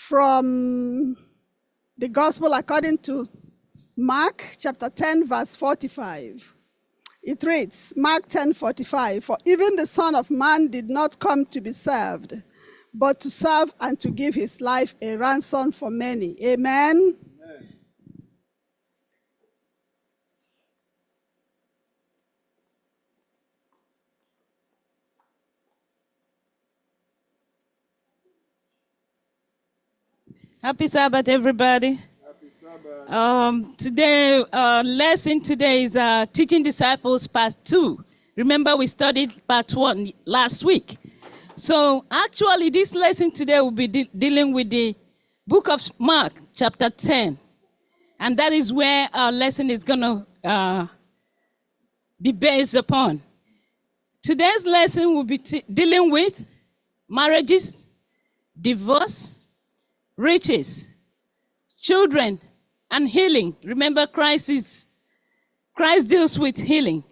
from the Gospel according to Mark chapter 10, verse 45. It reads, Mark 10:45, "For even the Son of Man did not come to be served, but to serve and to give his life a ransom for many." Amen. Amen. Happy Sabbath, everybody. Happy Sabbath. Today, lesson today is Teaching Disciples Part 2. Remember, we studied Part 1 last week. So, actually, this lesson today will be dealing with the book of Mark, chapter 10. And that is where our lesson is going to be based upon. Today's lesson will be dealing with marriages, divorce, riches, children, and healing. Remember, Christ deals with healing.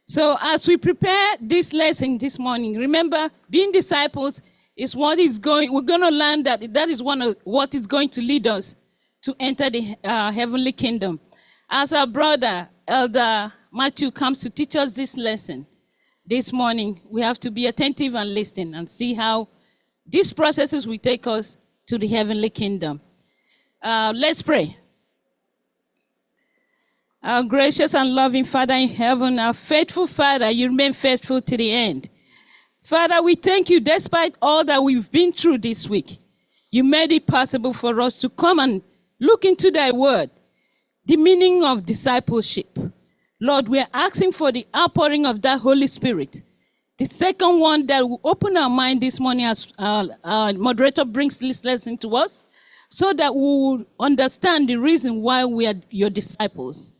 So as we prepare this lesson this morning, remember, being disciples is we're going to learn that is one of what is going to lead us to enter the heavenly kingdom. As our brother, Elder Matthew, comes to teach us this lesson this morning, we have to be attentive and listen and see how these processes will take us to the heavenly kingdom. Let's pray. Our gracious and loving Father in heaven, our faithful Father, you remain faithful to the end. Father, we thank you despite all that we've been through this week. You made it possible for us to come and look into thy word, the meaning of discipleship. Lord, we are asking for the outpouring of that Holy Spirit. The second one that will open our mind this morning as our moderator brings this lesson to us, so that we will understand the reason why we are your disciples.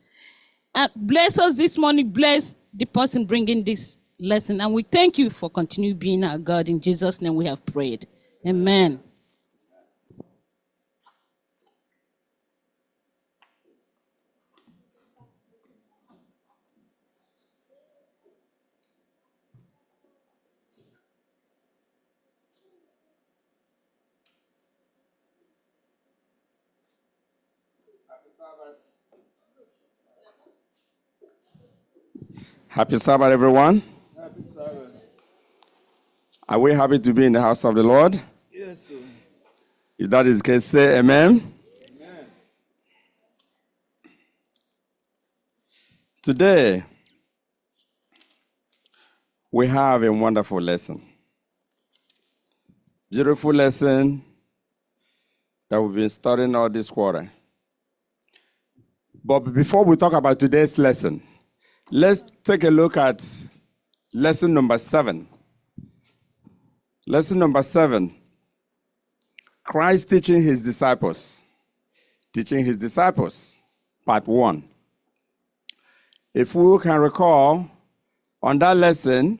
And bless us this morning, bless the person bringing this lesson. And we thank you for continuing being our God. In Jesus' name we have prayed. Amen. Happy Sabbath, everyone. Happy Sabbath. Are we happy to be in the house of the Lord? Yes, sir. If that is the case, say amen. Amen. Today, we have a wonderful lesson. Beautiful lesson that we've been studying all this quarter. But before we talk about today's lesson, let's take a look at lesson number 7. Lesson number 7, Christ teaching his disciples. Teaching his disciples, part 1. If we can recall, on that lesson,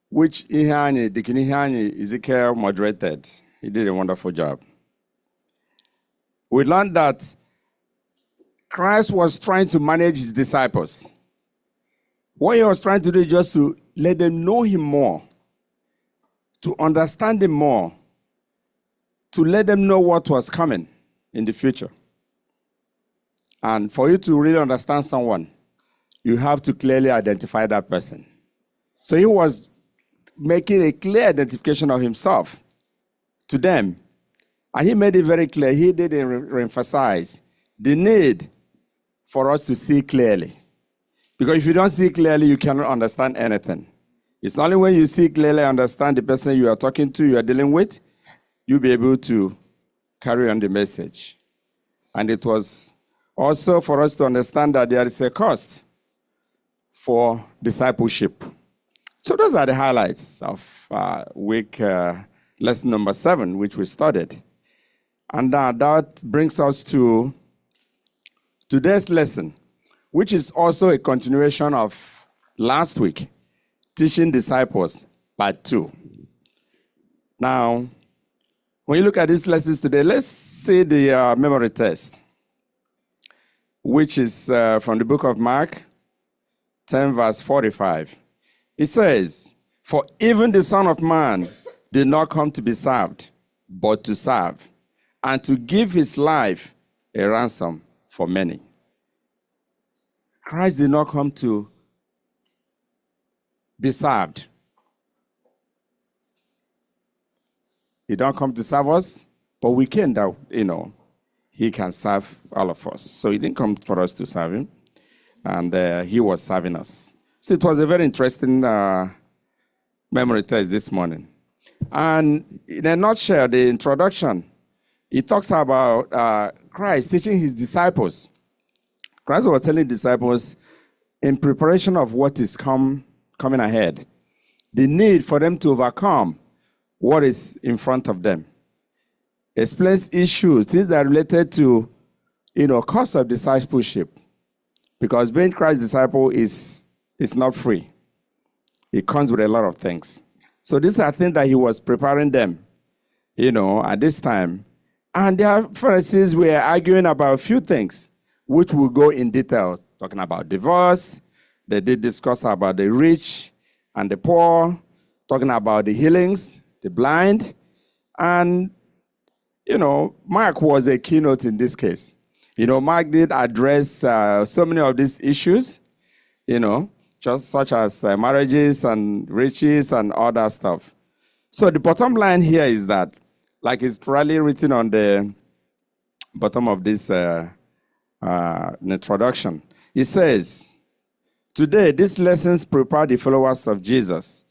which Deacon Ihani Ezekiel moderated, he did a wonderful job. We learned that Christ was trying to manage his disciples. What he was trying to do is just to let them know him more, to understand him more, to let them know what was coming in the future. And for you to really understand someone, you have to clearly identify that person. So he was making a clear identification of himself to them. And he made it very clear. He did emphasize the need for us to see clearly. Because if you don't see clearly, you cannot understand anything. It's only when you see clearly, understand the person you are talking to, you are dealing with, you'll be able to carry on the message. And it was also for us to understand that there is a cost for discipleship. So those are the highlights of week lesson number 7, which we studied. And that brings us to today's lesson, which is also a continuation of last week, Teaching Disciples, part 2. Now, when you look at these lessons today, let's see the memory test, which is from the book of Mark 10, verse 45. It says, "For even the Son of Man did not come to be served, but to serve, and to give his life a ransom for many. Christ did not come to be served. He don't come to serve us, but we can that, he can serve all of us. So he didn't come for us to serve him, and he was serving us. So it was a very interesting memory test this morning. And in a nutshell, the introduction, it talks about Christ teaching his disciples. Christ was telling disciples in preparation of what is coming ahead, the need for them to overcome what is in front of them. Explains issues, things that are related to, cost of discipleship. Because being Christ's disciple is not free. It comes with a lot of things. So these are things that he was preparing them, at this time. And the Pharisees were arguing about a few things, which will go in detail, talking about divorce. They did discuss about the rich and the poor, talking about the healings, the blind. And, Mark was a keynote in this case. Mark did address so many of these issues, just such as marriages and riches and all that stuff. So the bottom line here is that, like it's probably written on the bottom of this introduction, it says, today, these lessons prepare the followers of Jesus,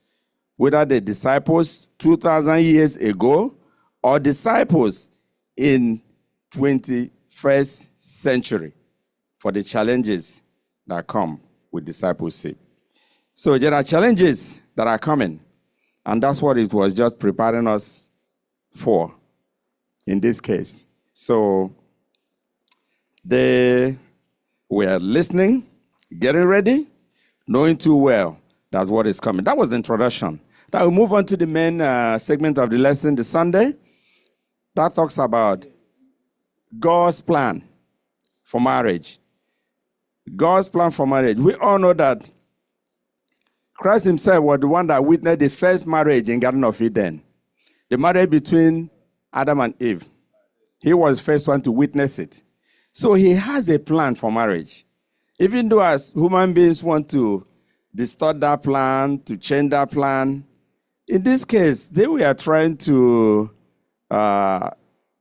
whether the disciples 2,000 years ago or disciples in 21st century, for the challenges that come with discipleship. So there are challenges that are coming, and that's what it was just preparing us for in this case. So they were listening, getting ready, knowing too well that's what is coming. That was the introduction. Now we move on to the main segment of the lesson, the Sunday. That talks about God's plan for marriage. God's plan for marriage. We all know that Christ himself was the one that witnessed the first marriage in Garden of Eden. The marriage between Adam and Eve. He was the first one to witness it. So he has a plan for marriage. Even though as human beings want to distort that plan, to change that plan, in this case, they were trying to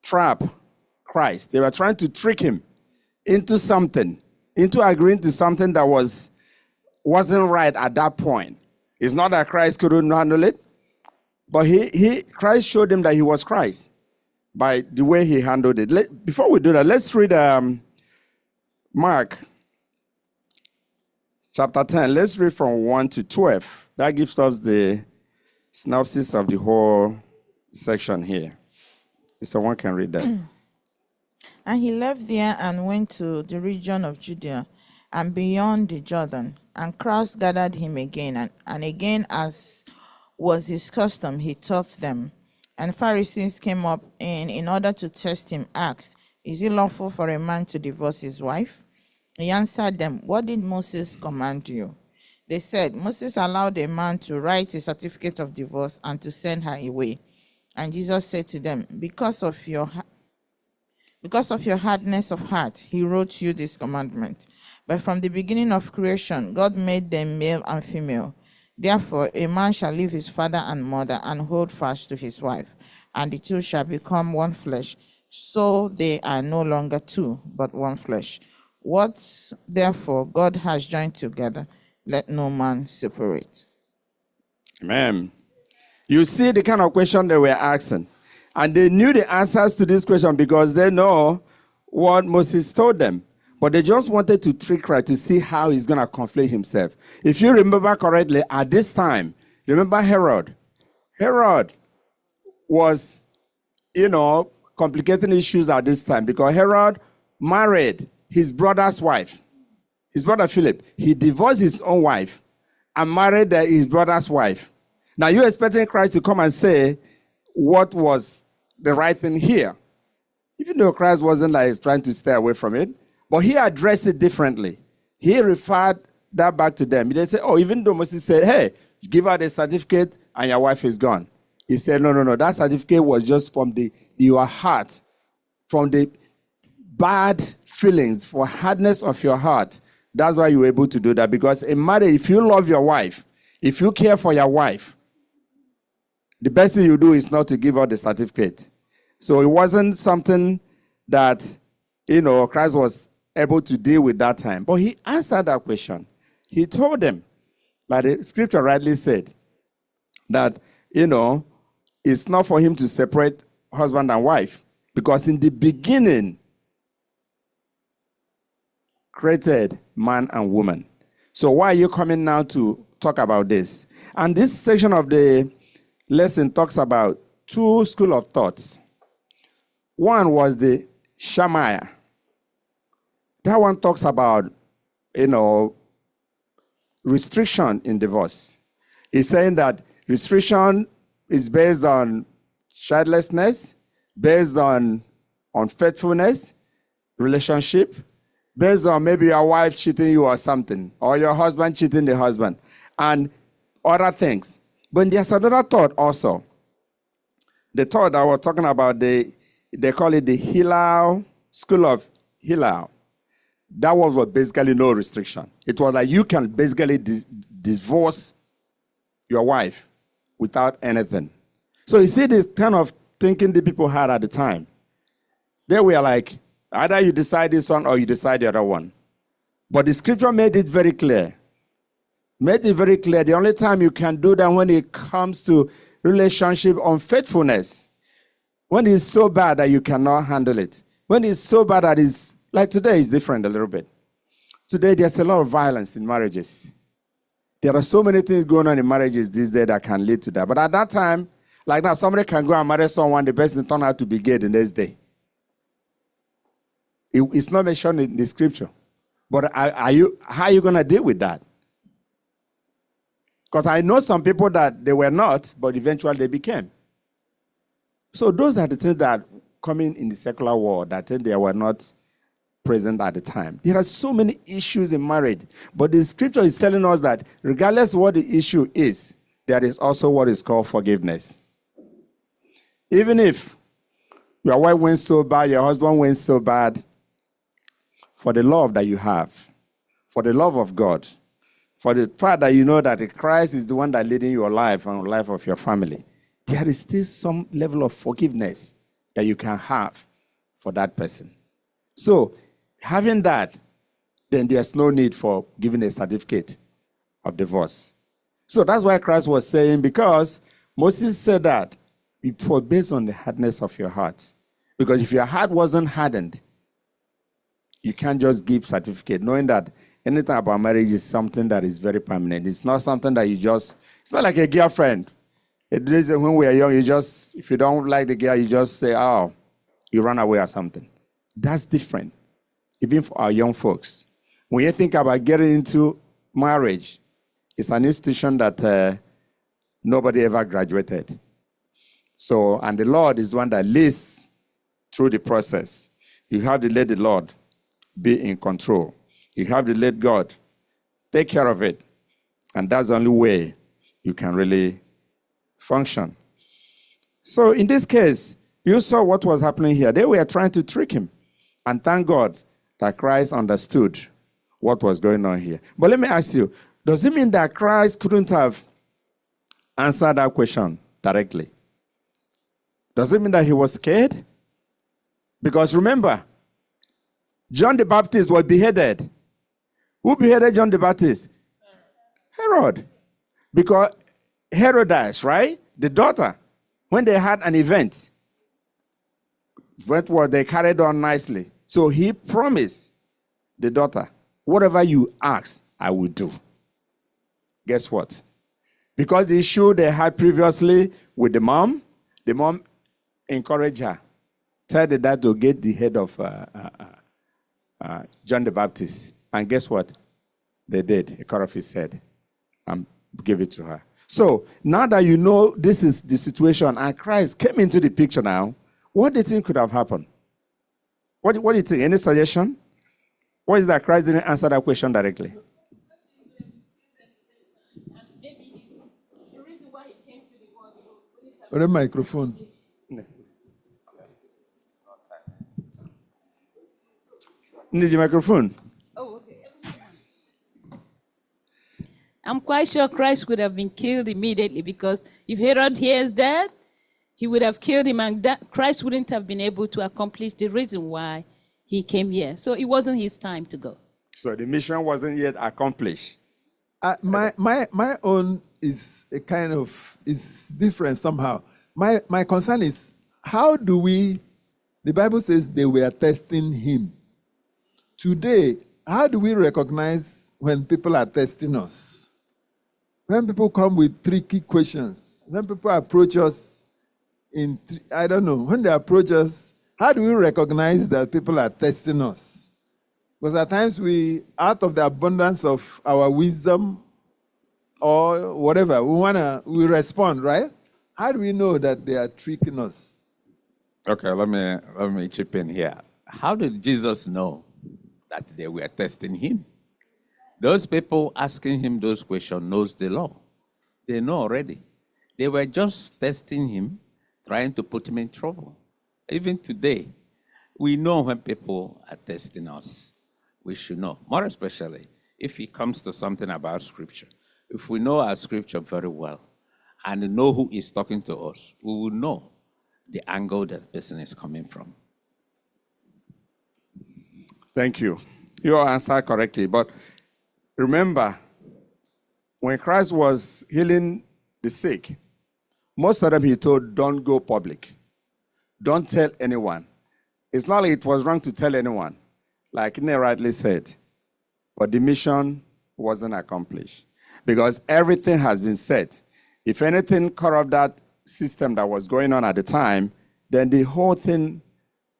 trap Christ. They were trying to trick him into something, into agreeing to something that wasn't right at that point. It's not that Christ couldn't handle it, but Christ showed him that he was Christ by the way he handled it. Before we do that, let's read Mark chapter 10. Let's read from 1 to 12. That gives us the synopsis of the whole section here. Someone can read that. And he left there and went to the region of Judea and beyond the Jordan. And crowds gathered him again. And again, as was his custom, he taught them. And Pharisees came up and in order to test him, asked, is it lawful for a man to divorce his wife? He answered them, what did Moses command you? They said, Moses allowed a man to write a certificate of divorce and to send her away. And Jesus said to them, because of your hardness of heart, he wrote you this commandment. But from the beginning of creation, God made them male and female. Therefore, a man shall leave his father and mother and hold fast to his wife, and the two shall become one flesh. So they are no longer two, but one flesh. What, therefore, God has joined together, let no man separate. Amen. You see the kind of question they were asking. And they knew the answers to this question because they know what Moses told them. But they just wanted to trick Christ to see how he's going to conflict himself. If you remember correctly, at this time, remember Herod? Herod was, complicating issues at this time because Herod married his brother's wife, his brother Philip. He divorced his own wife and married his brother's wife. Now you're expecting Christ to come and say what was the right thing here. Even though Christ wasn't trying to stay away from it, but he addressed it differently. He referred that back to them. They said, even though Moses said, hey, give her the certificate and your wife is gone. He said, no. That certificate was just from your heart, from the bad feelings, for hardness of your heart. That's why you were able to do that. Because in marriage, if you love your wife, if you care for your wife, the best thing you do is not to give her the certificate. So it wasn't something that, Christ was able to deal with that time. But he answered that question. He told them, like the scripture rightly said, that, it's not for him to separate husband and wife. Because in the beginning, created man and woman. So why are you coming now to talk about this? And this section of the lesson talks about two schools of thoughts. One was the Shammai. That one talks about, restriction in divorce. He's saying that restriction is based on childlessness, based on unfaithfulness, relationship, based on maybe your wife cheating you or something, or your husband cheating the husband, and other things. But there's another thought also. The thought I was talking about, they call it the Hillel, School of Hillel. That was basically no restriction. It was like you can basically divorce your wife without anything. So you see the kind of thinking the people had at the time. They were like, either you decide this one or you decide the other one. But the scripture made it very clear. The only time you can do that when it comes to relationship unfaithfulness. When it's so bad that you cannot handle it. When it's so bad that it's, like today is different a little bit. Today there's a lot of violence in marriages. There are so many things going on in marriages these days that can lead to that. But at that time, like now, somebody can go and marry someone, the person turn out to be gay the next day. It's not mentioned in the scripture. But how are you going to deal with that? Because I know some people that they were not, but eventually they became. So those are the things that coming in the secular world that they were not present at the time. There are so many issues in marriage, but the scripture is telling us that regardless of what the issue is, there is also what is called forgiveness. Even if your wife went so bad, your husband went so bad, for the love that you have, for the love of God, for the fact that you know that Christ is the one that leading your life and the life of your family, there is still some level of forgiveness that you can have for that person. So, having that, then there's no need for giving a certificate of divorce. So that's why Christ was saying, because Moses said that it was based on the hardness of your heart. Because if your heart wasn't hardened, you can't just give certificate, knowing that anything about marriage is something that is very permanent. It's not something that it's not like a girlfriend. It is when we are young, if you don't like the girl, you just say, oh, you run away or something. That's different, even for our young folks. When you think about getting into marriage, it's an institution that nobody ever graduated. So, and the Lord is one that leads through the process. You have to let the Lord be in control. You have to let God take care of it. And that's the only way you can really function. So in this case, you saw what was happening here. They were trying to trick him. And thank God that Christ understood what was going on here. But let me ask you, does it mean that Christ couldn't have answered that question directly? Does it mean that he was scared? Because remember, John the Baptist was beheaded. Who beheaded John the Baptist? Herod. Because Herodias, right? The daughter, when they had an event, they carried on nicely. So he promised the daughter, whatever you ask, I will do. Guess what? Because the issue they had previously with the mom encouraged her. Tell the dad to get the head of John the Baptist. And guess what? They did. He cut off his head and gave it to her. So now that you know this is the situation and Christ came into the picture now, what do you think could have happened? What do you think? Any suggestion? What is that Christ didn't answer that question directly? Or a microphone. Need your microphone? I'm quite sure Christ would have been killed immediately, because if Herod hears that, he would have killed him, and that Christ wouldn't have been able to accomplish the reason why he came here. So it wasn't his time to go. So the mission wasn't yet accomplished. My own is a kind of is different somehow. My concern is, how do we? The Bible says they were testing him. Today, how do we recognize when people are testing us? When people come with tricky questions, when people approach us I don't know, when they approach us, how do we recognize that people are testing us? Because at times out of the abundance of our wisdom or whatever, we respond, right? How do we know that they are tricking us? Okay, let me chip in here. How did Jesus know that they were testing him? Those people asking him those questions knows the law. They know already. They were just testing him, trying to put him in trouble. Even today, we know when people are testing us. We should know, more especially if it comes to something about Scripture. If we know our Scripture very well and know who is talking to us, we will know the angle that the person is coming from. Thank you. You answered correctly. But remember, when Christ was healing the sick, most of them he told, don't go public. Don't tell anyone. It's not like it was wrong to tell anyone, like Nate rightly said. But the mission wasn't accomplished because everything has been said. If anything corrupt that system that was going on at the time, then the whole thing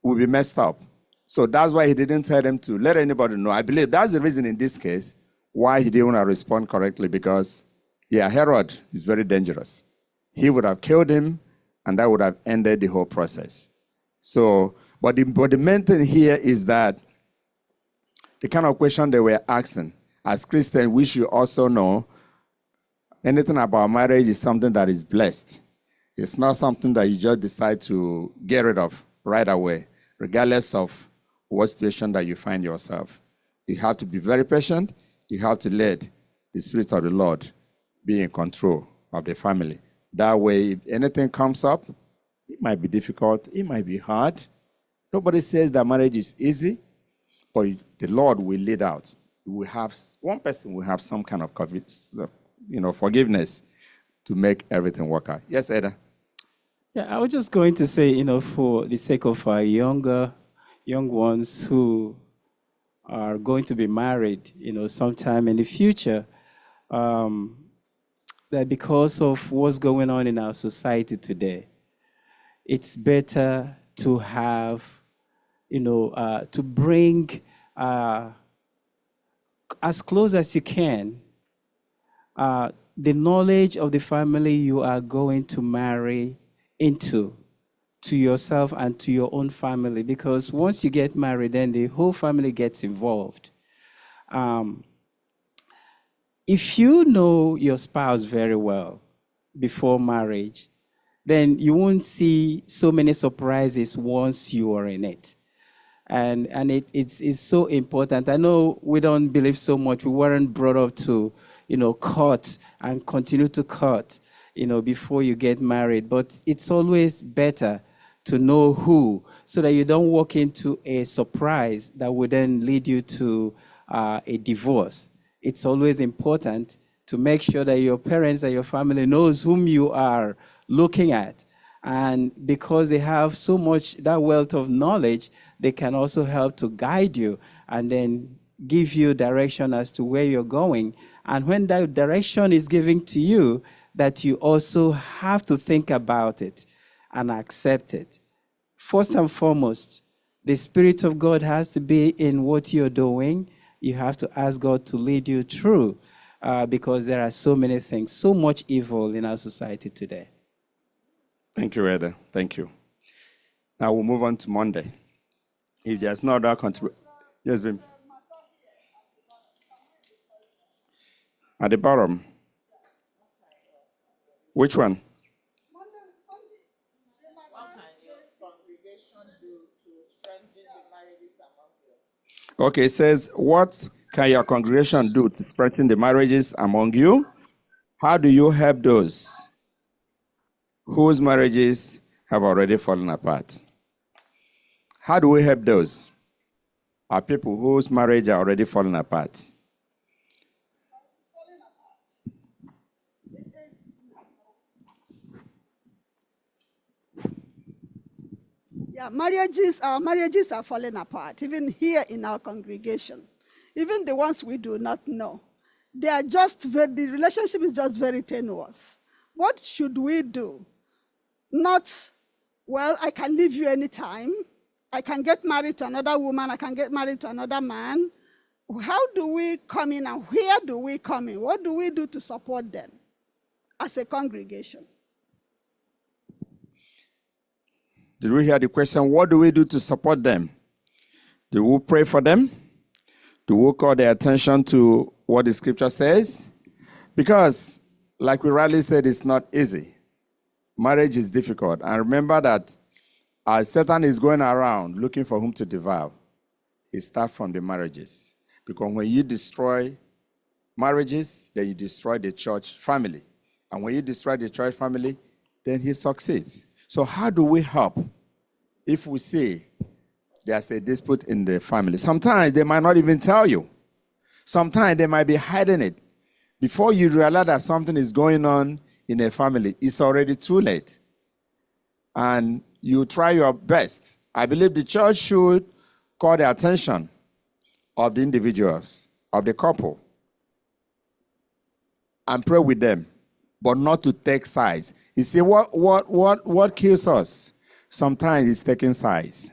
will be messed up. So that's why he didn't tell them to let anybody know. I believe that's the reason in this case why he didn't want to respond correctly, because, Herod is very dangerous. He would have killed him, and that would have ended the whole process. So, but the main thing here is that the kind of question they were asking, as Christians, we should also know anything about marriage is something that is blessed. It's not something that you just decide to get rid of right away, regardless of what situation that you find yourself. You have to be very patient. You have to let the Spirit of the Lord be in control of the family. That way, if anything comes up, it might be difficult, it might be hard. Nobody says that marriage is easy, but the Lord will lead out. One person will have some kind of forgiveness to make everything work out. Yes, Eda? Yeah, I was just going to say, for the sake of our young ones who are going to be married, sometime in the future, that because of what's going on in our society today, it's better to have, to bring as close as you can the knowledge of the family you are going to marry into, to yourself and to your own family, because once you get married, then the whole family gets involved. If you know your spouse very well before marriage, then you won't see so many surprises once you are in it. And it's so important. I know we don't believe so much. We weren't brought up to, court and continue to court, before you get married. But it's always better to know who, so that you don't walk into a surprise that would then lead you to a divorce. It's always important to make sure that your parents and your family knows whom you are looking at. And because they have so much, that wealth of knowledge, they can also help to guide you and then give you direction as to where you're going. And when that direction is given to you, that you also have to think about it and accept it. First and foremost, the Spirit of God has to be in what you're doing. You have to ask God to lead you through, because there are so many things, so much evil in our society today. Thank you, Eda. Thank you. Now we'll move on to Monday. If there's no other contribution. Yes, Vim. At the bottom. Which one? Okay, it says, what can your congregation do to strengthen the marriages among you? How do you help those whose marriages have already fallen apart? How do we help those? Are people whose marriage are already fallen apart? Yeah, our marriages are falling apart, even here in our congregation. Even the ones we do not know. They are the relationship is just very tenuous. What should we do? Not, well, I can leave you anytime. I can get married to another woman. I can get married to another man. How do we come in and where do we come in? What do we do to support them as a congregation? Did we hear the question? What do we do to support them? Do we pray for them? Do we call their attention to what the scripture says? Because, like we rightly said, it's not easy. Marriage is difficult. And remember that Satan is going around looking for whom to devour. He starts from the marriages. Because when you destroy marriages, then you destroy the church family. And when you destroy the church family, then he succeeds. So how do we help if we see there's a dispute in the family? Sometimes they might not even tell you. Sometimes they might be hiding it. Before you realize that something is going on in a family, it's already too late. And you try your best. I believe the church should call the attention of the individuals, of the couple, and pray with them, but not to take sides. You see, what kills us sometimes is taking sides.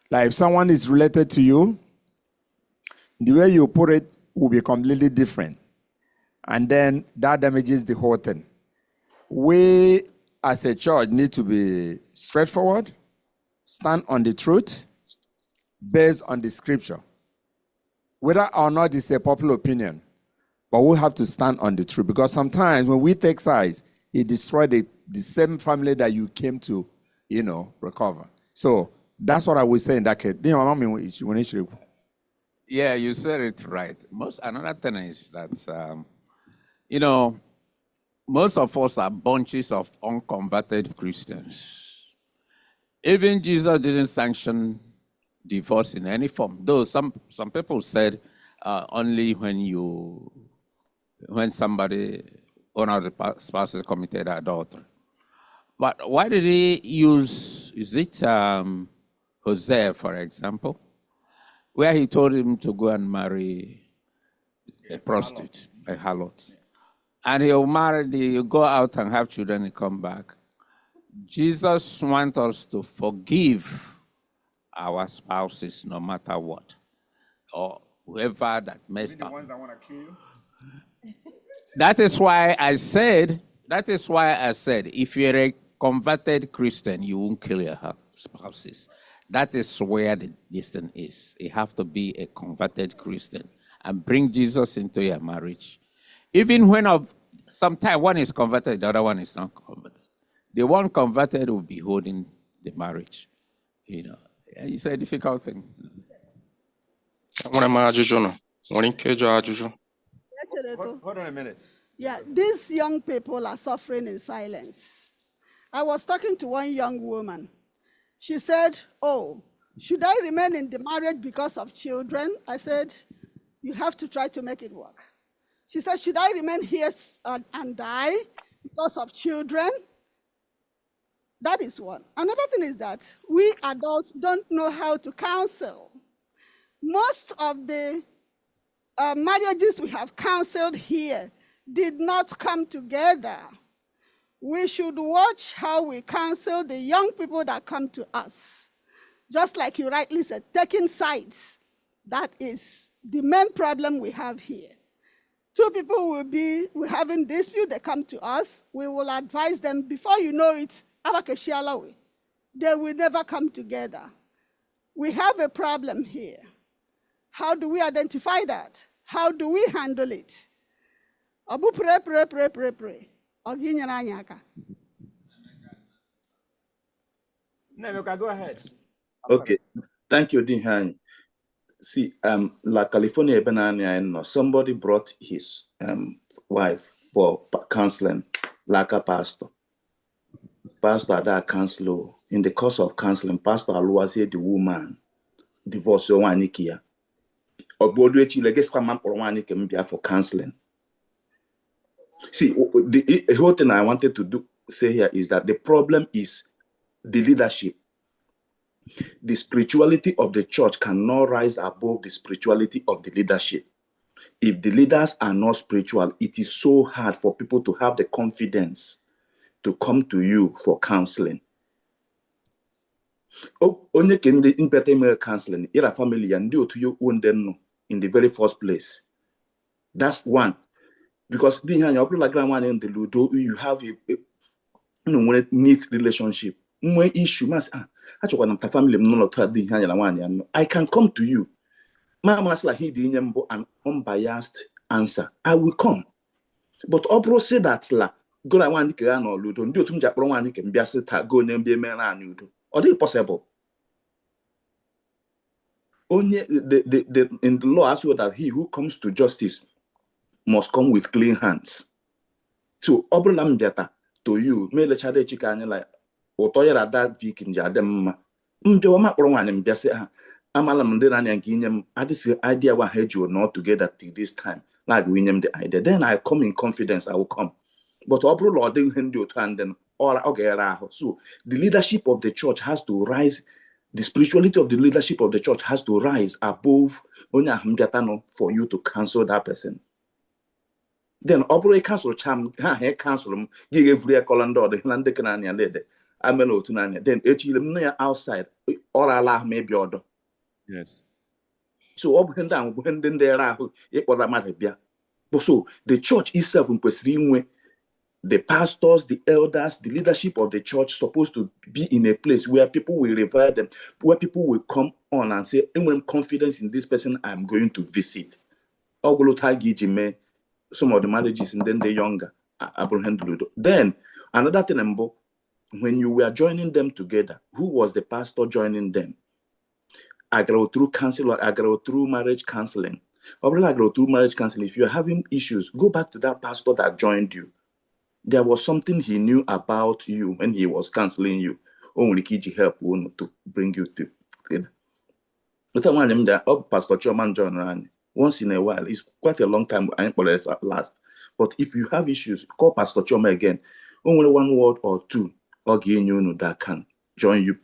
Like if someone is related to you, the way you put it will be completely different. And then that damages the whole thing. We, as a church, need to be straightforward, stand on the truth, based on the scripture. Whether or not it's a popular opinion, but we have to stand on the truth. Because sometimes when we take sides, it destroys the same family that you came to, recover. So that's what I would say in that case. Yeah, you said it right. Another thing is that, most of us are bunches of unconverted Christians. Even Jesus didn't sanction divorce in any form. Though some people said only when somebody, one of the spouses committed adultery. But why did he use, is it Hosea, for example, where he told him to go and marry a prostitute, a harlot. And he'll go out and have children and come back. Jesus wants us to forgive our spouses no matter what, or whoever that messed up. The ones that want to kill you? That is why I said, if you're a converted Christian, you won't kill your spouses. That is where the distance is. You have to be a converted Christian and bring Jesus into your marriage. Even when sometimes one is converted, the other one is not converted. The one converted will be holding the marriage. It's a difficult thing. Hold on a minute. Yeah, these young people are suffering in silence. I was talking to one young woman. She said, "Oh, should I remain in the marriage because of children?" I said, "You have to try to make it work." She said, "Should I remain here and die because of children?" That is one. Another thing is that we adults don't know how to counsel. Most of the marriages we have counseled here did not come together. We should watch how we counsel the young people that come to us. Just like you rightly said, taking sides. That is the main problem we have here. Two people will having dispute, they come to us, we will advise them, before you know it, they will never come together. We have a problem here. How do we identify that? How do we handle it? Abu pray. Nemeka, go ahead. Okay. Thank you, Dean. See, La California, Benania, somebody brought his wife for counseling, like a pastor. Pastor that counselor. In the course of counseling, Pastor Aluazie, the woman, divorced one Nikia. Or Bodwich, legacy man or one Nikia for counseling. See, the whole thing I wanted to say here is that the problem is the leadership. The spirituality of the church cannot rise above the spirituality of the leadership. If the leaders are not spiritual, it is so hard for people to have the confidence to come to you for counseling. Only can the in counseling, your family and do to you own them in the very first place. That's one. Because being your grandma and the Ludo, you have a neat relationship. More issue must family I can come to you. Mama's like he didn't an unbiased answer. I will come. But Obro said that la go I want to no Ludo, do to Japan can be a go name be man and do. Or is it possible? Only the in the law as well that he who comes to justice must come with clean hands. So Obro Lambiata to you, me le chade chikanya like Otoya that vikin jadem. Mjoma Roman and Biasa. Amalam and Guineam, I this idea what had you not together till this time, like William the idea. Then I come in confidence, I will come. But Obro Lord didn't do to and then all okay. So the leadership of the church has to rise, the spirituality of the leadership of the church has to rise above for you to cancel that person. Then Obro cancel cham cancel him, give every colondor, the Landecanania lady. Amelo to then H outside or Allah may be order. Yes. So up and down when there are but so the church itself in the pastors, the elders, the leadership of the church supposed to be in a place where people will revere them, where people will come on and say, I'm confidence in this person I'm going to visit. Some of the marriages and then the younger. Then another thing, when you were joining them together, who was the pastor joining them? I go through counseling, I go through marriage counseling. Or I go through marriage counseling. If you're having issues, go back to that pastor that joined you. There was something he knew about you when he was counseling you. Only Kiji help to bring you to it. But I want him that Pastor Choman join around once in a while. It's quite a long time. I ain't at last. But if you have issues, call Pastor Choma again. Only one word or two, or you that can join you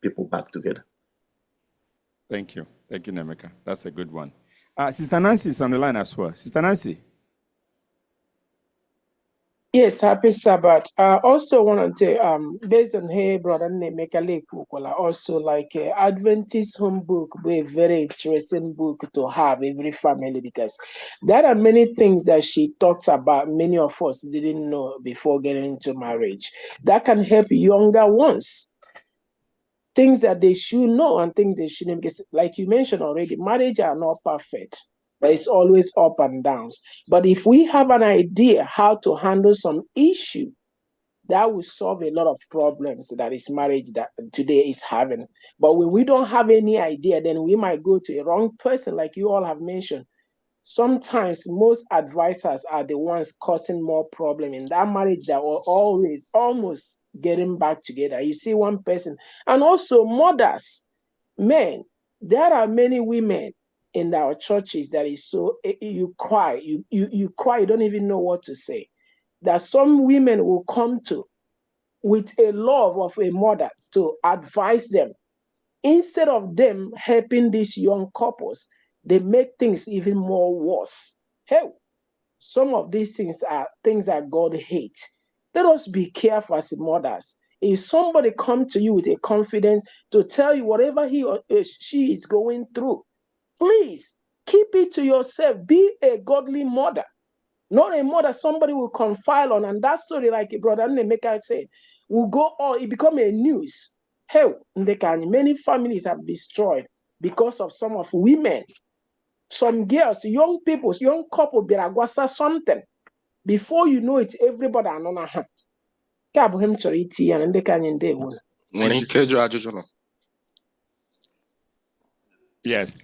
people back together. Thank you. Thank you, Nemeka. That's a good one. Sister Nancy is on the line as well. Sister Nancy. Yes, happy Sabbath. Also wanted to, based on hey, brother Nemeka Lekukola, also like Adventist home book, be a very interesting book to have every family because there are many things that she talks about. Many of us didn't know before getting into marriage that can help younger ones. Things that they should know and things they shouldn't, because like you mentioned already, marriage are not perfect. But it's always up and downs. But if we have an idea how to handle some issue, that will solve a lot of problems that is marriage that today is having. But when we don't have any idea, then we might go to a wrong person, like you all have mentioned. Sometimes most advisors are the ones causing more problem in that marriage that were always almost getting back together. You see one person, and also mothers, men. There are many women in our churches that is so you cry, you cry, you don't even know what to say. That some women will come to with a love of a mother to advise them. Instead of them helping these young couples, they make things even more worse. Hey, some of these things are things that God hates. Let us be careful as mothers. If somebody come to you with a confidence to tell you whatever he or she is going through, please keep it to yourself. Be a godly mother, not a mother somebody will confide on. And that story, like Brother Nemeka said, will go on. It become a news. Hell, many families have destroyed because of some of women. Some girls, young people, young couple, biragwasa something. Before you know it, everybody are on a hand. Nwere ike ịjụ ajụjụ nọ? Yes.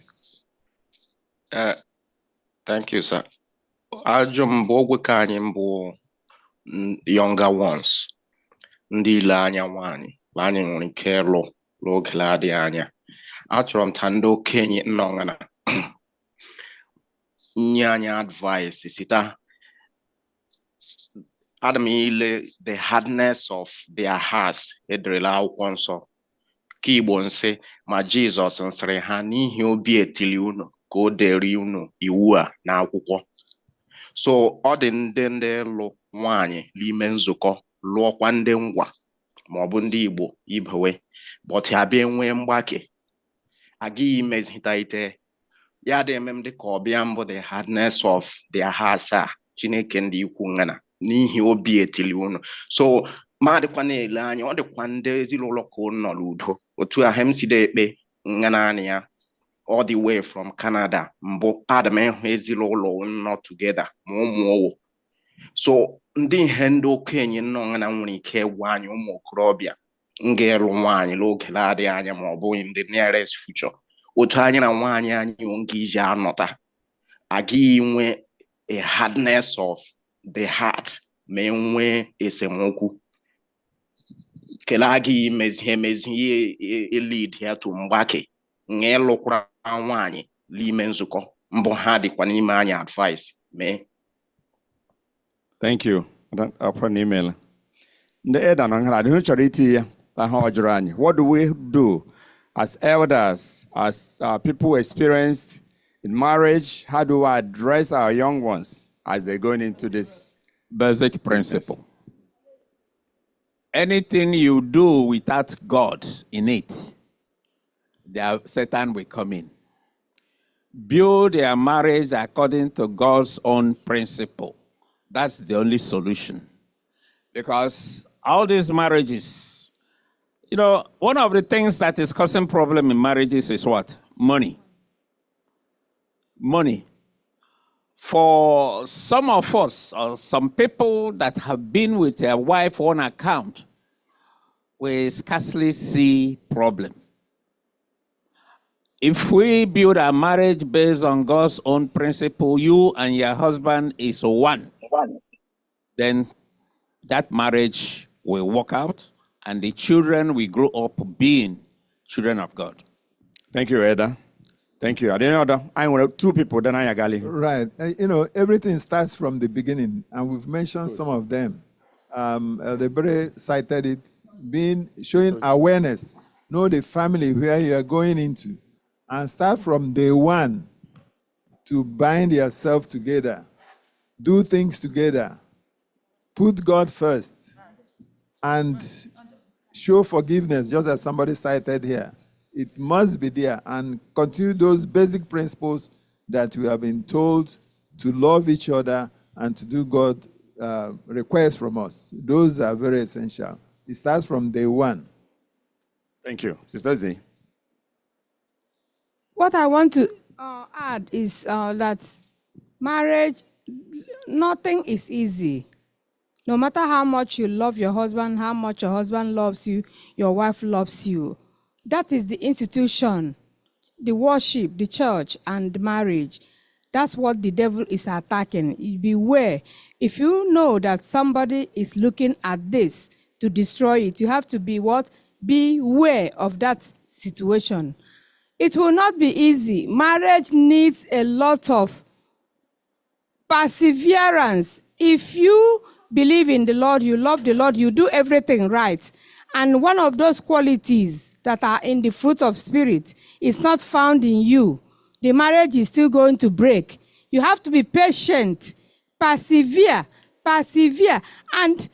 Thank you, sir. Ajụjụ m bụ ogwe ka anyị mbụ younger ones, ndị ile anya nwanyị, na anyị nwere ike ịlụ n'oge adịghị anya. Achọrọ m ta ndị okenye nọ na nye anyị advice sita Adam ile the hardness of their hearts ederela akwụkwọ nsọ ka Igbo nsị ma Jizọs nsịrị ha n'ihi obi etili unu ka o deri unu iwu a n'akwụkwọ. So ọ dị ndị lụ nwanyị n'ime nzukọ lụọkwa ndị ngwa ma ọ bụ ndị Igbo ibewe but ha bịa nwee mgbake agaghị imezita ite ya dị emem dị ka ọbịa mbụ the hardness of their hearts a Chineke ndị ikwu ngana n'ihi obi etili unu. So ma dịkwa na-ele anya ọ dịkwa ndị ezinụlọ ka unu nọ n'udo otu a hem si dị ekpe ngana anya ya all the way from Canada mbụ Adam ịhụ ezinụlọ nọ together ma ụmụ owo. So ndị ihe ndị okenye nọ ngana nwere ike gwa anyị ụmụ okorobịa nga-elu nwaanyị n'oge na-adịghị anya ma ọ bụ in the nearest future otu anyị na nwaanyị anyị nga iji anọta agaghị inwe a hardness of the heart ma enwee esemokwu kele agaghị emezi ihe lead ya to mgbake nga ịlụkwara nwaanyị n'ime nzukọ mbụ ha dịkwa n'ime anyị advice mee. Thank you. Upon email. The elder what do we do as elders, as people experienced in marriage? How do we address our young ones as they're going into this basic principle? Anything you do without God in it, Satan will come in. Build their marriage according to God's own principle. That's the only solution. Because all these marriages, you know, one of the things that is causing problem in marriages is what? Money. Money. For some of us, or some people that have been with their wife on account, we scarcely see problem. If we build a marriage based on God's own principle, you and your husband is one, then that marriage will work out and the children will grow up being children of God. Thank you, Eda. Thank you. I didn't know I want two people, then I gali. Right. You know, everything starts from the beginning, and we've mentioned some of them. The Bere cited it, showing awareness. Know the family where you are going into, and start from day one to bind yourself together, do things together, put God first, and show forgiveness, just as somebody cited here. It must be there, and continue those basic principles that we have been told to love each other and to do God requests from us. Those are very essential. It starts from day one. Thank you. Sister Z. What I want to add is that marriage, nothing is easy. No matter how much you love your husband, how much your husband loves you, your wife loves you. That is the institution, the worship, the church, and the marriage. That's what the devil is attacking. Beware. If you know that somebody is looking at this to destroy it, you have to be what? Beware of that situation. It will not be easy. Marriage needs a lot of perseverance. If you believe in the Lord, you love the Lord, you do everything right. And one of those qualities that are in the fruit of spirit is not found in you, the marriage is still going to break. You have to be patient, persevere, and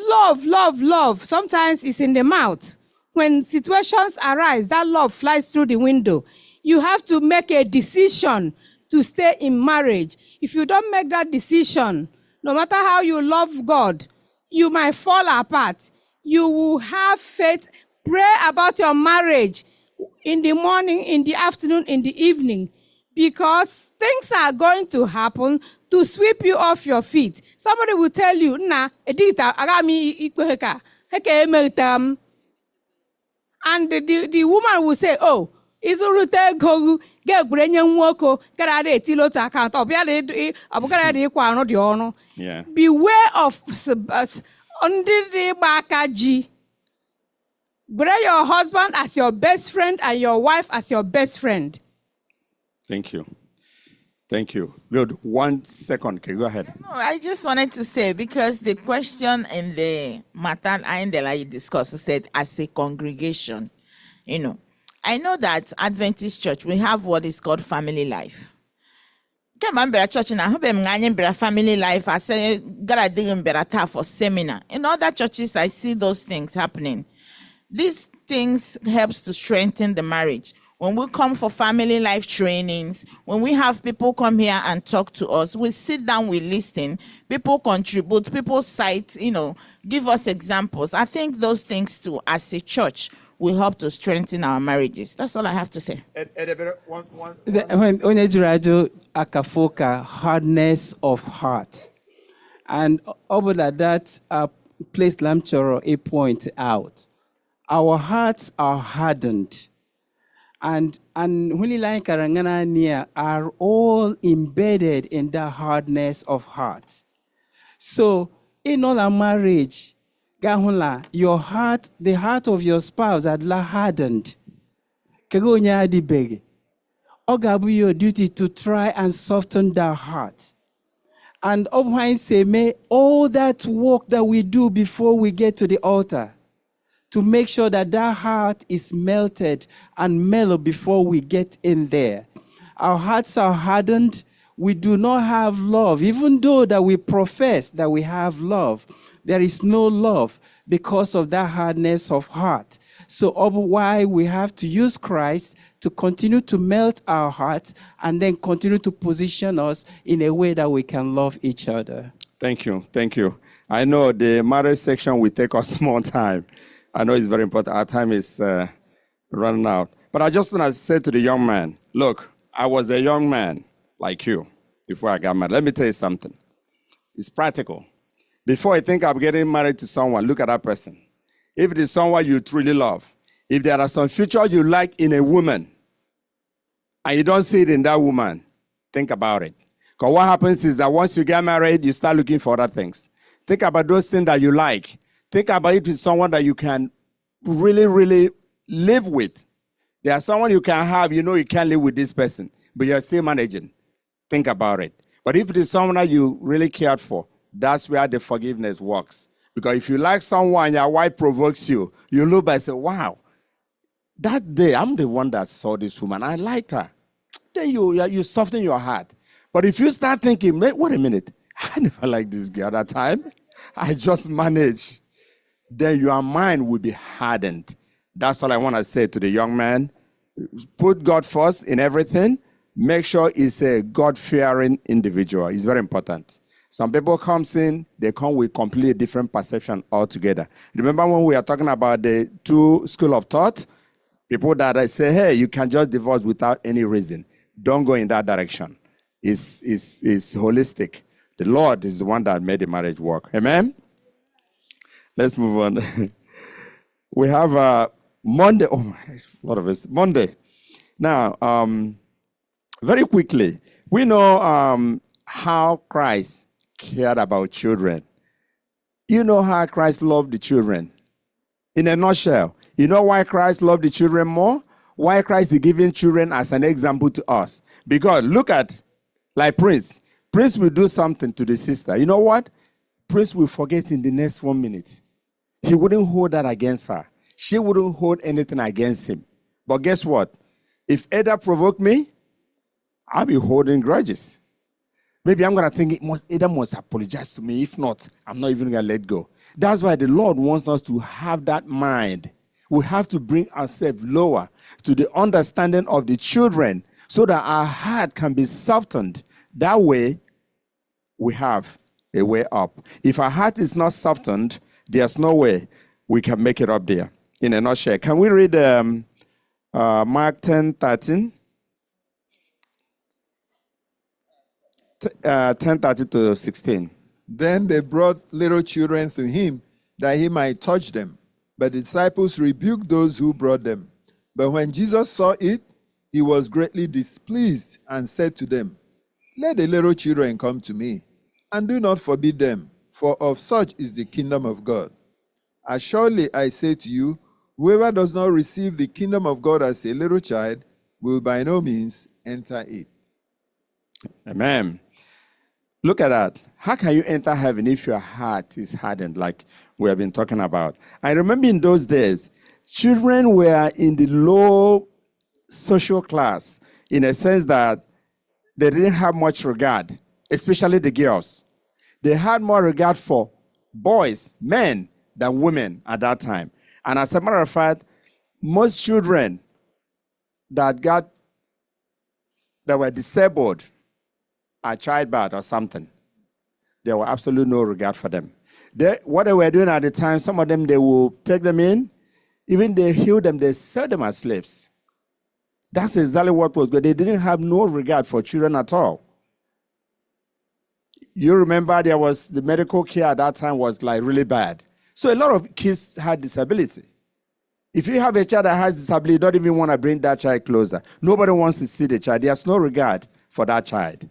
love. Sometimes it's in the mouth. When situations arise, that love flies through the window. You have to make a decision to stay in marriage. If you don't make that decision, no matter how you love God, you might fall apart. You will have faith. Pray about your marriage in the morning, in the afternoon, in the evening, because things are going to happen to sweep you off your feet. Somebody will tell you, nah, And the woman will say, oh, izurute go gebrenye nwoko gara etilo account obugara de kwa anu de onu. Yeah. Beware of under the bakaji. Grant your husband as your best friend and your wife as your best friend. Thank you. Thank you. Good. 1 second. Okay, go ahead. No, I just wanted to say, because the question in the matter I discussed said, as a congregation, I know that Adventist Church, we have what is called family life. Church and I hope I'm family life. I say, gotta dig for seminar. In other churches, I see those things happening. These things helps to strengthen the marriage. When we come for family life trainings, when we have people come here and talk to us, we sit down, we listen, people contribute, people cite, give us examples. I think those things too, as a church, will help to strengthen our marriages. That's all I have to say. When Onejirajo Akafoka, hardness of heart. And over that, place Lamchoro a point out. Our hearts are hardened. And Hulilai Karangana Nia are all embedded in that hardness of heart. So in all our marriage, Gahula, your heart, the heart of your spouse are hardened. Kagonya adibege. Ogabu your duty to try and soften that heart. And Obhain say, may all that work that we do before we get to the altar, to make sure that that heart is melted and mellow before we get in there. Our hearts are hardened. We do not have love. Even though that we profess that we have love, there is no love because of that hardness of heart. So why we have to use Christ to continue to melt our hearts and then continue to position us in a way that we can love each other. Thank you. Thank you. I know the marriage section will take us more time. I know it's very important. Our time is running out. But I just want to say to the young man, look, I was a young man like you before I got married. Let me tell you something. It's practical. Before you think of getting married to someone, look at that person. If it is someone you truly love, if there are some features you like in a woman, and you don't see it in that woman, think about it. Because what happens is that once you get married, you start looking for other things. Think about those things that you like. Think about it as someone that you can really, really live with. There's someone you can have, you can't live with this person, but you're still managing. Think about it. But if it is someone that you really cared for, that's where the forgiveness works. Because if you like someone, your wife provokes you, you look back and say, wow, that day, I'm the one that saw this woman. I liked her. Then you soften your heart. But if you start thinking, wait a minute, I never liked this girl at that time. I just managed. Then your mind will be hardened. That's all I want to say to the young man. Put God first in everything. Make sure he's a God-fearing individual. It's very important. Some people come in, they come with completely different perception altogether. Remember when we are talking about the two school of thought? People that say, hey, you can just divorce without any reason. Don't go in that direction. It's holistic. The Lord is the one that made the marriage work. Amen? Let's move on. We have Monday. Oh, my, a lot of us. Monday. Now, very quickly, we know how Christ cared about children. You know how Christ loved the children. In a nutshell, you know why Christ loved the children more? Why Christ is giving children as an example to us? Because look at, like Prince. Prince will do something to the sister. You know what? Prince will forget in the next 1 minute. He wouldn't hold that against her. She wouldn't hold anything against him. But guess what? If Ada provoked me, I'll be holding grudges. Maybe I'm going to think Ada must apologize to me. If not, I'm not even going to let go. That's why the Lord wants us to have that mind. We have to bring ourselves lower to the understanding of the children so that our heart can be softened. That way, we have a way up. If our heart is not softened, there's no way we can make it up there. In a nutshell, can we read Mark 10:13? 10:30 to 16. Then they brought little children to him that he might touch them. But the disciples rebuked those who brought them. But when Jesus saw it, he was greatly displeased and said to them, Let the little children come to me, and do not forbid them, for of such is the kingdom of God. As surely I say to you, whoever does not receive the kingdom of God as a little child will by no means enter it. Amen. Look at that. How can you enter heaven if your heart is hardened, like we have been talking about? I remember in those days, children were in the low social class in a sense that they didn't have much regard, especially the girls. They had more regard for boys, men, than women at that time. And as a matter of fact, most children that were disabled at childbirth or something, there were absolutely no regard for them. What they were doing at the time, some of them, they will take them in, even they heal them, they sell them as slaves. That's exactly what was good. They didn't have no regard for children at all. You remember there was the medical care at that time was like really bad. So a lot of kids had disability. If you have a child that has disability, you don't even want to bring that child closer. Nobody wants to see the child. There's no regard for that child.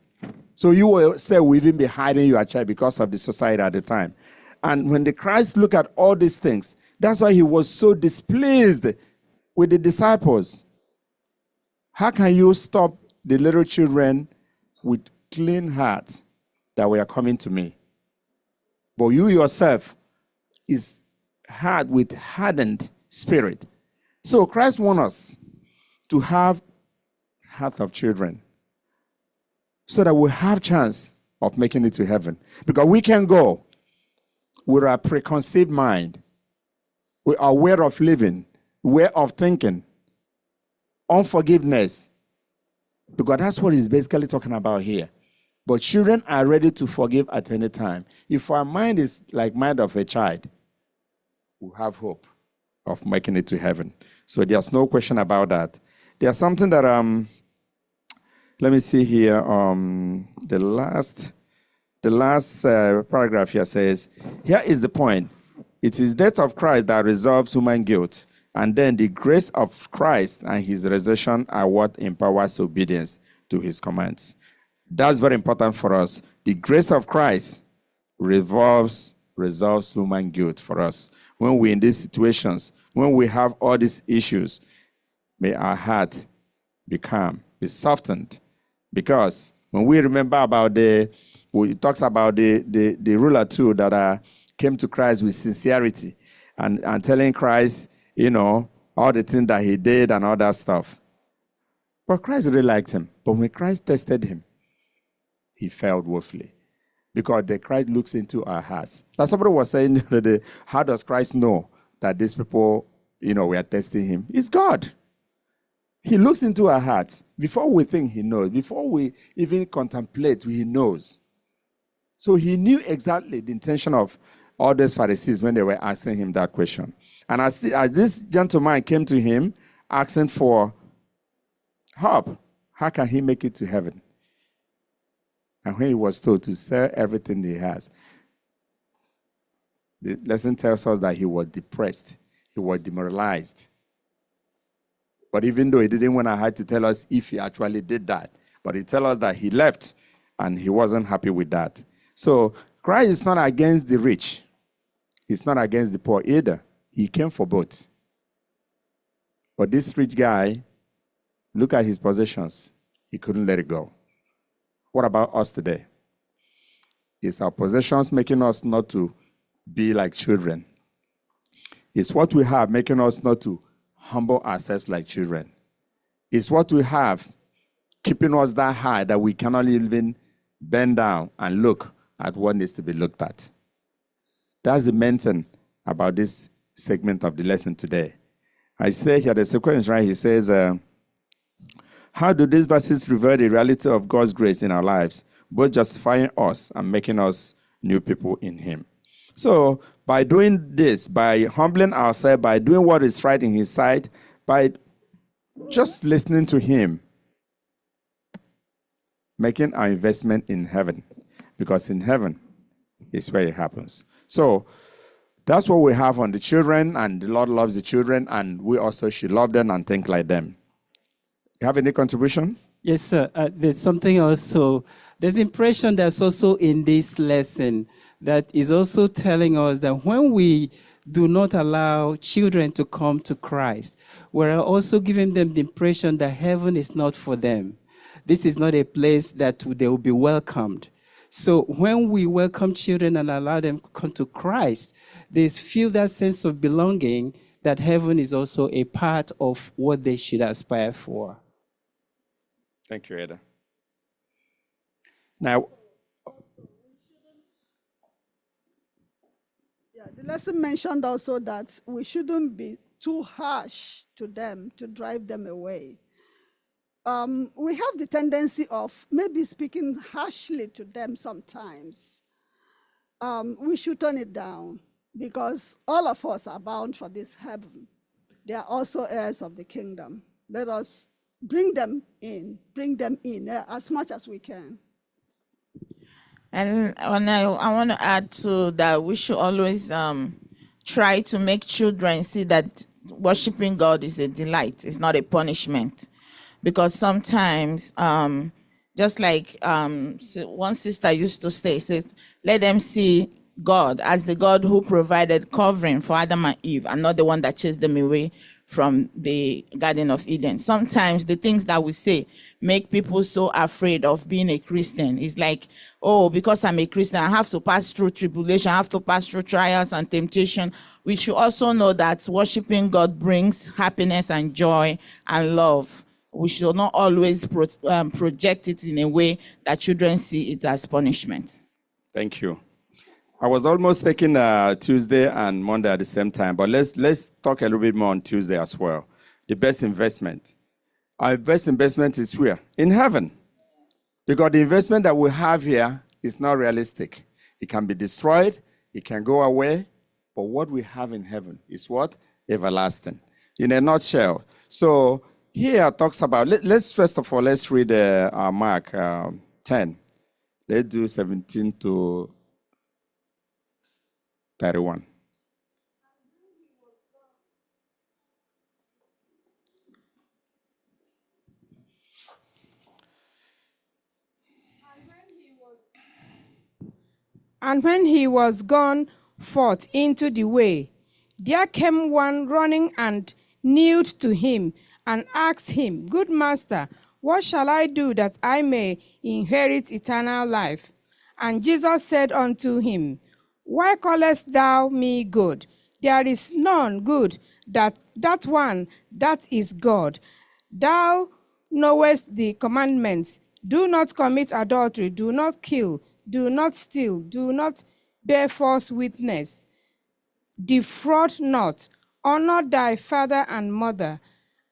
So you will say we even be hiding your child because of the society at the time. And when the Christ looked at all these things, that's why he was so displeased with the disciples. How can you stop the little children with clean hearts that were coming to me? But you yourself is hard with hardened spirit. So Christ wants us to have heart of children so that we have chance of making it to heaven. Because we can go with a preconceived mind, with our way of living, way of thinking, unforgiveness, because that's what he's basically talking about here. But children are ready to forgive at any time. If our mind is like mind of a child, we have hope of making it to heaven. So there's no question about that. There's something that let me see here. The last paragraph here says, here is the point. It is death of Christ that resolves human guilt. And then the grace of Christ and his resurrection are what empowers obedience to his commands. That's very important for us. The grace of Christ resolves human guilt for us. When we're in these situations, when we have all these issues, may our heart be calm, be softened. Because when we remember about it talks about the ruler too that came to Christ with sincerity and telling Christ, all the things that he did and all that stuff. But Christ really liked him. But when Christ tested him, he failed woefully. Because the Christ looks into our hearts. Like somebody was saying the other day, how does Christ know that these people, we are testing him? It's God. He looks into our hearts. Before we think he knows, before we even contemplate, he knows. So he knew exactly the intention of all those Pharisees when they were asking him that question. And as this gentleman came to him asking for help, how can he make it to heaven? And when he was told to sell everything he has, the lesson tells us that he was depressed, he was demoralized. But even though he didn't want to have to tell us if he actually did that, but he tells us that he left and he wasn't happy with that. So Christ is not against the rich. He's not against the poor either. He came for both. But this rich guy, look at his possessions. He couldn't let it go. What about us today? Is our possessions making us not to be like children? Is what we have making us not to humble ourselves like children? Is what we have keeping us that high that we cannot even bend down and look at what needs to be looked at? That's the main thing about this segment of the lesson today. I say here, the sequence, right? He says, how do these verses reveal the reality of God's grace in our lives, both justifying us and making us new people in him? So by doing this, by humbling ourselves, by doing what is right in his sight, by just listening to him, making our investment in heaven, because in heaven is where it happens. So That's what we have on the children, and the Lord loves the children, and we also should love them and think like them. You have any contribution? Yes, sir. There's something also, there's impression that's also in this lesson that is also telling us that when we do not allow children to come to Christ, we're also giving them the impression that heaven is not for them. This is not a place that they will be welcomed. So when we welcome children and allow them to come to Christ, they feel that sense of belonging, that heaven is also a part of what they should aspire for. Thank you, Ada. Now, the lesson mentioned also that we shouldn't be too harsh to them to drive them away. We have the tendency of maybe speaking harshly to them sometimes. We should turn it down, because all of us are bound for this heaven. They are also heirs of the kingdom. Let us bring them in as much as we can. And I want to add to that, we should always try to make children see that worshiping God is a delight, it's not a punishment. Because sometimes, just like one sister used to say, says, let them see God as the God who provided covering for Adam and Eve, and not the one that chased them away from the Garden of Eden. Sometimes the things that we say make people so afraid of being a Christian. It's like, oh, because I'm a Christian, I have to pass through tribulation, I have to pass through trials and temptation. We should also know that worshiping God brings happiness and joy and love. We should not always project it in a way that children see it as punishment. thank you. I was almost taking Tuesday and Monday at the same time, but let's talk a little bit more on Tuesday as well. The best investment. Our best investment is where? In heaven. Because the investment that we have here is not realistic. It can be destroyed, it can go away, but what we have in heaven is what? Everlasting. In a nutshell. So here it talks about, let's first of all, let's read Mark 10. Let's do 17 to 31. And when he was gone forth into the way, there came one running and kneeled to him and asked him, Good master, what shall I do that I may inherit eternal life? And Jesus said unto him, Why callest thou me good? There is none good, that one that is God. Thou knowest the commandments. Do not commit adultery, do not kill, do not steal, do not bear false witness, defraud not, honor thy father and mother.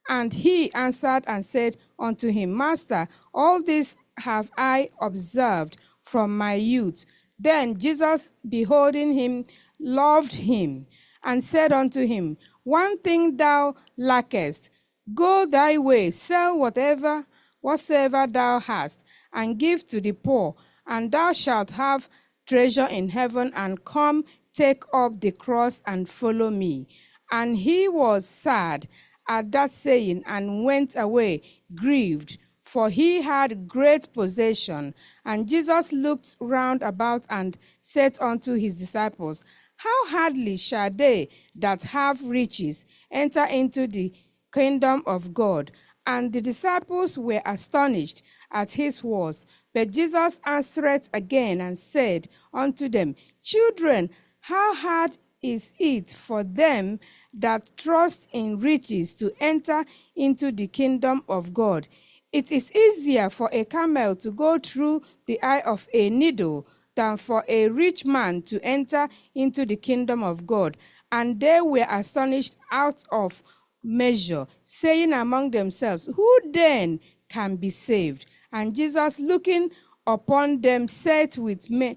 And he answered and said unto him, Master, all this have I observed from my youth. Then Jesus, beholding him, loved him, and said unto him, One thing thou lackest. Go thy way, sell whatsoever thou hast, and give to the poor, and thou shalt have treasure in heaven, and come, take up the cross and follow me. And he was sad at that saying, and went away grieved, for he had great possession. And Jesus looked round about and said unto his disciples, How hardly shall they that have riches enter into the kingdom of God? And the disciples were astonished at his words. But Jesus answered again and said unto them, Children, how hard is it for them that trust in riches to enter into the kingdom of God? It is easier for a camel to go through the eye of a needle than for a rich man to enter into the kingdom of God. And they were astonished out of measure, saying among themselves, Who then can be saved? And Jesus, looking upon them, said, With men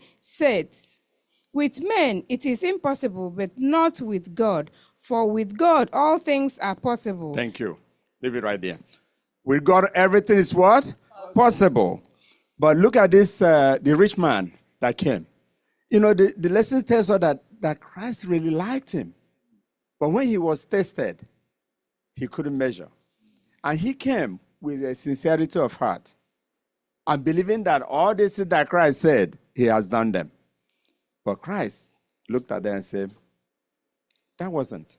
it is impossible, but not with God. For with God all things are possible. Thank you. Leave it right there. With God, everything is what? Possible. But look at this, the rich man that came. You know, the lesson tells us that that Christ really liked him. But when he was tested, he couldn't measure. And he came with a sincerity of heart and believing that all this that Christ said, he has done them. But Christ looked at them and said, that wasn't.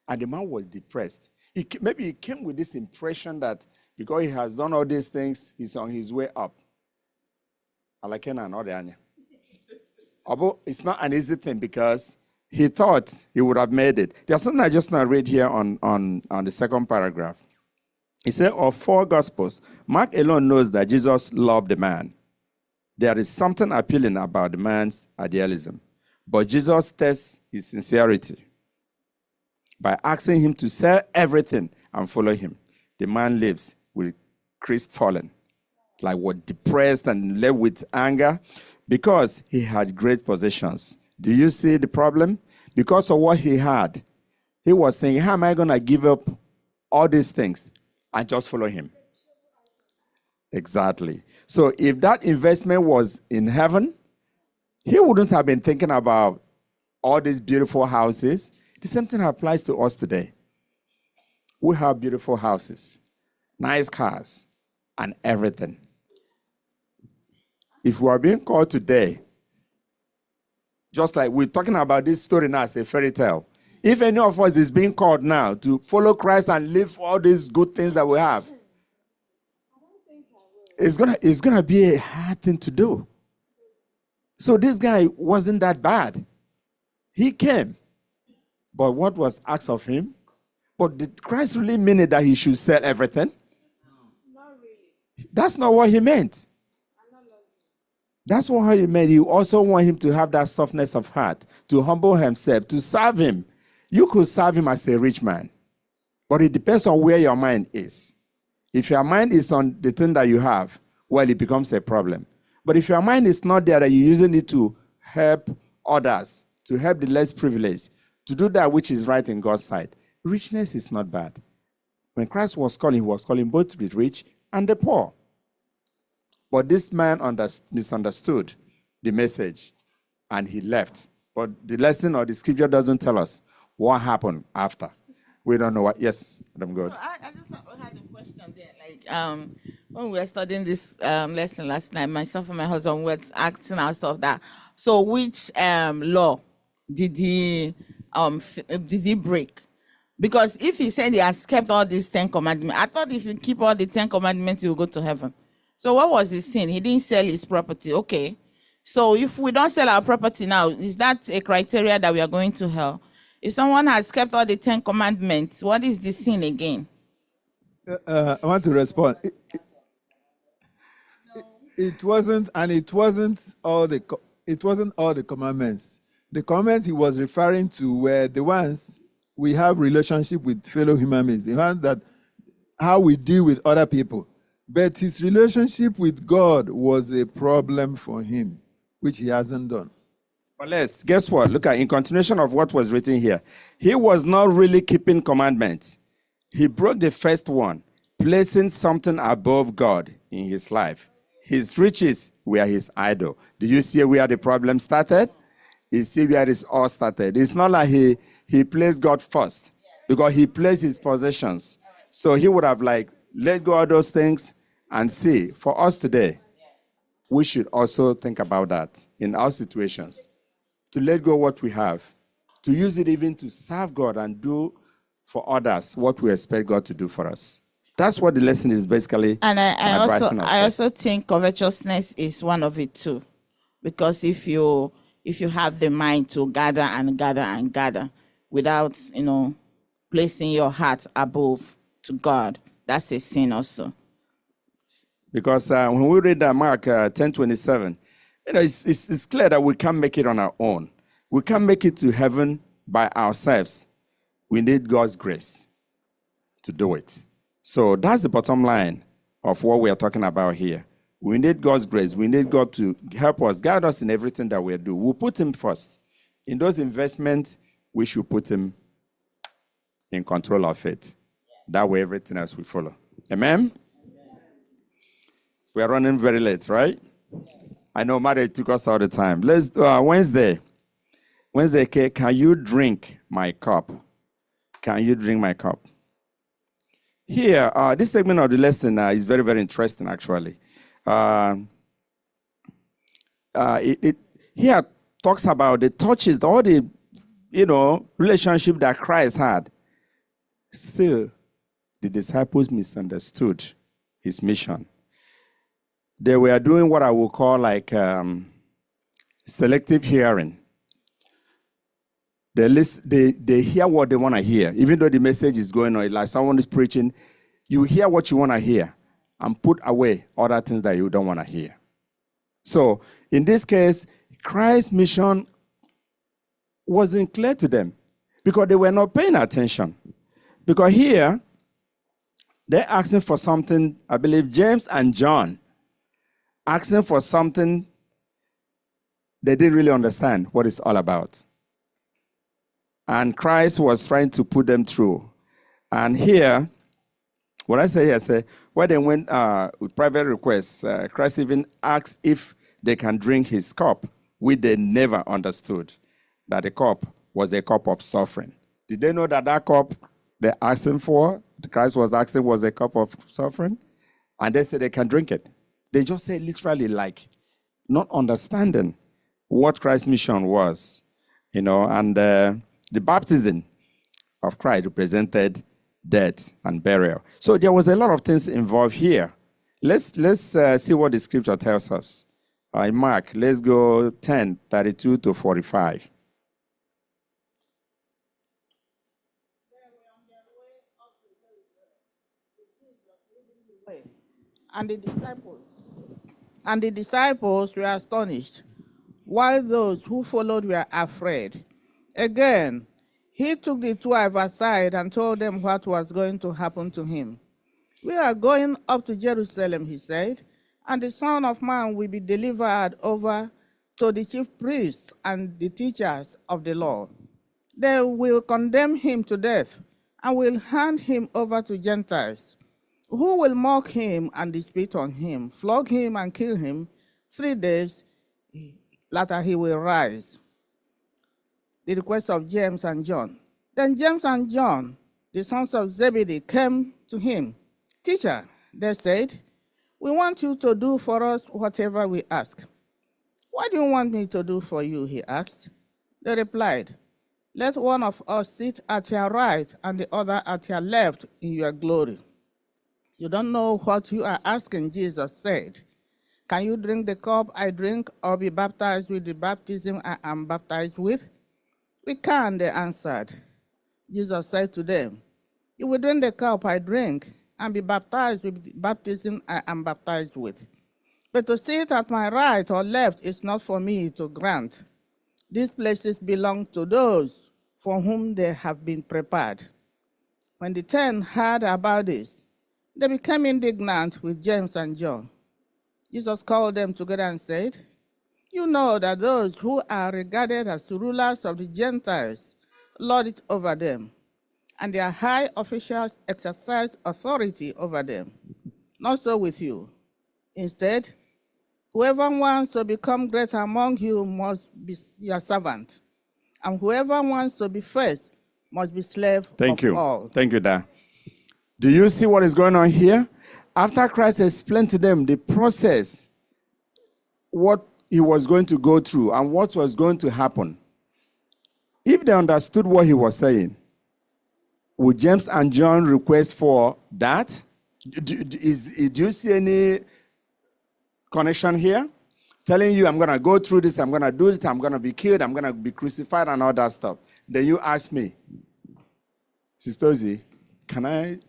And the man was depressed. Maybe he came with this impression that because he has done all these things, he's on his way up. It's not an easy thing because he thought he would have made it. There's something I just now read here on the second paragraph. He said, of 4 Gospels, Mark alone knows that Jesus loved the man. There is something appealing about the man's idealism. But Jesus tests his sincerity by asking him to sell everything and follow him. The man lives with crestfallen, like what, depressed and left with anger, because he had great possessions. Do you see the problem? Because of what he had, he was thinking, how am I going to give up all these things and just follow him? Exactly. So if that investment was in heaven, he wouldn't have been thinking about all these beautiful houses. The same thing applies to us today. We have beautiful houses, nice cars, and everything. If we are being called today, just like we're talking about this story now as a fairy tale, if any of us is being called now to follow Christ and live all these good things that we have, it's gonna be a hard thing to do. So this guy wasn't that bad. He came. But what was asked of him? But did Christ really mean it that he should sell everything? Not really. That's not what he meant. That's what he meant. You also want him to have that softness of heart, to humble himself, to serve him. You could serve him as a rich man. But it depends on where your mind is. If your mind is on the thing that you have, well, it becomes a problem. But if your mind is not there, that you're using it to help others, to help the less privileged, to do that which is right in God's sight, richness is not bad. When Christ was calling, he was calling both the rich and the poor. But this man misunderstood the message and he left. But the lesson or the scripture doesn't tell us what happened after. We don't know what. Yes, Madam God. I just had a question there. Like when we were studying this lesson last night, myself and my husband were asking ourselves that. So which law did he break? Because if he said he has kept all these 10 commandments, I thought if you keep all the 10 commandments, you will go to heaven. So what was his sin? He didn't sell his property. Okay. So if we don't sell our property now, is that a criteria that we are going to hell? If someone has kept all the 10 commandments, what is the sin again? I want to respond. It wasn't all the commandments. The commandments he was referring to were the ones we have relationship with fellow human beings, the ones that how we deal with other people. But his relationship with God was a problem for him, which he hasn't done. But guess what? Look at, in continuation of what was written here, he was not really keeping commandments. He broke the first one, placing something above God in his life. His riches were his idol. Do you see where the problem started? You see where it all started. It's not like he placed God first, because he placed his possessions. So he would have let go of those things and see. For us today, we should also think about that in our situations. To let go of what we have, to use it even to serve God and do for others what we expect God to do for us. That's what the lesson is basically. And I also think covetousness is one of it too, because if you have the mind to gather and gather and gather without placing your heart above to God, that's a sin also. Because when we read Mark 10:27. It's clear that we can't make it on our own. We can't make it to heaven by ourselves. We need God's grace to do it. So that's the bottom line of what we are talking about here. We need God's grace. We need God to help us, guide us in everything that we do. We'll put him first. In those investments, we should put him in control of it. That way everything else will follow. Amen? We are running very late, right? I know marriage took us all the time. Let's Wednesday Wednesday, can you drink my cup? Can you drink my cup? Here, this segment of the lesson is very, very interesting, actually. It here talks about the touches, all the, relationship that Christ had. Still, the disciples misunderstood his mission. They were doing what I would call like selective hearing. They hear what they want to hear, even though the message is going on. Like someone is preaching, you hear what you want to hear and put away other things that you don't want to hear. So in this case, Christ's mission wasn't clear to them because they were not paying attention. Because here, they're asking for something, I believe James and John asking for something they didn't really understand what it's all about. And Christ was trying to put them through. And here, what I say here, when they went with private requests, Christ even asked if they can drink his cup, which they never understood, that the cup was a cup of suffering. Did they know that that cup they asked him for, Christ was asking, was a cup of suffering? And they said they can drink it. They just said literally like not understanding what Christ's mission was, and the baptism of Christ represented death and burial. So there was a lot of things involved here. Let's see what the scripture tells us. In Mark, let's go 10:32 to 45. And the disciples were astonished, while those who followed were afraid. Again, he took the 12 aside and told them what was going to happen to him. We are going up to Jerusalem, he said, and the Son of Man will be delivered over to the chief priests and the teachers of the law. They will condemn him to death and will hand him over to Gentiles, who will mock him and spit on him, flog him and kill him. 3 days later he will rise. The request of James and John. Then James and John, the sons of Zebedee, came to him. Teacher, they said, we want you to do for us whatever we ask. What do you want me to do for you? He asked. They replied, let one of us sit at your right and the other at your left in your glory. You don't know what you are asking, Jesus said. Can you drink the cup I drink or be baptized with the baptism I am baptized with? We can, they answered. Jesus said to them, you will drink the cup I drink and be baptized with the baptism I am baptized with. But to sit at my right or left is not for me to grant. These places belong to those for whom they have been prepared. When the 10 heard about this, they became indignant with James and John. Jesus called them together and said, you know that those who are regarded as rulers of the Gentiles lord it over them, and their high officials exercise authority over them. Not so with you. Instead, whoever wants to become great among you must be your servant, and whoever wants to be first must be slave of all. Thank you, Dad. Do you see what is going on here? After Christ explained to them the process, what he was going to go through and what was going to happen, if they understood what he was saying, would James and John request for that? Do you see any connection here? Telling you, I'm going to go through this, I'm going to do this, I'm going to be killed, I'm going to be crucified and all that stuff. Then you ask me, Sister Ozzy, can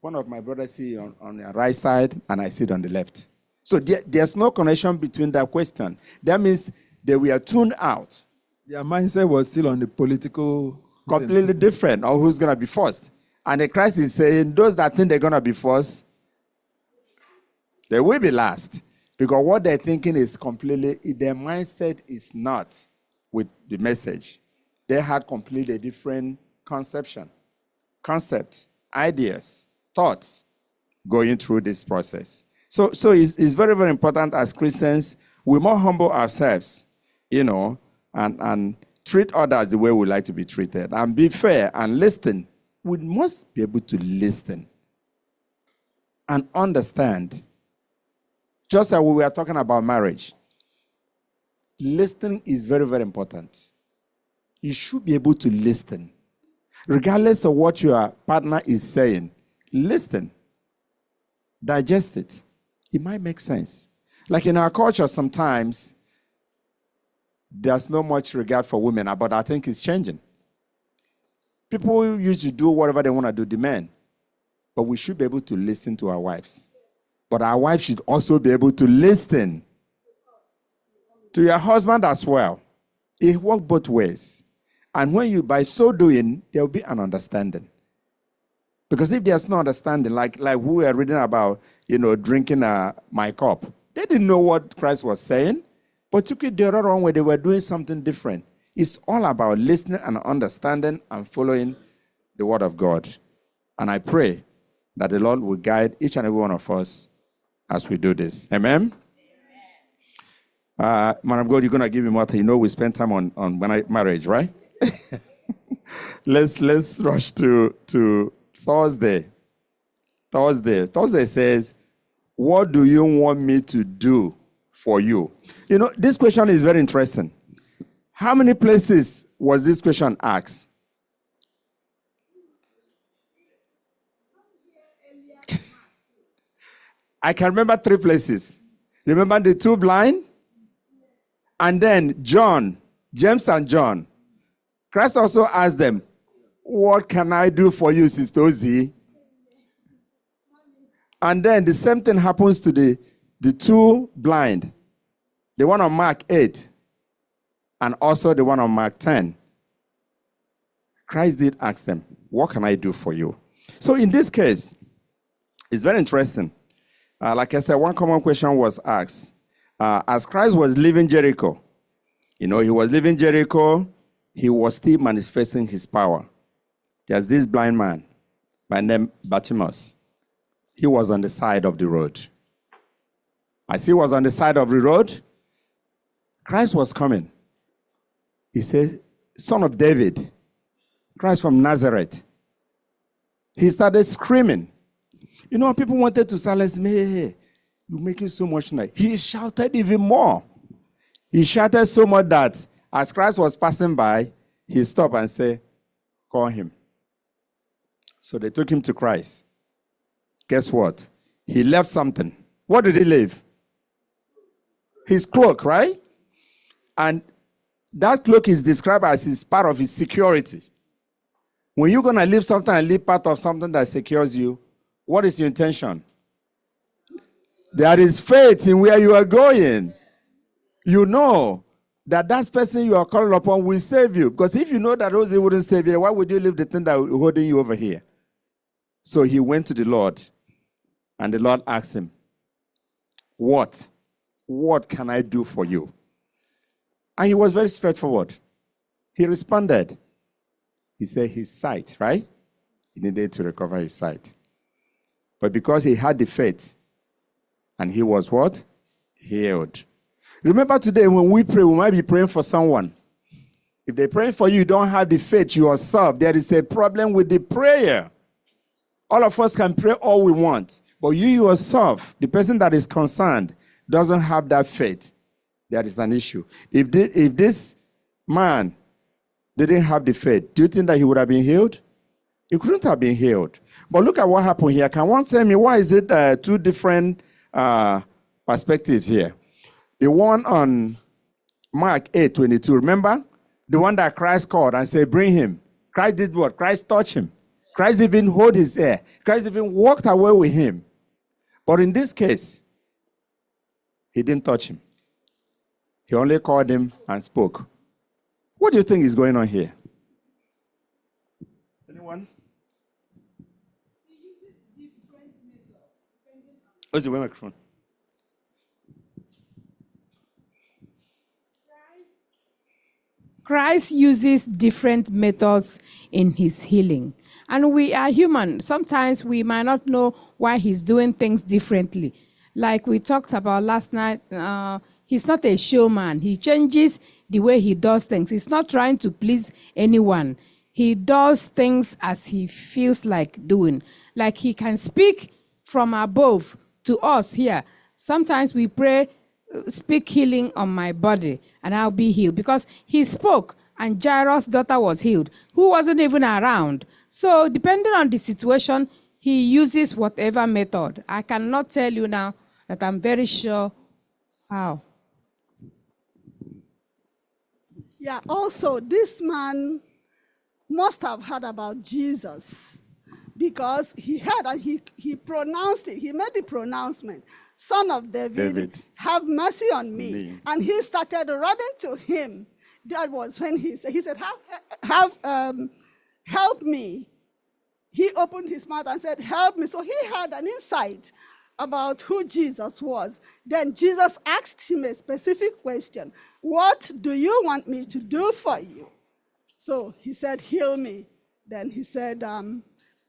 one of my brothers sit on the right side and I sit on the left? So there's no connection between that question. That means they were tuned out. Their mindset was still on the political. Completely different on who's going to be first. And the Christ is saying, those that think they're going to be first, they will be last. Because what they're thinking is completely, their mindset is not with the message. They had completely different concept, ideas, thoughts going through this process. So it's very, very important as Christians, we more humble ourselves, and treat others the way we like to be treated, and be fair and listen. We must be able to listen and understand. Just as we were talking about marriage, listening is very, very important. You should be able to listen. Regardless of what your partner is saying, listen. Digest it. It might make sense. Like in our culture, sometimes there's not much regard for women, but I think it's changing. People used to do whatever they want to do, the men. But we should be able to listen to our wives. But our wives should also be able to listen to your husband as well. It works both ways. And when you, by so doing, there will be an understanding. Because if there's no understanding, like we were reading about, drinking my cup, they didn't know what Christ was saying, but took it the other wrong way. They were doing something different. It's all about listening and understanding and following the word of God. And I pray that the Lord will guide each and every one of us as we do this. Amen? Man of God, you're going to give me more time. We spend time on marriage, right? Let's rush to Thursday. Thursday says, what do you want me to do for you? This question is very interesting. How many places was this question asked? I can remember 3 places. Remember the 2 blind? And then John, James and John. Christ also asked them, what can I do for you, Sister Ozzy? And then the same thing happens to the 2 blind. The one on Mark 8 and also the one on Mark 10. Christ did ask them, what can I do for you? So in this case, it's very interesting. Like I said, one common question was asked. As Christ was leaving Jericho, he was leaving Jericho, he was still manifesting his power. There's this blind man by name Bartimaeus. He was on the side of the road. As he was on the side of the road, Christ was coming. He said, Son of David, Christ from Nazareth. He started screaming. People wanted to silence me. Hey, you're making so much noise. He shouted even more. He shouted so much that as Christ was passing by, he stopped and said, call him. So they took him to Christ. Guess what? He left something. What did he leave? His cloak, right? And that cloak is described as his part of his security. When you're going to leave something and leave part of something that secures you, what is your intention? There is faith in where you are going. You know that person you are calling upon will save you. Because if you know that those wouldn't save you, why would you leave the thing that is holding you over here? So he went to the Lord, and the Lord asked him, what can I do for you? And he was very straightforward. He responded. He said his sight, right? He needed to recover his sight. But because he had the faith, and he was what? Healed. Remember today when we pray, we might be praying for someone. If they're praying for you, you don't have the faith yourself. There is a problem with the prayer. All of us can pray all we want. But you yourself, the person that is concerned, doesn't have that faith. There is an issue. If this man didn't have the faith, do you think that he would have been healed? He couldn't have been healed. But look at what happened here. Can one tell me why is it 2 different perspectives here? The one on Mark 8:22, remember? The one that Christ called and said, bring him. Christ did what? Christ touched him. Christ even held his ear. Christ even walked away with him. But in this case, he didn't touch him. He only called him and spoke. What do you think is going on here? Anyone? Where's the microphone? Christ uses different methods in his healing. And we are human. Sometimes we might not know why he's doing things differently. Like we talked about last night, he's not a showman. He changes the way he does things. He's not trying to please anyone. He does things as he feels like doing. Like he can speak from above to us here. Sometimes we pray, speak healing on my body, and I'll be healed. Because he spoke, and Jairus' daughter was healed, who wasn't even around. So depending on the situation, he uses whatever method. I cannot tell you now that I'm very sure how. Yeah, also, this man must have heard about Jesus because he heard and he pronounced it. He made the pronouncement, Son of David, have mercy on me. And he started running to him. That was when he said, help me. He opened his mouth and said, help me. So he had an insight about who Jesus was. Then Jesus asked him a specific question. What do you want me to do for you? So he said, heal me. Then he said,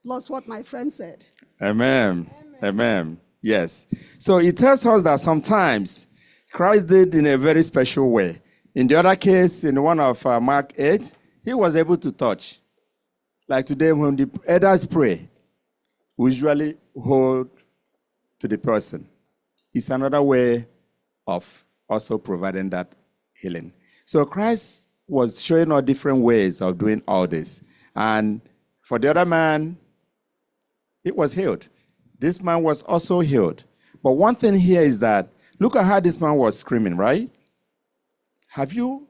plus what my friend said. Amen. Amen. Yes. So it tells us that sometimes Christ did in a very special way. In the other case, in one of Mark 8, he was able to touch. Like today, when the elders pray, we usually hold to the person. It's another way of also providing that healing. So Christ was showing us different ways of doing all this. And for the other man, he was healed. This man was also healed. But one thing here is that, look at how this man was screaming, right? Have you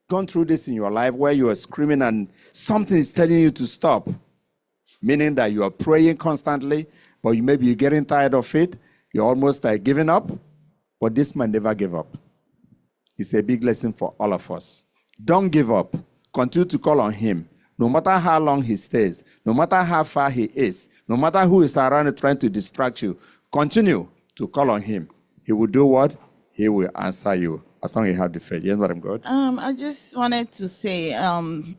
gone through this in your life where you are screaming and something is telling you to stop? Meaning that you are praying constantly, but maybe you're getting tired of it. You're almost like giving up. But this man never gave up. It's a big lesson for all of us. Don't give up. Continue to call on him. No matter how long he stays, no matter how far he is, no matter who is around trying to distract you, continue to call on him. He will do what? He will answer you. As long as you have the faith. Yes, Madam God. I just wanted to say,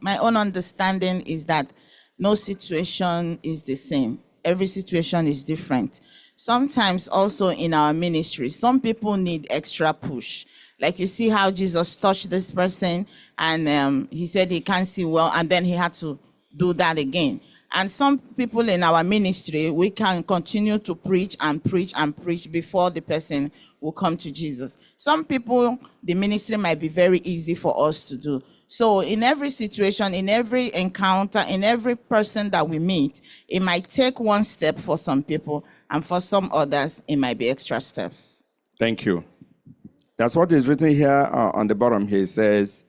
my own understanding is that no situation is the same. Every situation is different. Sometimes also in our ministry, some people need extra push. Like you see how Jesus touched this person and he said he can't see well, and then he had to do that again. And some people in our ministry, we can continue to preach and preach and preach before the person will come to Jesus. Some people, the ministry might be very easy for us to do. So in every situation, in every encounter, in every person that we meet, it might take one step for some people, and for some others, it might be extra steps. Thank you. That's what is written here on the bottom here. It says,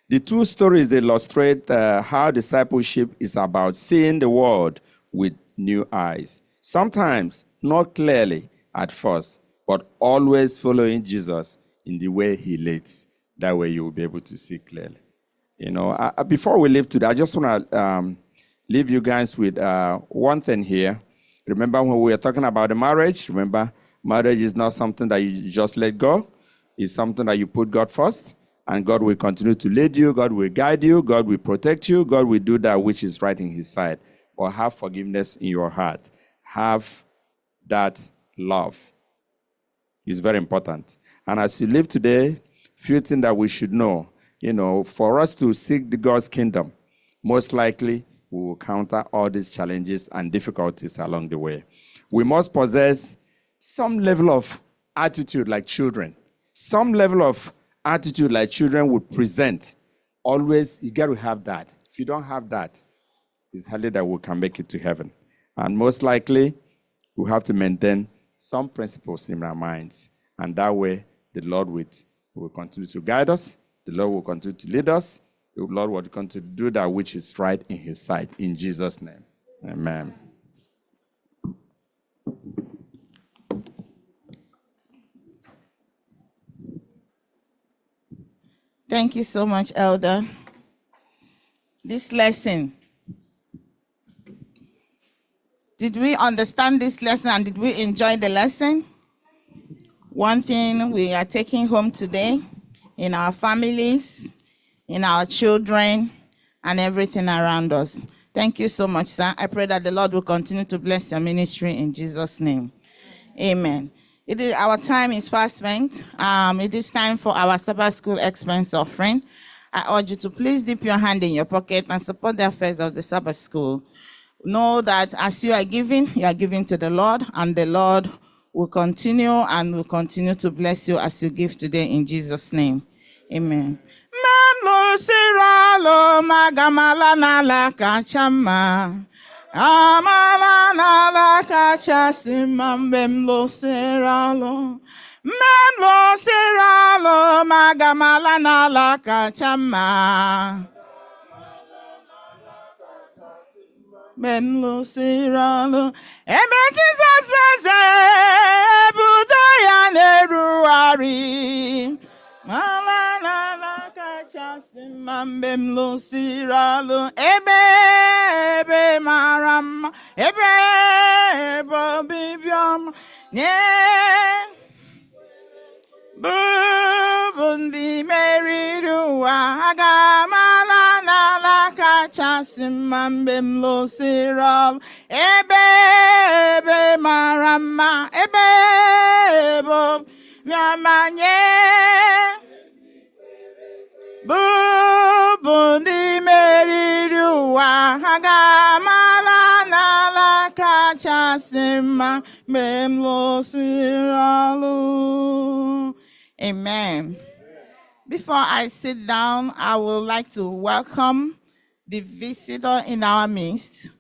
the two stories illustrate how discipleship is about seeing the world with new eyes. Sometimes not clearly at first, but always following Jesus in the way he leads. That way you will be able to see clearly. You know, before we leave today, I just want to leave you guys with one thing here. Remember when we were talking about the marriage? Remember, marriage is not something that you just let go. It's something that you put God first, and God will continue to lead you. God will guide you. God will protect you. God will do that which is right in his side. Or have forgiveness in your heart. Have that love. It's very important. And as you live today, few things that we should know. You know, for us to seek the God's kingdom, most likely we will counter all these challenges and difficulties along the way. We must possess some level of attitude like children. Some level of attitude like children would present. Always, you got to have that. If you don't have that, it's hardly that we can make it to heaven. And most likely, we have to maintain some principles in our minds. And that way, the Lord will continue to guide us. The Lord will continue to lead us. The Lord will continue to do that which is right in his sight. In Jesus' name. Amen. Thank you so much, Elder. This lesson, did we understand this lesson and did we enjoy the lesson? One thing we are taking home today in our families, in our children, and everything around us. Thank you so much, sir. I pray that the Lord will continue to bless your ministry in Jesus' name. Amen. Our time is fast spent. It is time for our Sabbath School expense offering. I urge you to please dip your hand in your pocket and support the affairs of the Sabbath School. Know that as you are giving to the Lord, and the Lord will continue to bless you as you give today in Jesus' name. Amen. Mamlo siralo magamala nala kachama. Amala nala kachasi mambemlo siralo. Mamlo siralo magamala nala kachama. Memlo siralo. Ebe Jesus beze budaya neruari. Mala na la kachasi mambem lo siralo ebe maram ebe bibiam ne bubundi meriruwa aga mala na la kachasi mambem lo siralo ebe maram ebe Yamanye Bubundi Meriruwa Hagamala Nala Kachasima Memlo Siralu. Amen. Before I sit down, I would like to welcome the visitor in our midst.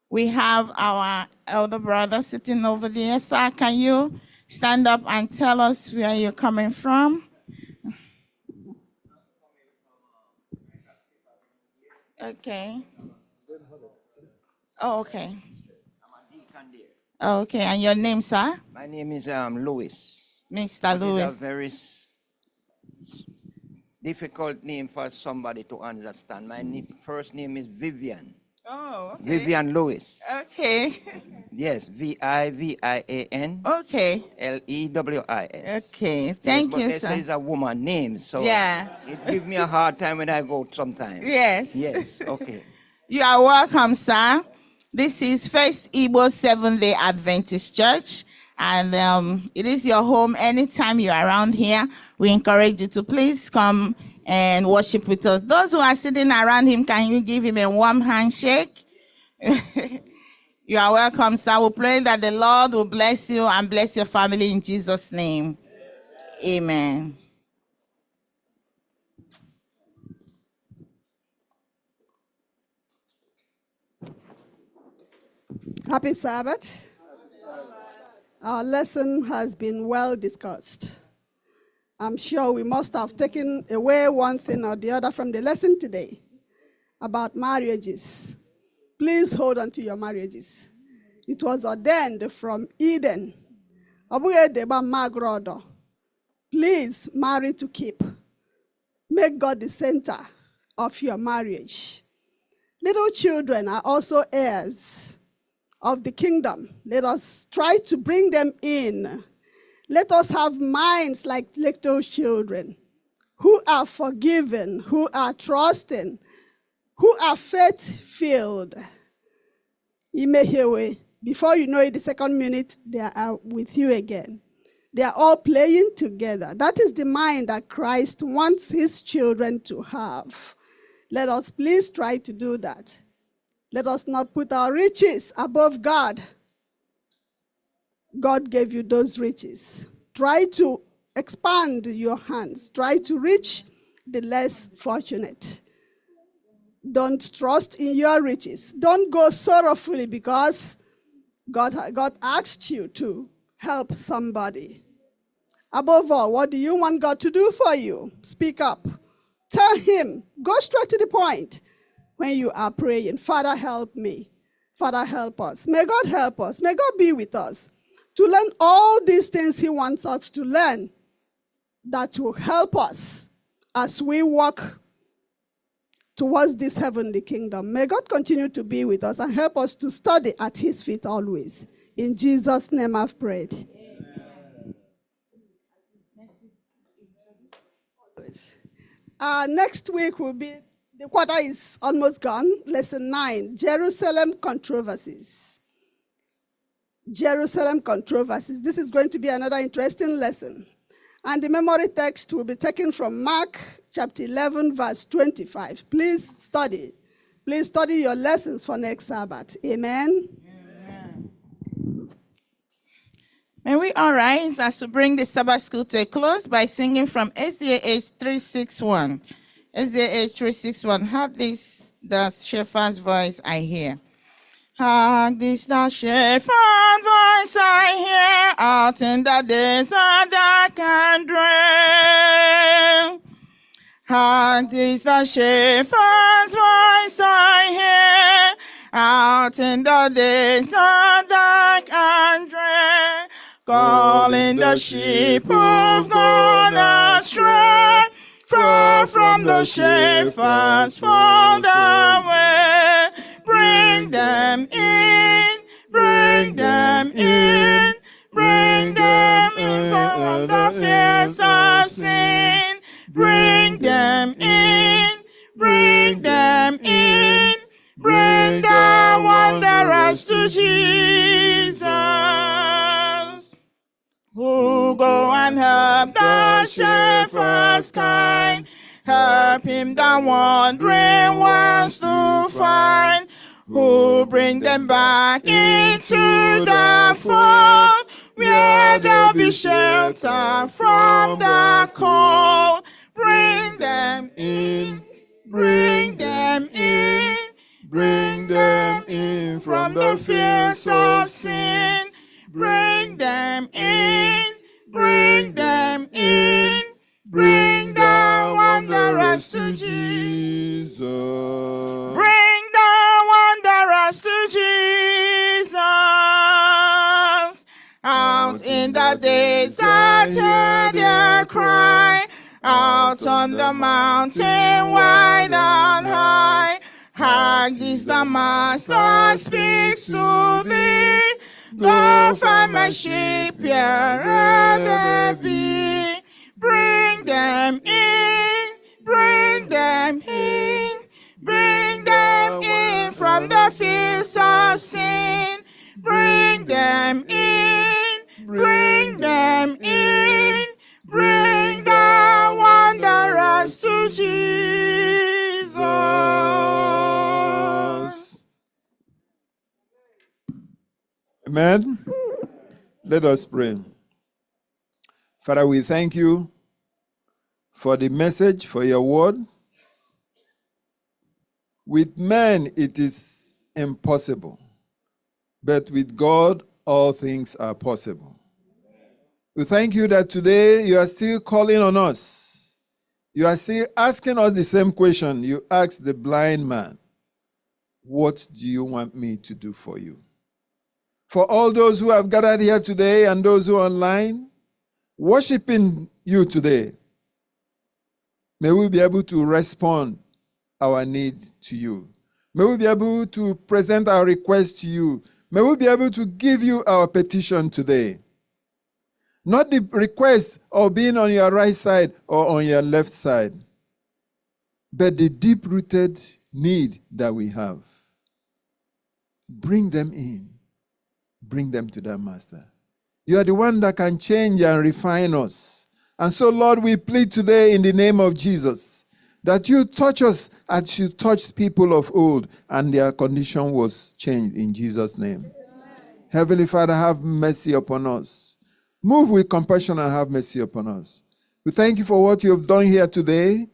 We have our elder brother sitting over there. Sir, can you stand up and tell us where you're coming from? Okay. Oh, okay. Okay, and your name, sir? My name is Louis. Mr. Louis. It's a very difficult name for somebody to understand. My first name is Vivian. Oh, okay. Vivian Lewis. Okay. Yes, Vivian. Okay. Lewis. Okay, thank you, They sir. say it's a woman name, so Yeah. it gives me a hard time when I go sometimes. Yes. Yes, okay. You are welcome, sir. This is First Igbo Seventh-day Adventist Church, and it is your home anytime you're around here. We encourage you to please come and worship with us. Those who are sitting around him, can you give him a warm handshake? You are welcome, sir. We pray that the Lord will bless you and bless your family in Jesus' name. Amen. Happy Sabbath. Our lesson has been well discussed. I'm sure we must have taken away one thing or the other from the lesson today about marriages. Please hold on to your marriages. It was ordained from Eden. Please marry to keep. Make God the center of your marriage. Little children are also heirs of the kingdom. Let us try to bring them in. Let us have minds like little children who are forgiven, who are trusting, who are faith-filled. Before you know it, the second minute, they are with you again. They are all playing together. That is the mind that Christ wants his children to have. Let us please try to do that. Let us not put our riches above God. God gave you those riches. Try to expand your hands. Try to reach the less fortunate. Don't trust in your riches. Don't go sorrowfully because God asked you to help somebody. Above all, what do you want God to do for you? Speak up. Tell him. Go straight to the point when you are praying. Father, help me. Father, help us. May God help us. May God be with us to learn all these things he wants us to learn that will help us as we walk towards this heavenly kingdom. May God continue to be with us and help us to study at his feet always. In Jesus' name I've prayed. Next week will be, the quarter is almost gone, lesson 9, Jerusalem controversies. Jerusalem controversies. This is going to be another interesting lesson. And the memory text will be taken from Mark chapter 11, verse 25. Please study. Please study your lessons for next Sabbath. Amen. May we all rise as we bring the Sabbath school to a close by singing from SDAH 361. SDAH 361. Have this, the shepherd's voice I hear. Hark this the shepherd's voice I hear out in the desert dark and drear. Hark this the shepherd's voice I hear out in the desert dark and drear, calling the sheep of God astray, far from the shepherd's fold away. Bring them in, bring them in, bring them in from the fears of sin. Bring them in, bring them in, bring the wanderers to Jesus. Who go and help the shepherd's kind, help him the wandering ones to find. Who bring them back into the fold, where there'll be shelter from the cold. Bring them in, bring them in, bring them in from the fears of sin. Bring them in, bring them in, bring the wanderers to Jesus. Bring the wanderers to Jesus. Out in the desert, hear their cry. Out on the mountain, wide and high. Hark, this the Master speaks to thee. Go find my sheep, wherever they be. Bring them in, bring them in, bring them in from the fields of sin. Bring them in, bring them in, bring the wanderers to Jesus. Amen. Let us pray. Father, we thank you for the message, for your word. With man it is impossible, but with God all things are possible. We thank you that today you are still calling on us. You are still asking us the same question you asked the blind man. What do you want me to do for you? For all those who have gathered here today and those who are online, worshiping you today, may we be able to respond our needs to you. May we be able to present our request to you. May we be able to give you our petition today. Not the request of being on your right side or on your left side, but the deep-rooted need that we have. Bring them in. Bring them to their master. You are the one that can change and refine us. And so, Lord, we plead today in the name of Jesus that you touch us as you touched people of old and their condition was changed in Jesus' name. Amen. Heavenly Father, have mercy upon us. Move with compassion and have mercy upon us. We thank you for what you have done here today.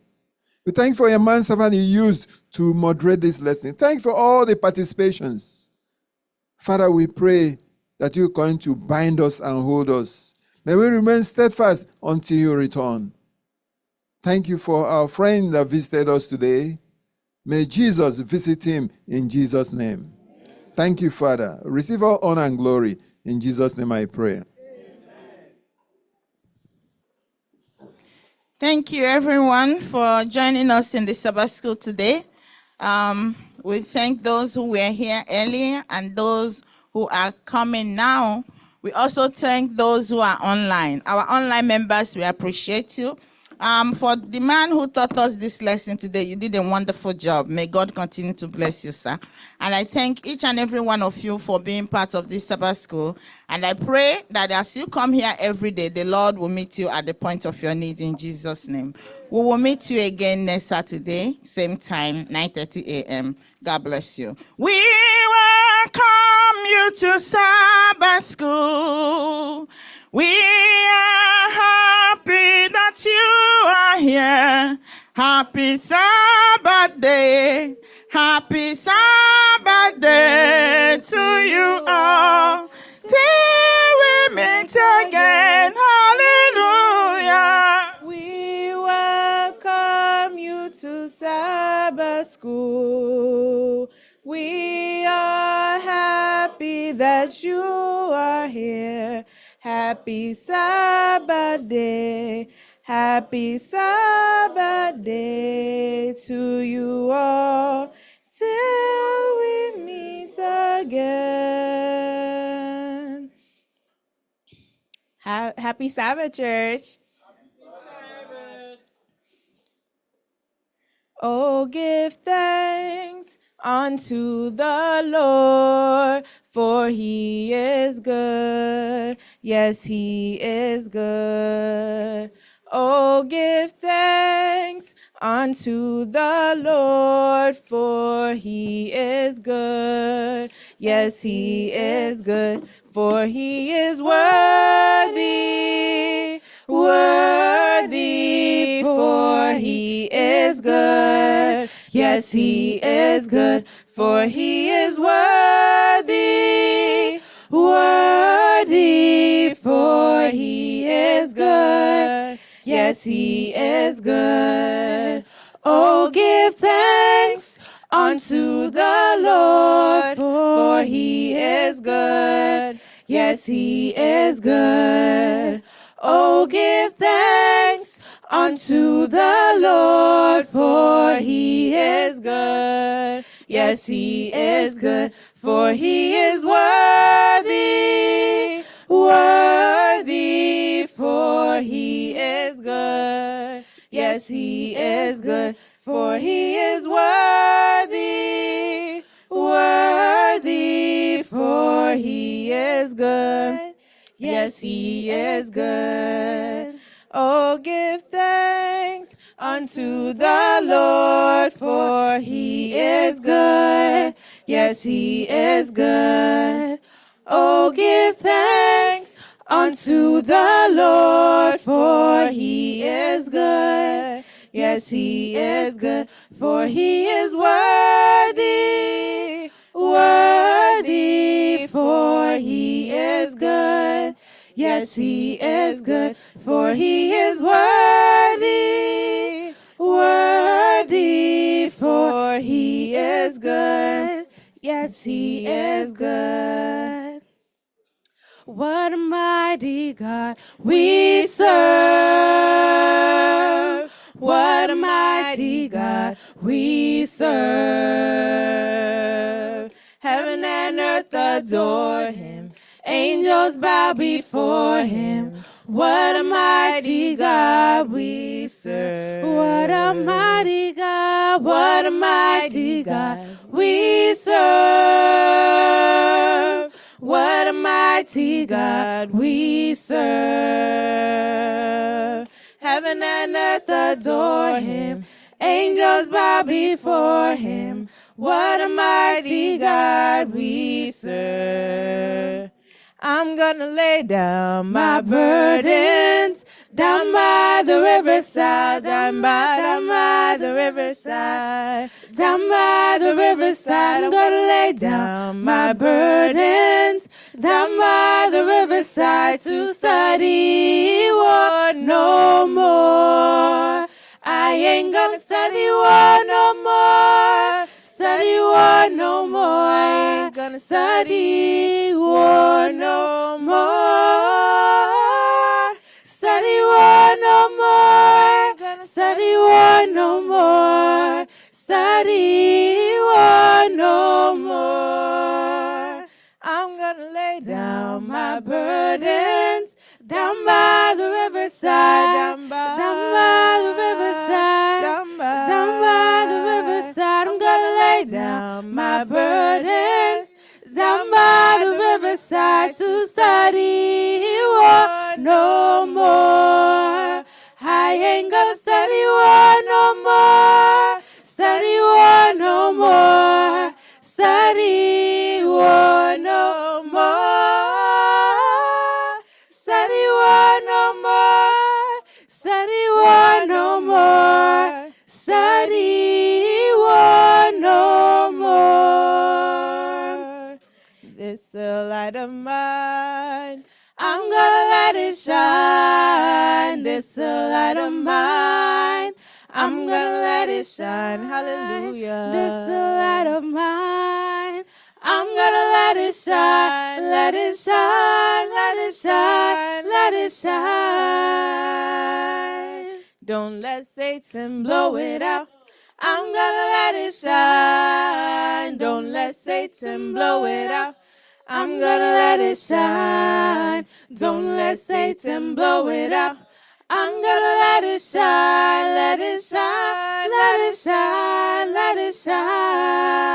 We thank you for your manservant you used to moderate this lesson. Thank you for all the participations. Father, we pray that you're going to bind us and hold us. May we remain steadfast until you return. Thank you for our friend that visited us today. May Jesus visit him in Jesus' name. Amen. Thank you, Father. Receive all honor and glory. In Jesus' name I pray. Amen. Thank you, everyone, for joining us in the Sabbath school today. We thank those who were here earlier and those who are coming now. We also thank those who are online. Our online members, we appreciate you. For the man who taught us this lesson today, you did a wonderful job. May God continue to bless you, sir. And I thank each and every one of you for being part of this Sabbath school. And I pray that as you come here every day, the Lord will meet you at the point of your need in Jesus' name. We will meet you again next Saturday, same time, 9:30 a.m. God bless you. We welcome you to Sabbath school. We are happy that you are here. Happy Sabbath day. Happy Sabbath day to you all. Till we meet again. Hallelujah. We welcome you to Sabbath school. We are happy that you are here. Happy Sabbath day. Happy Sabbath day to you all. Till we meet again. Happy Sabbath, church. Oh, give thanks unto the Lord, for he is good. Yes, he is good. Oh, give thanks unto the Lord, for he is good. Yes, he is good, for he is worthy, worthy, for he is good. Yes, he is good, for he is worthy, worthy, for he is good. Yes, he is good. Oh, give thanks unto the Lord, for he is good. Yes, he is good. Oh, give thanks unto the Lord, for he is good. Yes, he is good, for he is worthy, worthy, for he is good. Yes, he is good, for he is worthy, worthy, for he is good. Yes, he is good. Oh, give thanks unto the Lord, for he is good. Yes, he is good. Oh, give thanks unto the Lord, for he is good. Yes, he is good, for he is worthy, worthy, for he is good. Yes, he is good, for he is worthy, worthy, for he is good. Yes, he is good. What a mighty God we serve. What a mighty God we serve. Heaven and earth adore him. Angels bow before him. What a mighty God we serve. What a mighty God, what a mighty God we serve. What a mighty God we serve. Heaven and earth adore him. Angels bow before him. What a mighty God we serve. I'm gonna lay down my burdens down by the riverside, down by the riverside, down by the riverside. I'm gonna lay down my burdens down by the riverside to study war no more. I ain't gonna study war no more. Study war no more. I ain't gonna study war no more. Study war no more. Study war no more. Study war no more. I'm gonna lay down my burdens down by the riverside, down by study war no more. I ain't gonna study war no more. Study war no more. Study war no more. Study war no more. Study war no more. Study war no more. This light of mine, I'm gonna let it shine. This light of mine, I'm gonna let it shine. Hallelujah. This light of mine, I'm gonna let it shine. Let it shine. Let it shine. Let it shine. Don't let Satan blow it out. I'm gonna let it shine. Don't let Satan blow it out. I'm gonna let it shine. Don't let Satan blow it out. I'm gonna let it shine. Let it shine. Let it shine. Let it shine.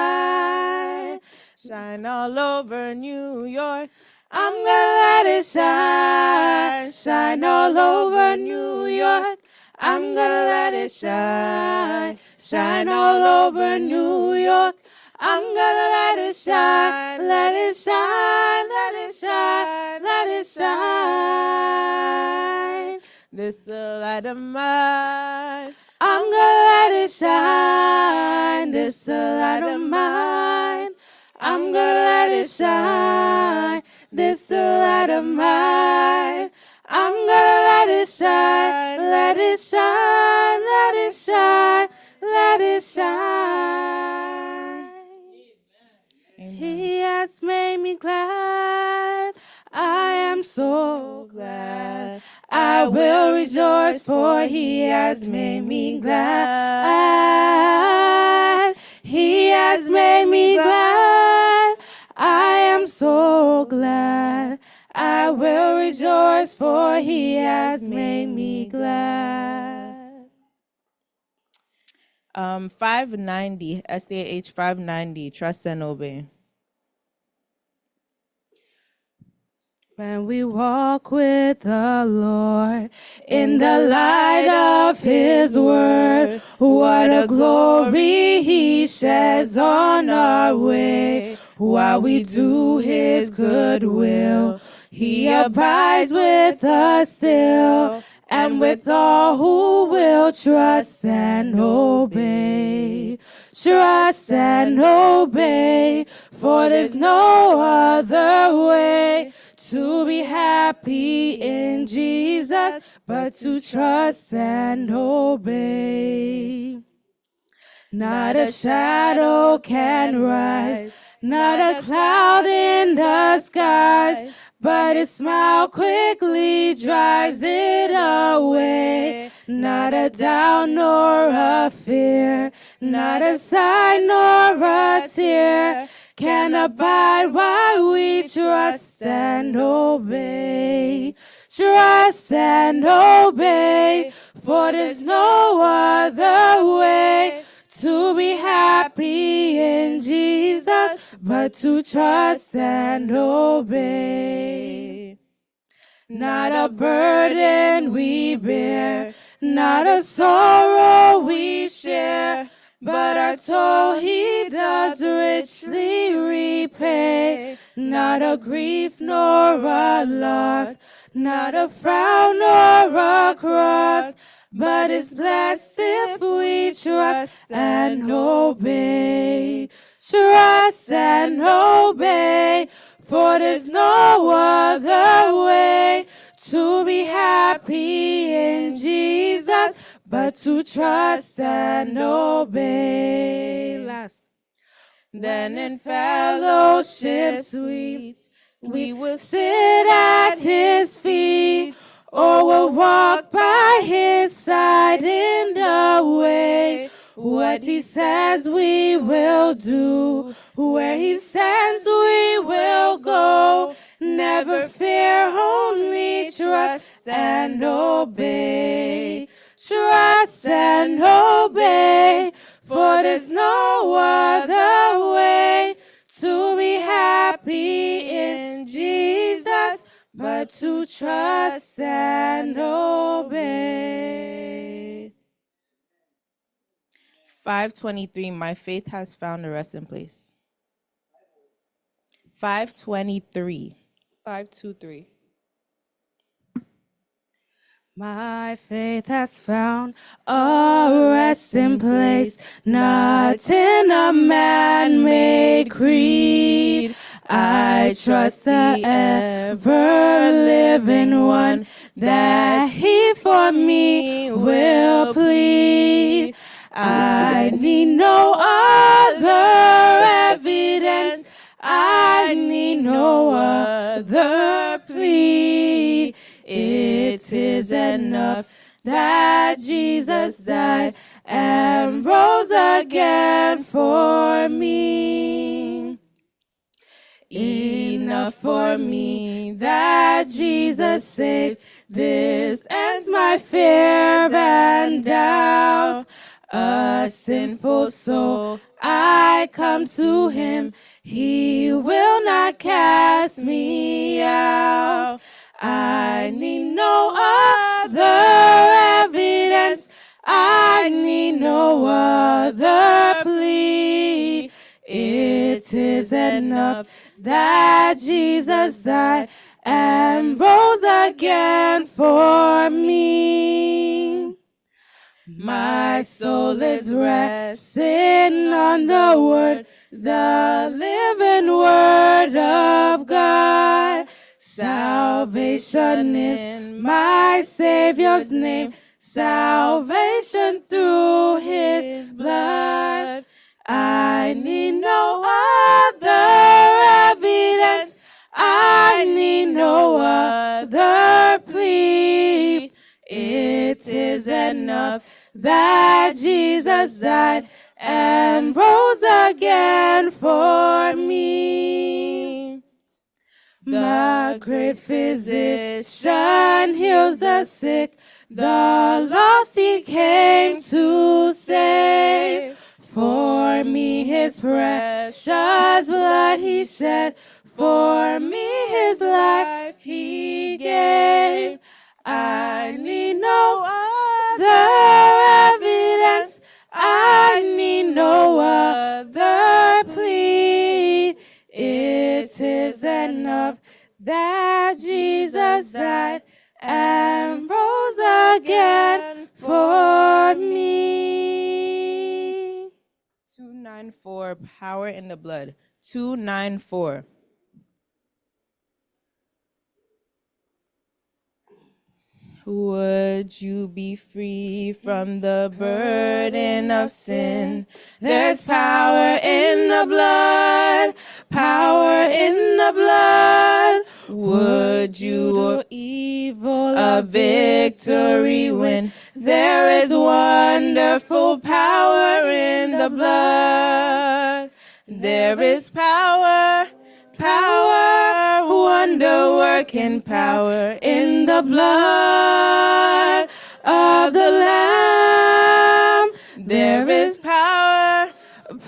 Shine all over New York. I'm gonna let it shine. Shine all over New York. I'm gonna let it shine. Shine all over New York. I'm gonna let it shine. Let it shine. Let it shine. Let it shine. This light of mine, I'm gonna let it shine. This light of mine, I'm gonna let it shine. This light of mine, I'm gonna let it shine. Let it shine. Let it shine. Let it shine. He has made me glad. I am so glad. I will rejoice, for he has made me glad. He has made me glad. I am so glad. I will rejoice, for he has made me glad. 590, SDH 590, trust and obey. When we walk with the Lord in the light of his word, what a glory he sheds on our way. While we do his good will, he abides with us still, and with all who will trust and obey. Trust and obey, for there's no other way to be happy in Jesus, but to trust and obey. Not a shadow can rise, not a cloud in the skies, but his smile quickly drives it away. Not a doubt nor a fear, not a sigh nor a tear can abide while we trust and obey. Trust and obey, for there's no other way to be happy in Jesus, but to trust and obey. Not a burden we bear, not a sorrow we share, but our toil he does richly repay. Not a grief nor a loss, not a frown nor a cross, but it's blessed if we trust and obey. Trust and obey, for there's no other way to be happy in Jesus, but to trust and obey. Last. Then in fellowship sweet, we will sit at his feet, or will walk by his side in the way. What he says we will do, where he sends we will go. Never fear, only trust and obey. Trust and obey, for there's no other way to be happy in Jesus, but to trust and obey. 5:23, my faith has found a resting place. 5:23. 5:23. My faith has found a resting place, not in a man-made creed. I trust the ever-living one, that he for me will plead. I need no other evidence, I need no other plea. It is enough that Jesus died and rose again for me. Enough for me that Jesus saves. This ends my fear and doubt. A sinful soul, I come to him. He will not cast me out. I need no other evidence, I need no other plea. It is enough that Jesus died and rose again for me. My soul is resting on the word, the living word of God. Salvation in my Savior's name, salvation through his blood. I need no other evidence, I need no other plea. It is enough that Jesus died and rose again for me. The great physician heals the sick, the lost he came to save. For me his precious blood he shed, for me his life he gave. I need no other evidence, I need no other plea. It is enough that Jesus died and rose again for me. 294, power in the blood. 294. Would you be free from the burden of sin? There's power in the blood, power in the blood. Would you do evil a victory win? There is wonderful power in the blood. There is power, power, wonder-working power in the blood of the Lamb. There is power,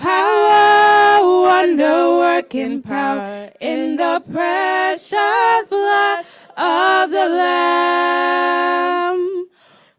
power, wonder-working power in the precious blood of the Lamb.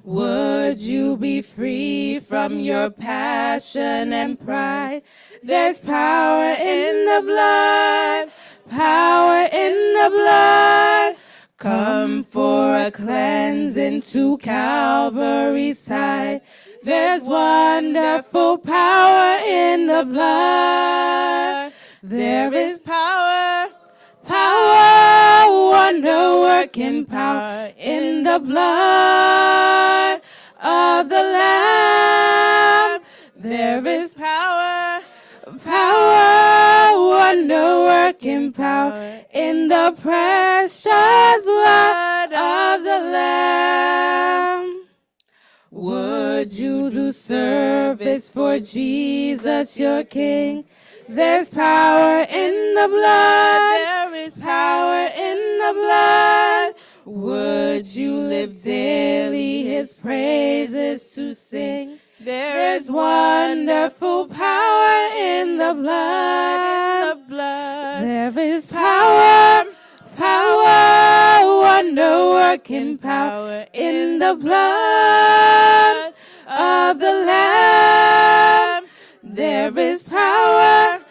Would you be free from your passion and pride? There's power in the blood, power in the blood. Come for a cleansing to Calvary's side. There's wonderful power in the blood. There is power, power, wonder-working power in the blood of the Lamb. There is power, power, wonder-working power in the precious blood of the Lamb. Would you do service for Jesus, your King? There's power in the blood. There is power in the blood. Would you live daily his praises to sing? There is wonderful power in the blood. There is power, power, wonder working power in the blood of the Lamb. There is power,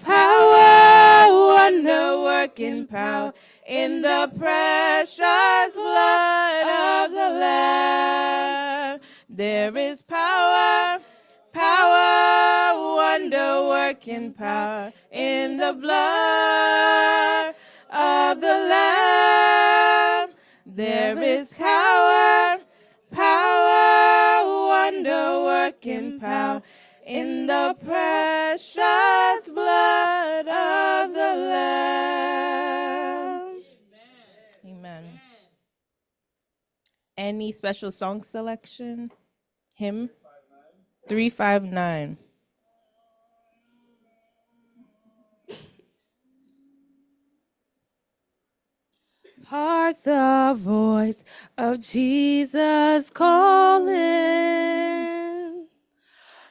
wonder working power in the precious blood of the Lamb. There is power, wonder working power in the blood of the Lamb. There is power, wonder working power in the precious blood of the Lamb. Amen. Any special song selection? Hymn 359. Hark the voice of Jesus calling.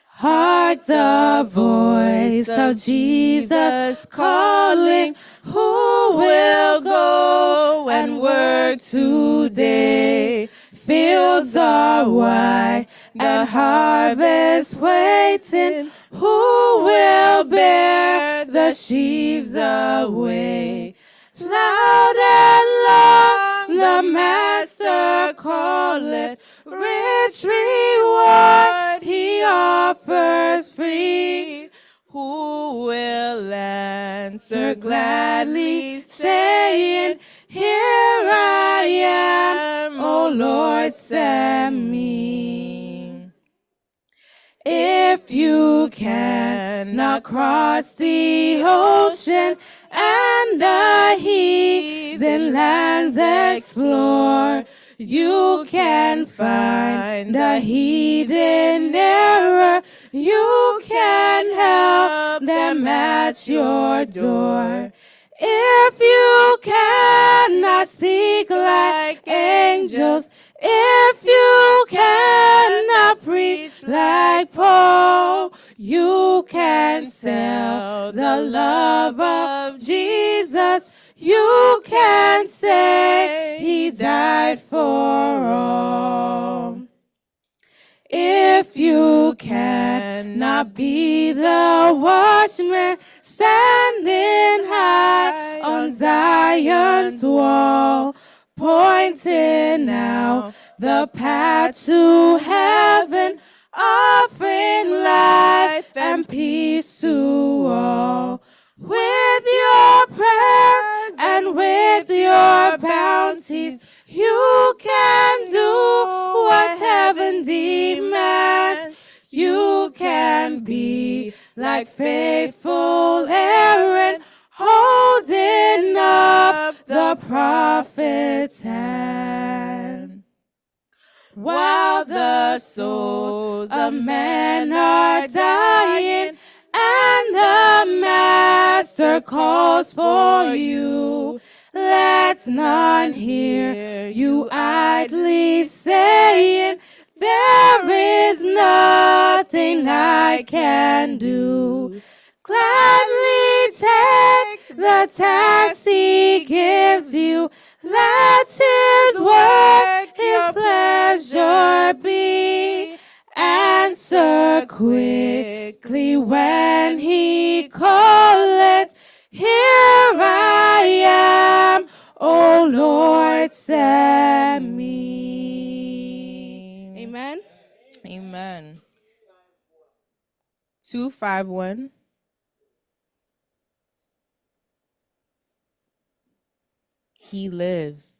Hark the voice of Jesus calling. Who will go and work today? Fields are wide, the harvest waiting. Who will bear the sheaves away? Loud and long the Master calleth, rich reward he offers free. Who will answer gladly, saying, Here I am, O Lord, send me. If you cannot cross the ocean and the heathen lands explore, you can find the hidden error. You can help them at your door. If you cannot speak like angels, if you cannot preach like Paul, you can tell the love of Jesus. You can say he died for all. If you cannot be the watchman standing high on Zion's wall, pointing out the path to heaven, offering life and peace to all. With your prayers and with your bounties, you can do what heaven demands. You can be like faithful Aaron, holding up the prophet's hand. While the souls of men are dying and the Master calls for you, let none hear you idly saying, there is nothing I can do. Gladly take the task he gives you. Let his work his pleasure be. Answer quickly when he calleth. Here I am, O Lord, send me. Amen. Amen. 251. He lives.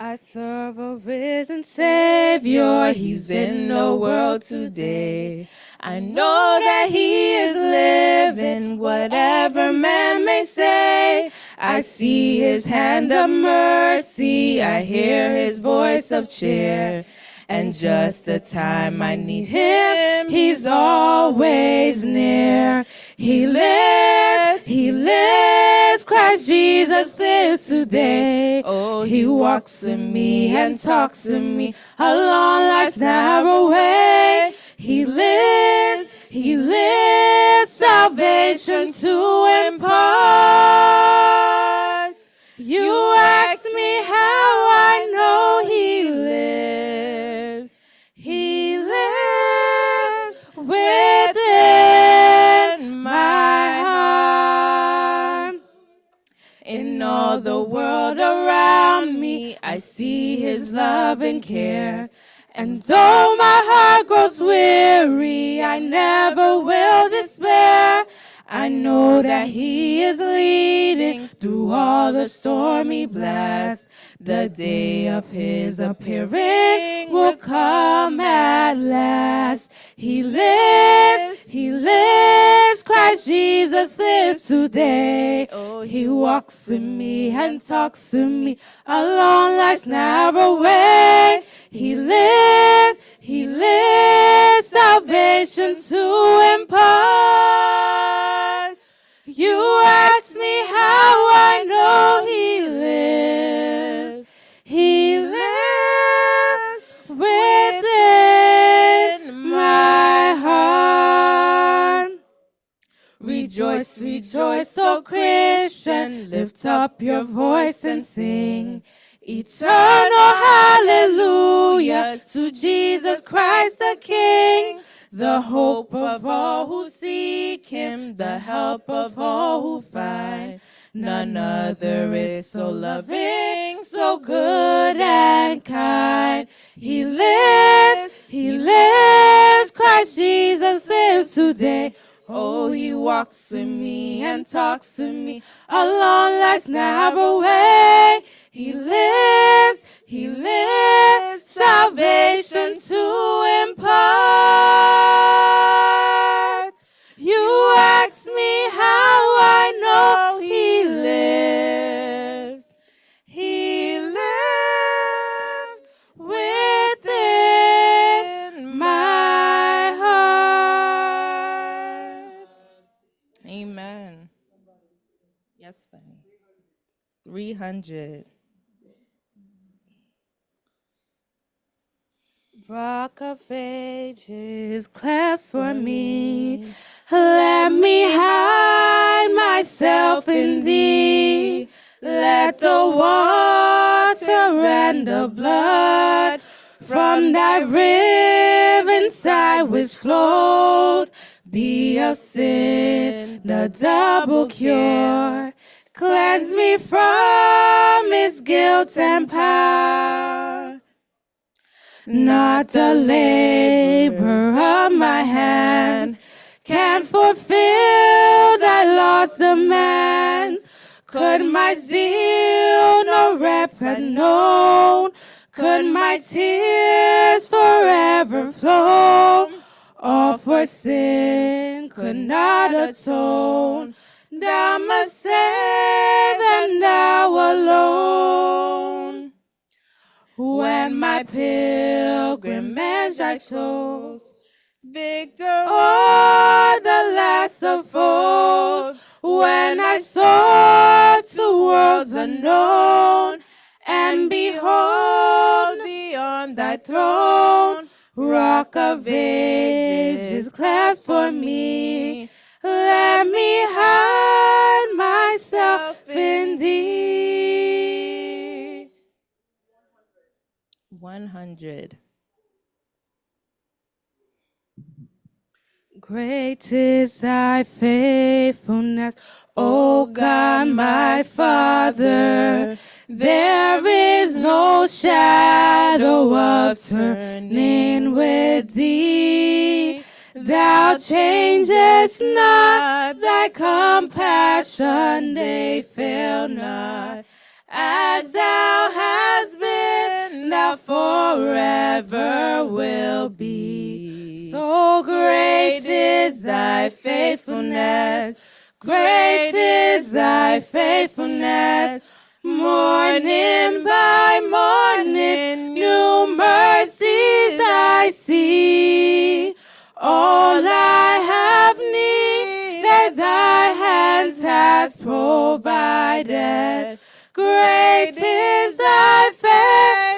I serve a risen Savior. He's in the world today. I know that he is living, whatever man may say. I see his hand of mercy. I hear his voice of cheer. And just the time I need him, he's always near. He lives, Christ Jesus lives today. Oh, he walks with me and talks with me along life's narrow way. He lives, salvation to impart. You ask me how I know He lives. He lives within my heart. In all the world around me, I see His love and care. And though my heart grows weary, I never will despair. I know that He is leading through all the stormy blasts. The day of His appearing will come at last. He lives, Christ Jesus lives today. Oh, He walks with me and talks to me along life's narrow way. He lives, salvation to impart. You ask me how I know He lives. He lives within my heart. Rejoice, rejoice, O Christian, lift up your voice and sing. Eternal hallelujah to Jesus Christ the King, the hope of all who seek Him, the help of all who find. None other is so loving, so good and kind. He lives, Christ Jesus lives today. Oh, He walks with me and talks to me along life's narrow way. He lives, salvation to impart. You ask me how I know He lives. He lives within my heart. Amen. Yes, Bunny. 300. Rock of ages, cleft for me. Let me hide myself in Thee. Let the water and the blood from Thy riven side which flows be of sin the double cure. Cleanse me from its guilt and power. Not the labor of my hand can fulfill Thy law's demands. Could my zeal no rest had known, could my tears forever flow, all for sin could not atone. Thou must save, and Thou alone. When my pilgrimage I chose, victor o'er the last of foes, when I soared to worlds unknown, and behold Thee on Thy throne, Rock of ages, cleft for me. Let me hide myself in Thee. 100. Great is Thy faithfulness, O God my Father. There is no shadow of turning with Thee. Thou changest not, Thy compassion, they fail not. As Thou hast been, Thou forever will be. So great is Thy faithfulness, great is Thy faithfulness. Morning by morning, new mercies I see. All I have needed, Thy hands has provided. Great is Thy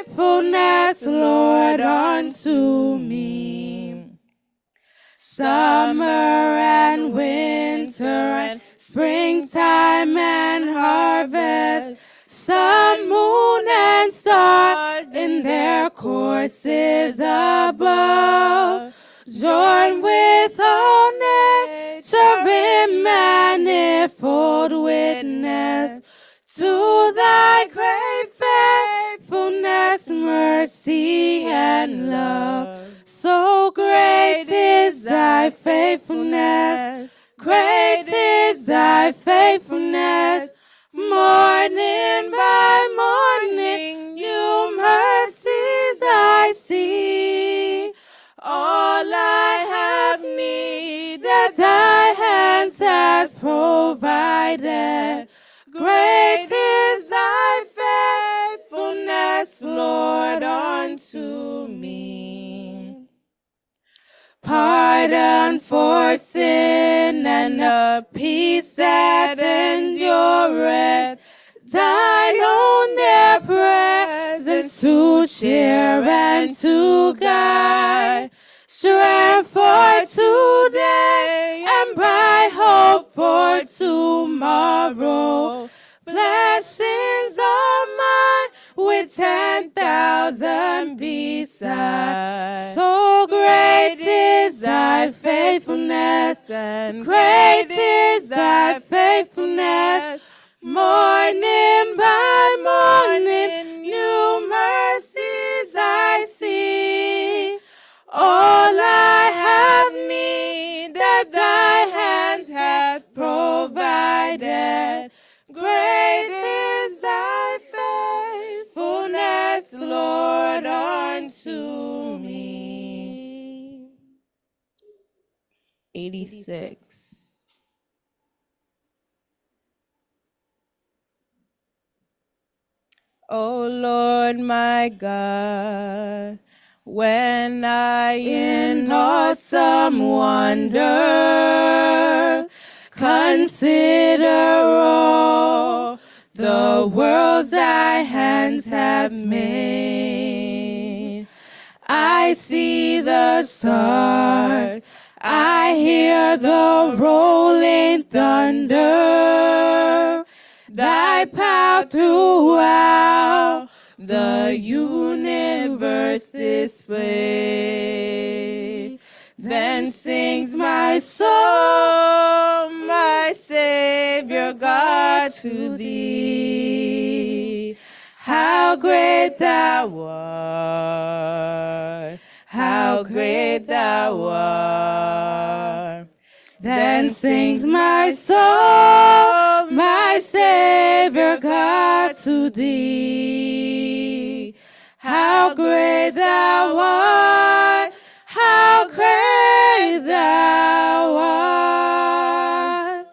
faithfulness, Lord, unto me. Summer and winter and springtime and harvest, in their courses above. Join with all nature in manifold witness to thy great faithfulness, mercy, and love. So great is thy faithfulness, great is thy faithfulness. Morning by morning, new mercies I see. All I have needed, thy hands has provided. Great is thy faithfulness, Lord, unto me. Pardon for sin and a peace that endureth. Thine own dear presence to cheer and to guide. Strength for today and bright hope for tomorrow. Blessings are mine with 10,000 beside. So great is thy faithfulness, and great is thy faithfulness. Morning by morning, new mercies I see. All I have needed, thy hands have provided. Great is thy faithfulness, Lord, unto me. 86. O Lord my God, when I in awesome wonder consider all the worlds thy hands have made, I see the stars, I hear the rolling thunder, thy power throughout the universe displayed. Then sings my soul, my Savior God, to thee. How great thou art, how great thou art. Then sings my soul, my Savior God, to thee. How great thou art, how great thou art.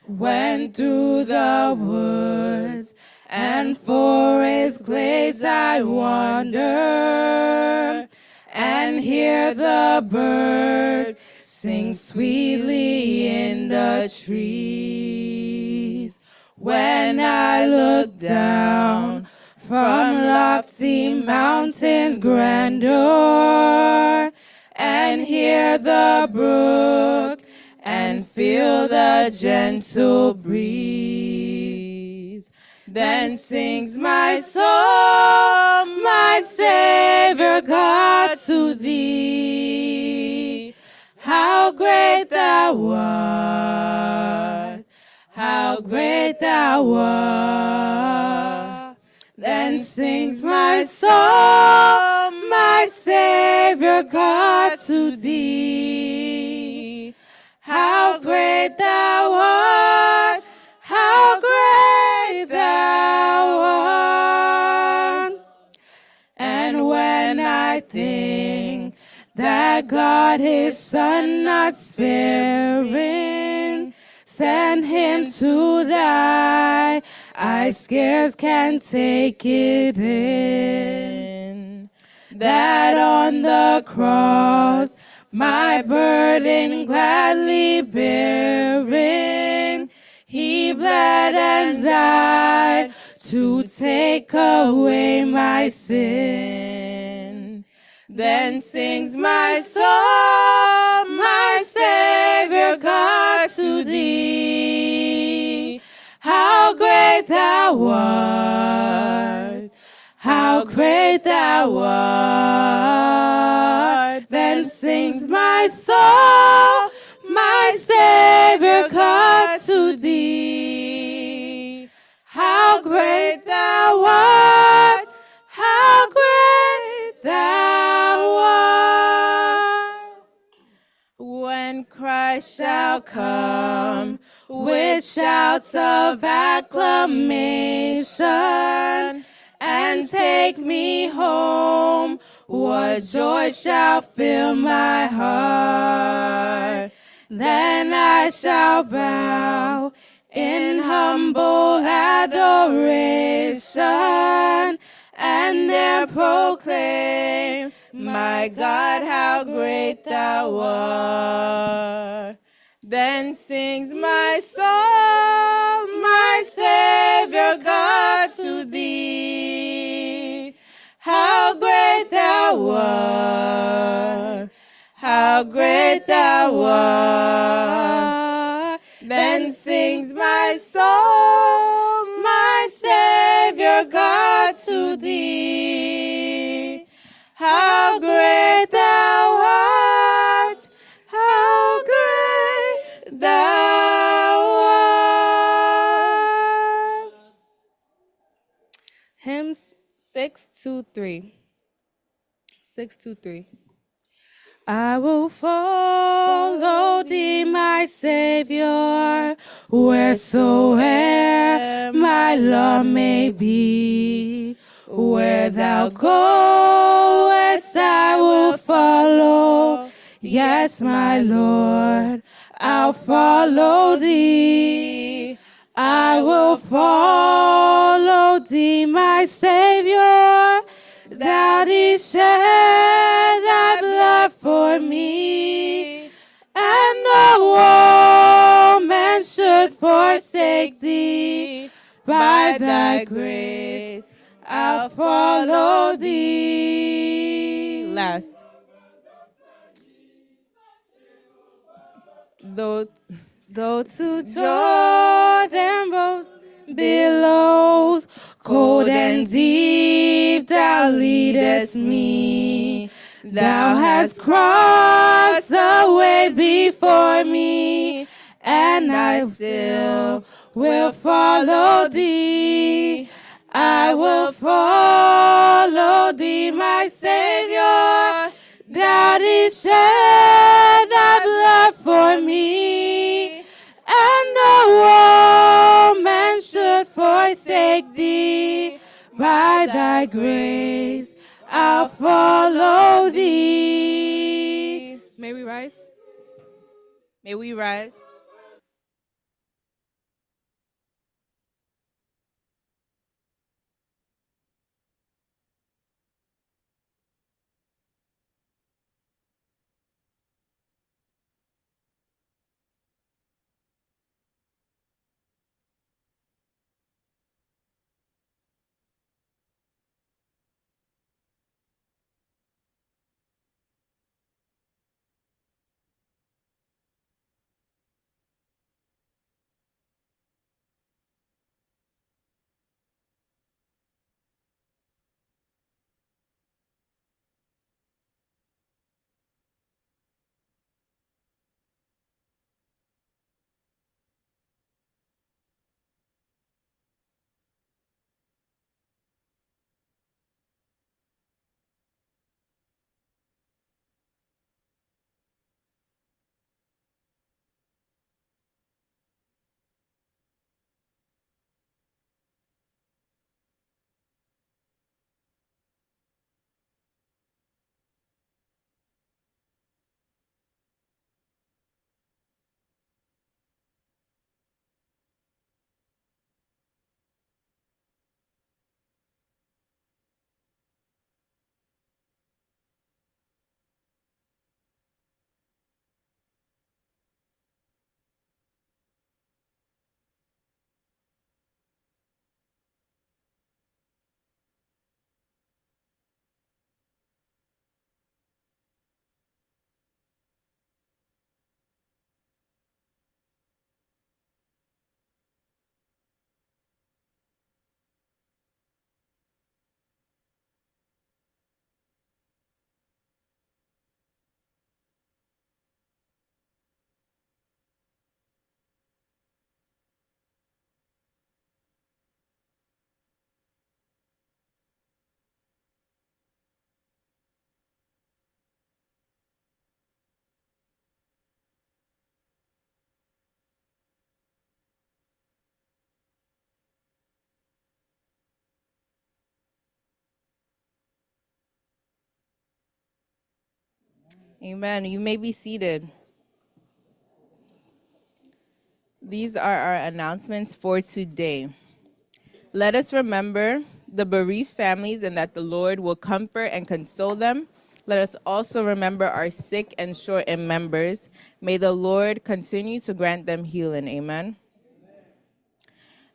When through the woods and forest glades I wander, and hear the birds sing sweetly in the trees. When I look down from lofty mountains' grandeur, and hear the brook, and feel the gentle breeze, then sings my soul, my Savior God, to thee. How great thou art, how great thou art. Then sings my soul, my Savior God, to thee. How great thou art, how great thou art. And when I think that God his Son not sparing sent him to die, I scarce can take it in. That on the cross my burden gladly bearing, he bled and died to take away my sin. Then sings my soul, my Savior God, to thee. How great thou art, how great thou art. Then sings my soul, my Savior God, to thee. How great thou art, how great thou art. When Christ shall come with shouts of acclamation and take me home, what joy shall fill my heart. Then I shall bow in humble adoration and there proclaim, my God, how great thou art. Then sings my soul, my Savior God, to thee. How great thou art, how great thou art. Then sings my soul, my Savior God, to thee. How great thou art, how great thou art. Hymn 623. 623. I will follow thee, my Savior, wheresoe'er my Lord may be. Where thou goest, I will follow. Yes, my Lord, I'll follow thee. I will follow thee, my Savior. Thou didst shed thy blood for me, and no woman should forsake thee. By thy grace, I'll follow thee. Last. Though to Jordan both billows, cold and deep, thou leadest me. Thou hast crossed the way before me, and I still will follow thee. I will follow thee, my Savior. Thou didst shed thy blood for me, and no woman should forsake thee. By thy grace, I'll follow thee. May we rise? May we rise? Amen. You may be seated. These are our announcements for today. Let us remember the bereaved families and that the Lord will comfort and console them. Let us also remember our sick and short-term members. May the Lord continue to grant them healing. Amen.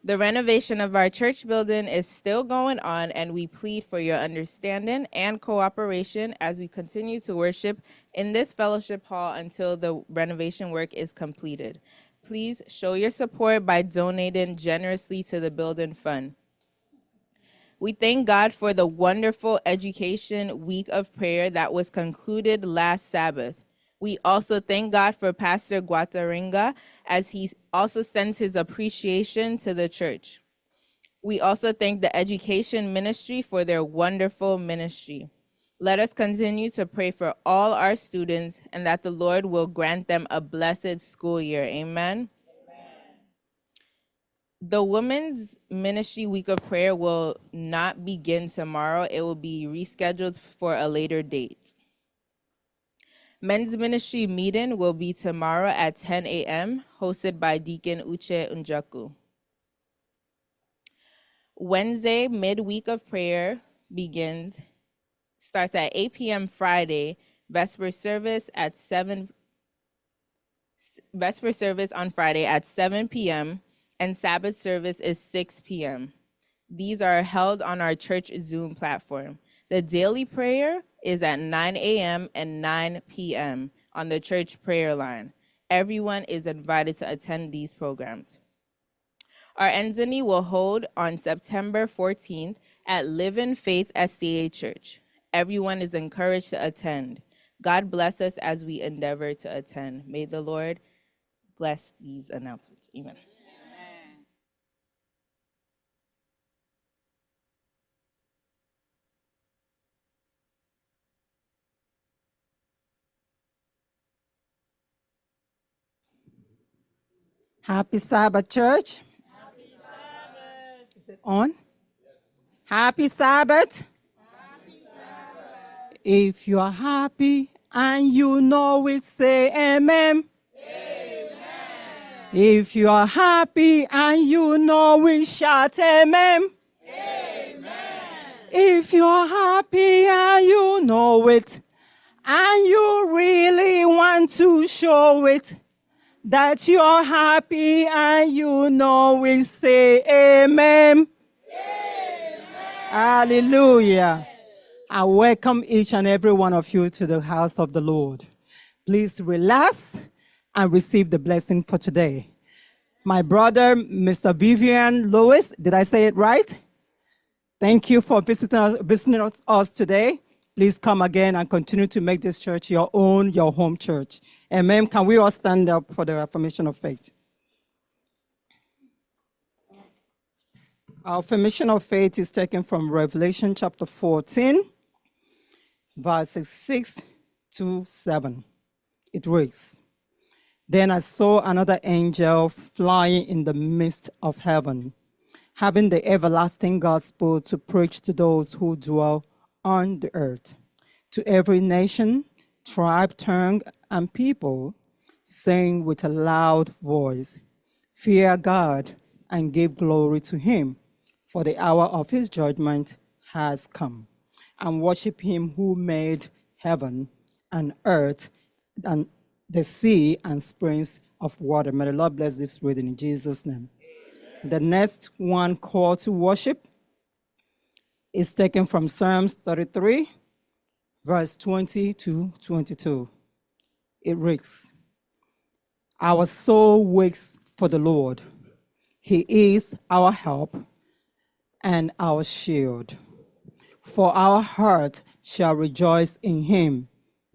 The renovation of our church building is still going on, and we plead for your understanding and cooperation as we continue to worship in this fellowship hall until the renovation work is completed. Please show your support by donating generously to the building fund. We thank God for the wonderful education week of prayer that was concluded last Sabbath. We also thank God for Pastor Guataringa as he also sends his appreciation to the church. We also thank the education ministry for their wonderful ministry. Let us continue to pray for all our students and that the Lord will grant them a blessed school year. Amen. The Women's Ministry Week of Prayer will not begin tomorrow. It will be rescheduled for a later date. Men's Ministry meeting will be tomorrow at 10 a.m., hosted by Deacon Uche Unjaku. Wednesday, midweek of prayer starts at 8 p.m. Friday, vesper service on Friday at 7 p.m., and Sabbath service is 6 p.m. These are held on our church Zoom platform. The daily prayer is at 9 a.m. and 9 p.m. on the church prayer line. Everyone is invited to attend these programs. Our Enzani will hold on September 14th at Live in Faith SDA Church. Everyone is encouraged to attend. God bless us as we endeavor to attend. May the Lord bless these announcements. Amen. Happy Sabbath, church. Happy Sabbath. Is it on? Happy Sabbath. Happy Sabbath. If you are happy and you know it, say amen. Amen. If you are happy and you know it, shout amen. Amen. If you are happy and you know it, and you really want to show it, that you're happy and you know it, say amen. Amen. Hallelujah. I welcome each and every one of you to the house of the Lord. Please relax and receive the blessing for today. My brother, Mr. Vivian Lewis, did I say it right? Thank you for visiting us today. Please come again and continue to make this church your own, your home church. Amen. Can we all stand up for the affirmation of faith? Our affirmation of faith is taken from Revelation chapter 14, verses 6 to 7. It reads, "Then I saw another angel flying in the midst of heaven, having the everlasting gospel to preach to those who dwell on the earth, to every nation, tribe, tongue, and people, saying with a loud voice, fear God and give glory to him, for the hour of his judgment has come, and worship him who made heaven and earth and the sea and springs of water." May the Lord bless this reading in Jesus' name. Amen. The next one, call to worship, is taken from Psalms 33, verse 20 to 22. It reads, "Our soul waits for the Lord. He is our help and our shield. For our heart shall rejoice in him,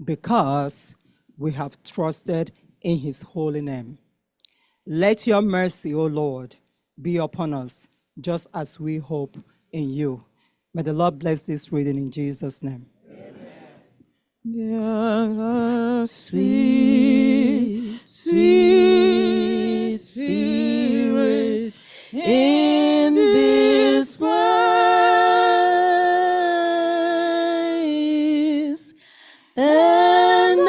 because we have trusted in his holy name. Let your mercy, O Lord, be upon us, just as we hope in you." May the Lord bless this reading in Jesus' name. The sweet, sweet Spirit in this place, and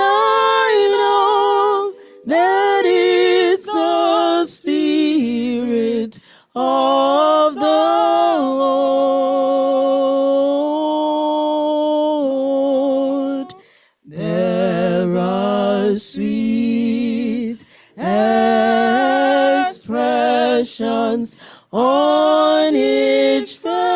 sweet expressions on each face.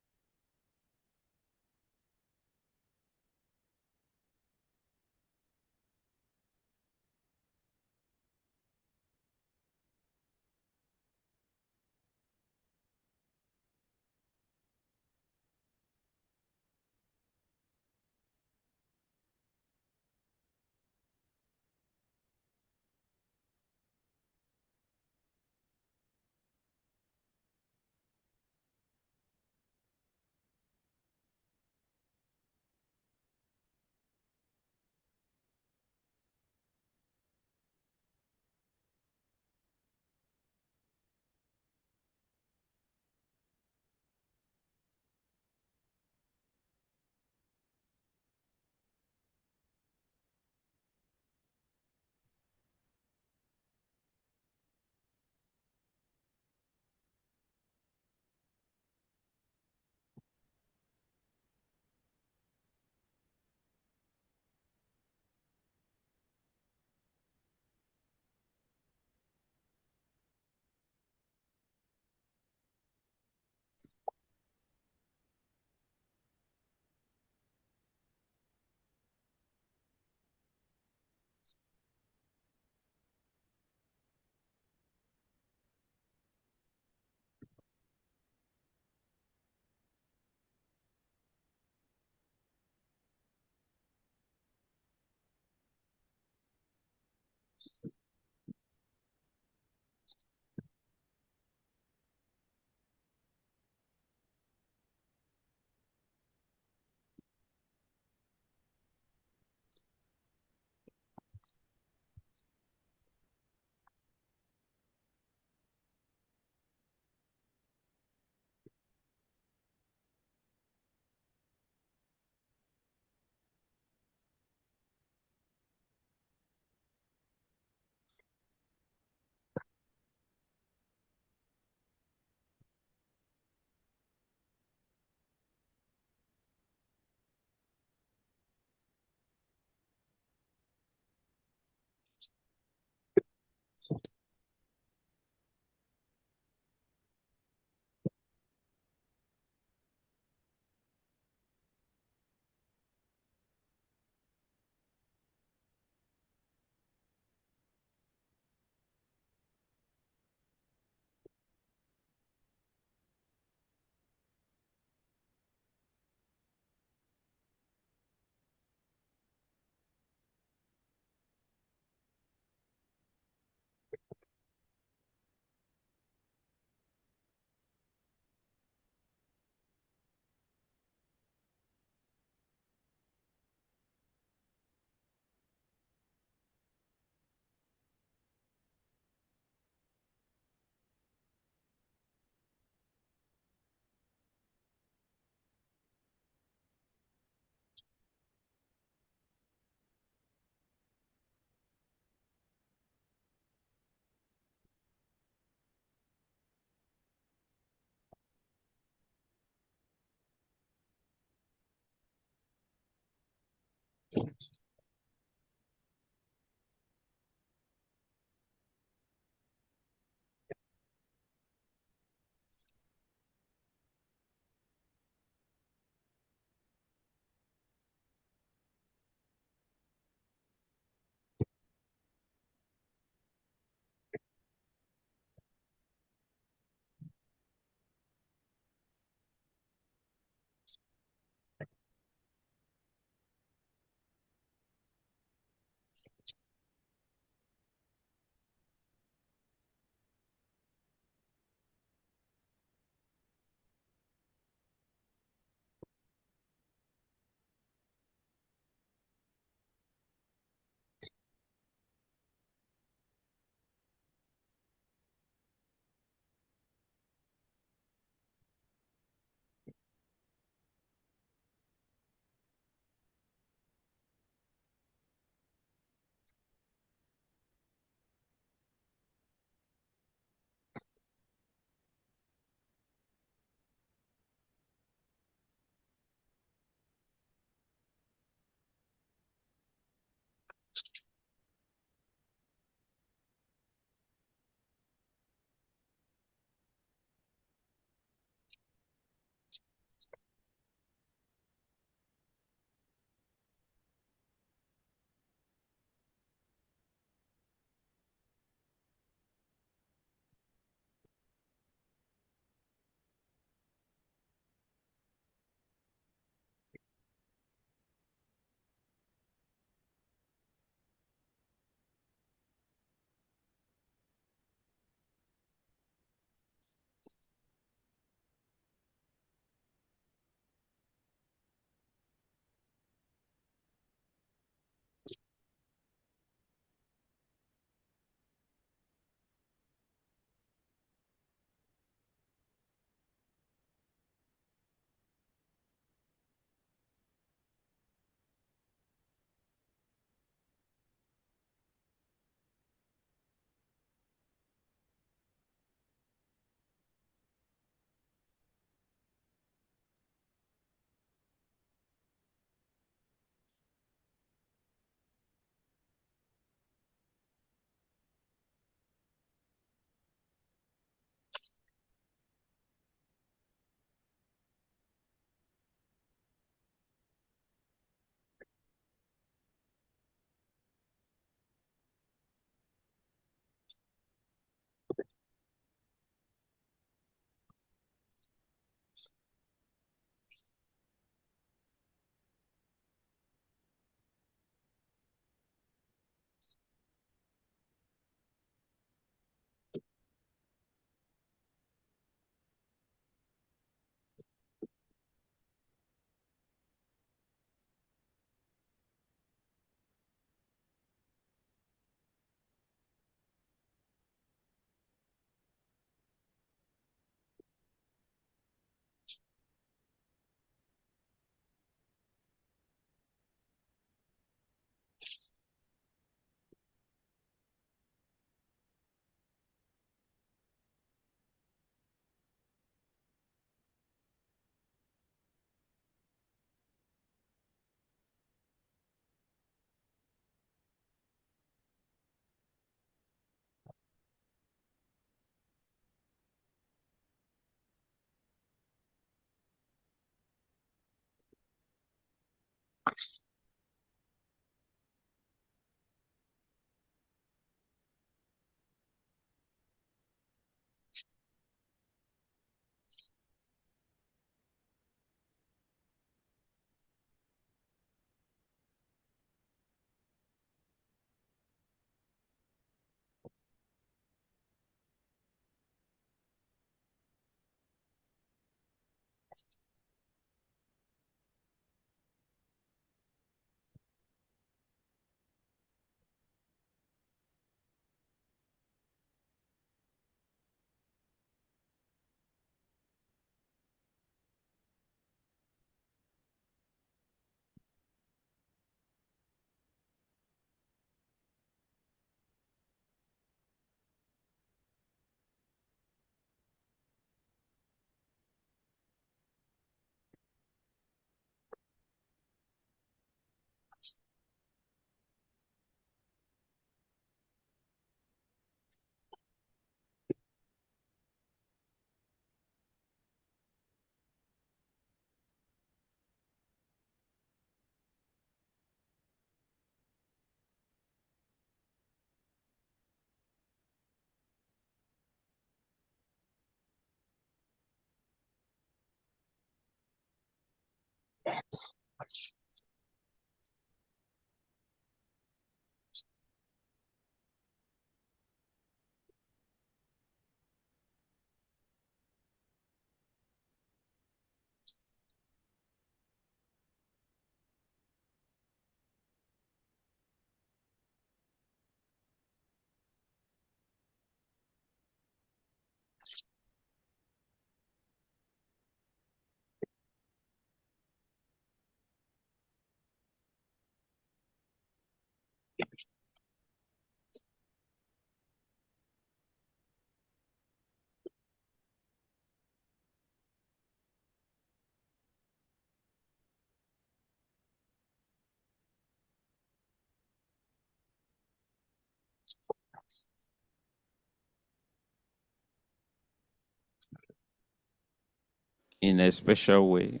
In a special way.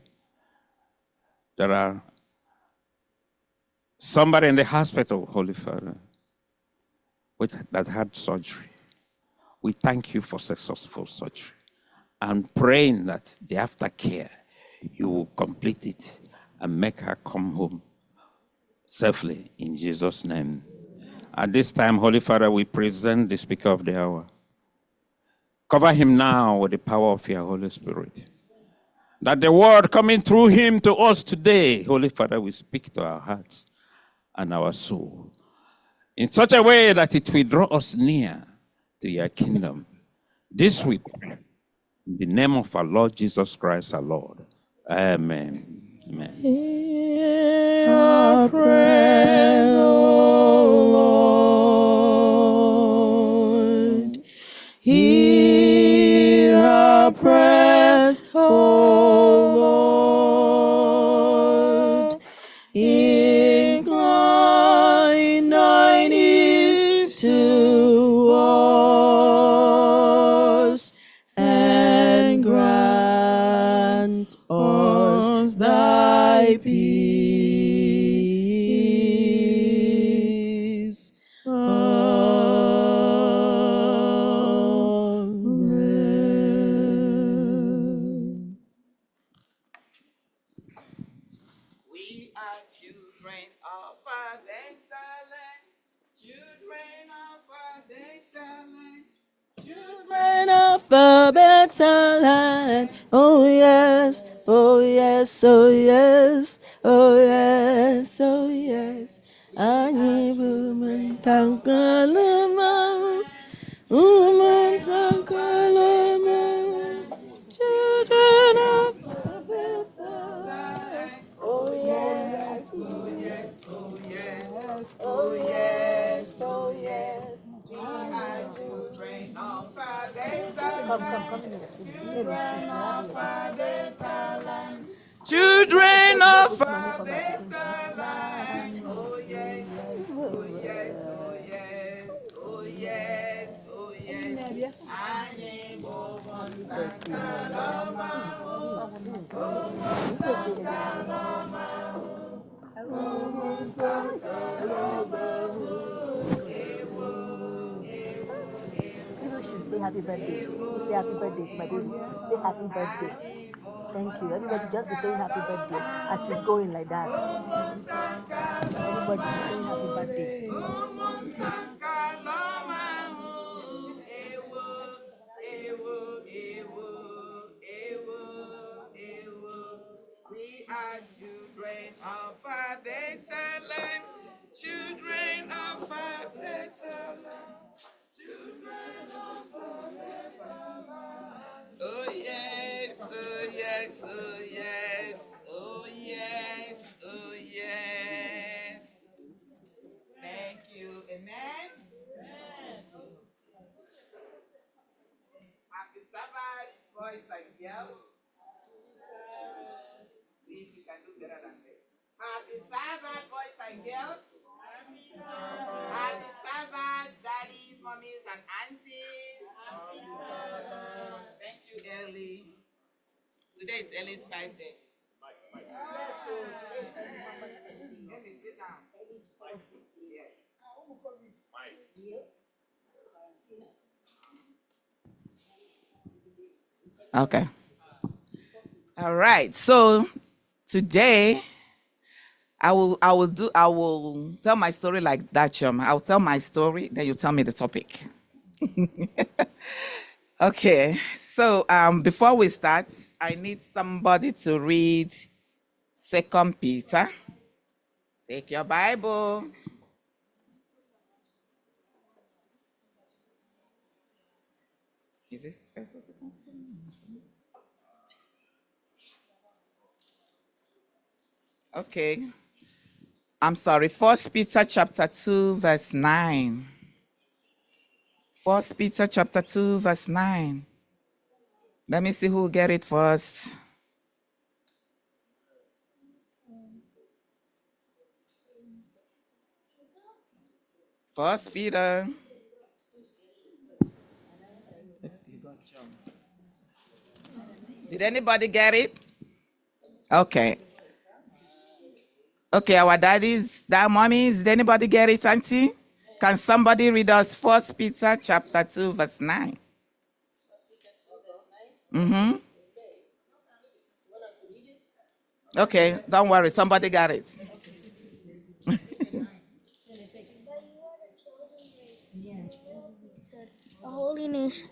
There are somebody in the hospital, Holy Father, that had surgery. We thank you for successful surgery. I'm praying that the aftercare, you will complete it and make her come home safely in Jesus' name. At this time, Holy Father, we present the speaker of the hour. Cover him now with the power of your Holy Spirit. That the word coming through him to us today, Holy Father, will speak to our hearts and our soul in such a way that it will draw us near to your kingdom. This week, in the name of our Lord Jesus Christ, our Lord. Amen. Amen. Hear our prayers, O Lord. Hear our prayers, O Lord. Incline thine ears to us and grant us thy peace. Amen. We are children of a better land, children of a better land, children of a better land. Oh yes, oh yes, oh yes, oh yes, oh yes. Anyị bụ mentankalama, mentankalama, children of a better land. Oh yes, oh yes, oh yes, oh yes, oh yes. We are children of a better land. Children of a better land. Children of a better land. Oh yes, oh yes, oh yes, oh yes, oh yes. Anyị bụ ụmụntakalama, ụmụntakalama. People should say happy birthday. Say happy birthday to my baby. Say happy birthday. Thank you. Everybody just be saying happy birthday as she's going like that. Everybody be saying happy birthday. We are children of our better land. Children of our better land. Children of our better land. Oh yes, oh yes, oh yes, oh yes, oh yes. Thank you. Amen. Happy Sabbath, boys and girls. Please, you can do better than this. Happy Sabbath, boys and girls. Happy Sabbath, daddies, mommies, and aunties. Thank you, Ellie. Today is Ellie's birthday. Yes, so today is Ellie, sit down. Yes. Okay. All right. So today I will tell my story like that, Chum. I'll tell my story, then you tell me the topic. Okay. So before we start, I need somebody to read 2 Peter. Take your Bible. Is this first or second? Okay. I'm sorry. 1 Peter chapter 2, verse 9. 1 Peter chapter 2, verse 9. Let me see who will get it first. First Peter. Did anybody get it? Okay. Okay, our daddies, mommies, did anybody get it, auntie? Can somebody read us 1 Peter chapter 2, verse 9? Mm-hmm. Okay, don't worry, somebody got it. A holy nation.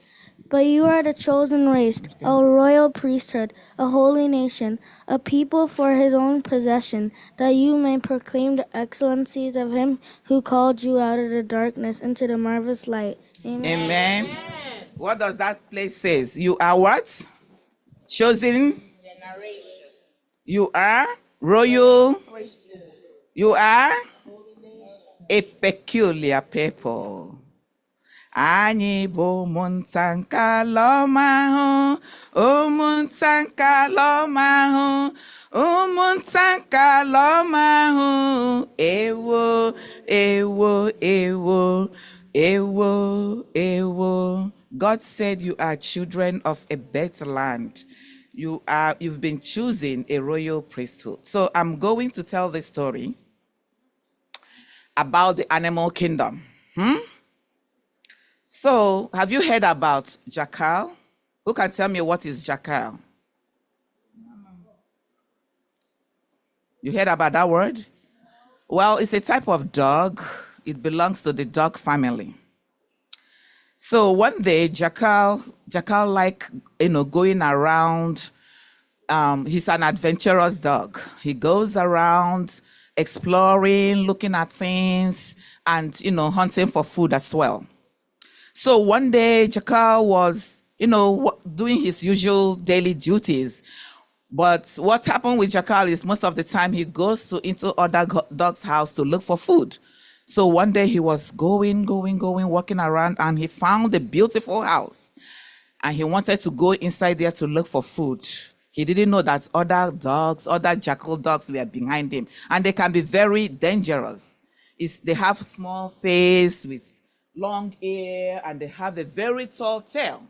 But you are the chosen race, a royal priesthood, a holy nation, a people for his own possession, that you may proclaim the excellencies of him who called you out of the darkness into the marvelous light. Amen. Amen. What does that place say? You are what? Chosen generation. You are royal. You are a peculiar people. Anyị bụ ụmụnta nke ala ọma ahụ, ụmụnta nke ala ọma ahụ, ụmụnta nke ala ọma ahụ. Ewo, ewo, ewo, ewo, ewo. God said you are children of a better land. You've been choosing a royal priesthood. So I'm going to tell the story about the animal kingdom. So, have you heard about jackal? Who can tell me what is jackal? You heard about that word? Well, it's a type of dog. It belongs to the dog family. So one day, jackal like, going around. He's an adventurous dog. He goes around exploring, looking at things, and, hunting for food as well. So one day, Jackal was, doing his usual daily duties. But what happened with Jackal is most of the time he goes into other dogs' house to look for food. So one day he was going, walking around, and he found a beautiful house. And he wanted to go inside there to look for food. He didn't know that other jackal dogs were behind him. And they can be very dangerous. They have small face with long hair, and they have a very tall tail.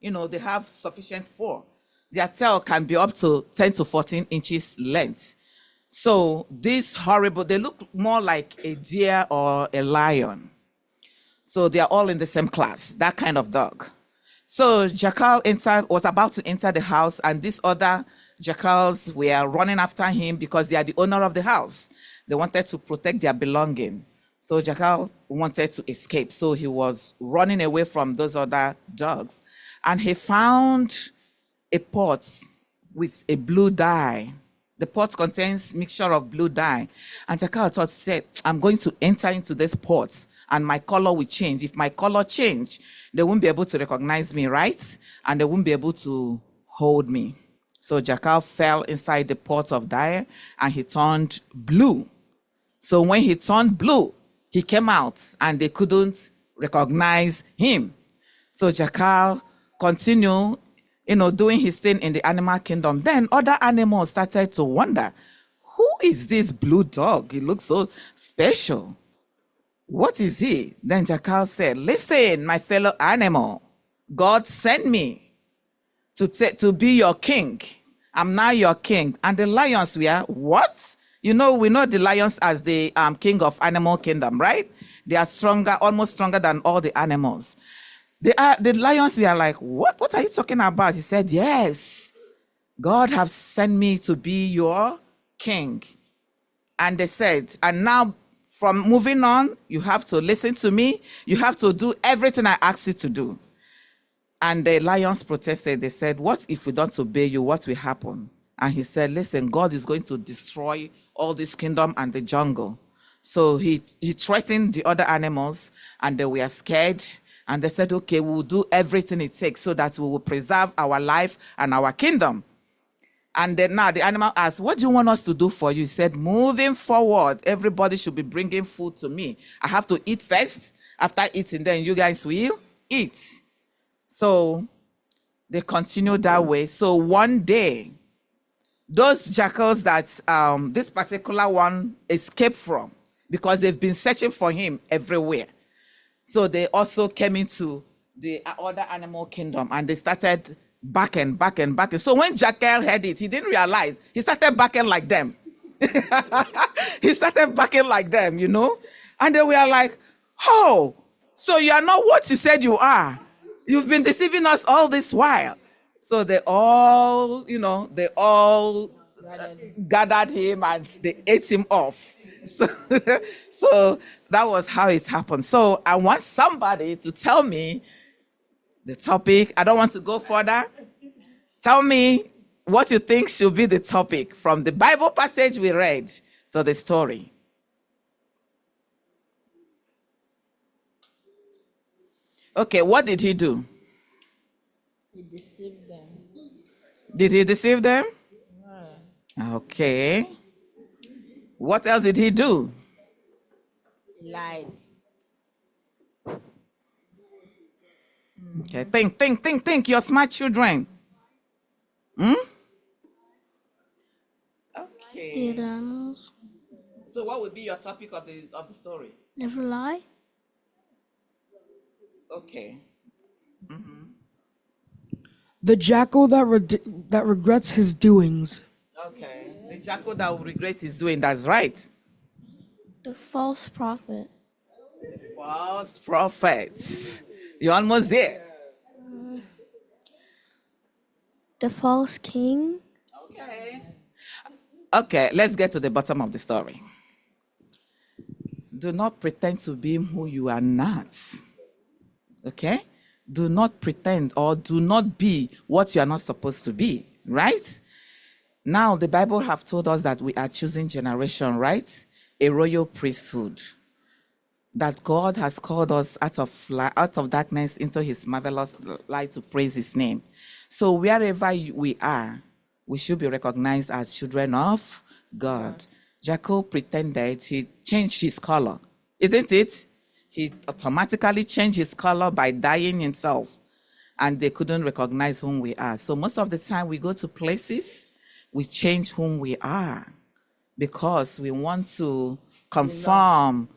They have sufficient fur. Their tail can be up to 10 to 14 inches length. So these horrible, they look more like a deer or a lion. So they are all in the same class, that kind of dog. So jackal was about to enter the house, and these other jackals were running after him because they are the owner of the house. They wanted to protect their belonging. So jackal wanted to escape. So he was running away from those other dogs. And he found a pot with a blue dye. The pot contains mixture of blue dye. And jackal said, I'm going to enter into this pot and my color will change. If my color change, they won't be able to recognize me, right? And they won't be able to hold me. So jackal fell inside the pot of dye and he turned blue. So when he turned blue, he came out and they couldn't recognize him. So jackal continued, doing his thing in the animal kingdom. Then other animals started to wonder, who is this blue dog? He looks so special. What is he? Then jackal said, listen, my fellow animal, God sent me to be your king. I'm now your king. And the lions were, what? We know the lions as the king of animal kingdom, right? They are stronger, almost stronger than all the animals. The lions were like, what are you talking about? He said, yes, God has sent me to be your king. And they said, and now from moving on, you have to listen to me. You have to do everything I ask you to do. And the lions protested. They said, what if we don't obey you? What will happen? And he said, listen, God is going to destroy all this kingdom and the jungle. So he threatened the other animals and they were scared. And they said, okay, we'll do everything it takes so that we will preserve our life and our kingdom. And then now the animal asked, what do you want us to do for you? He said, moving forward, everybody should be bringing food to me. I have to eat first. After eating, then you guys will eat. So they continued that way. So one day, those jackals that this particular one escaped from, because they've been searching for him everywhere. So they also came into the other animal kingdom and they started backing. So when jackal heard it, he didn't realize. He started backing like them. He started backing like them, And they were like, oh, so you are not what you said you are. You've been deceiving us all this while. So they all, gathered him and they ate him off. So that was how it happened. So I want somebody to tell me the topic. I don't want to go further. Tell me what you think should be the topic from the Bible passage we read to the story. Okay, what did he do? He deceived them. Did he deceive them? No. Okay. What else did he do? He lied. Okay, think. You're smart children. Okay. The other animals. So what would be your topic of the story? Never lie. Okay. Mm-hmm. The jackal that regrets his doings. Okay. The jackal that will regret his doing, that's right. The false prophet. The false prophet. You're almost there. The false king. Okay, let's get to the bottom of the story. Do not pretend to be who you are not. Okay? Do not pretend or do not be what you are not supposed to be, right? Now, the Bible have told us that we are choosing generation, right? A royal priesthood. That God has called us out of darkness into his marvelous light to praise his name. So wherever we are, we should be recognized as children of God. Jacob pretended, he changed his color, isn't it? He automatically changed his color by dyeing himself, and they couldn't recognize whom we are. So most of the time we go to places, we change whom we are because we want to conform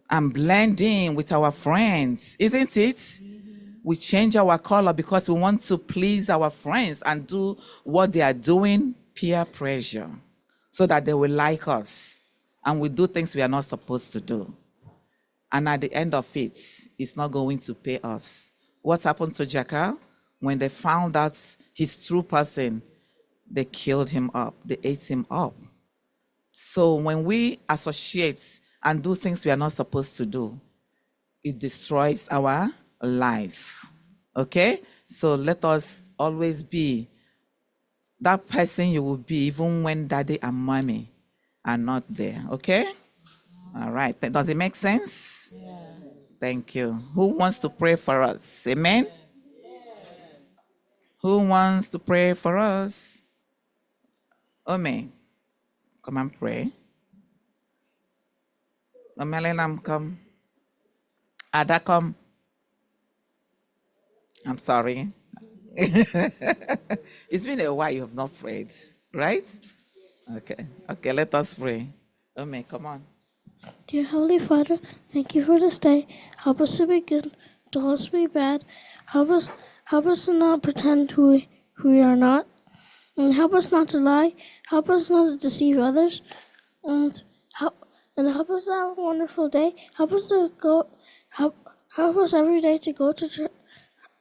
and blend in with our friends, isn't it? We change our color because we want to please our friends and do what they are doing, peer pressure. so that they will like us and we do things we are not supposed to do. And at the end of it, it's not going to pay us. What happened to Jackal? When they found out his true person, they killed him up. They ate him up. So when we associate and do things we are not supposed to do, it destroys our life. Okay? So let us always be that person you will be even when daddy and mommy are not there. Okay? All right. Does it make sense? Yeah. Thank you. Who wants to pray for us? Amen? Who wants to pray for us? Ome, come and pray. Omelenam, come. Ada, come. I'm sorry. It's been a while you have not prayed, right? Okay. Okay, let us pray. Ome, come on. Dear Holy Father, thank you for this day. Help us to be good, don't let us be bad. Help us to not pretend who we are not. And help us not to lie. Help us not to deceive others. And help us to have a wonderful day. Help us every day to go to church.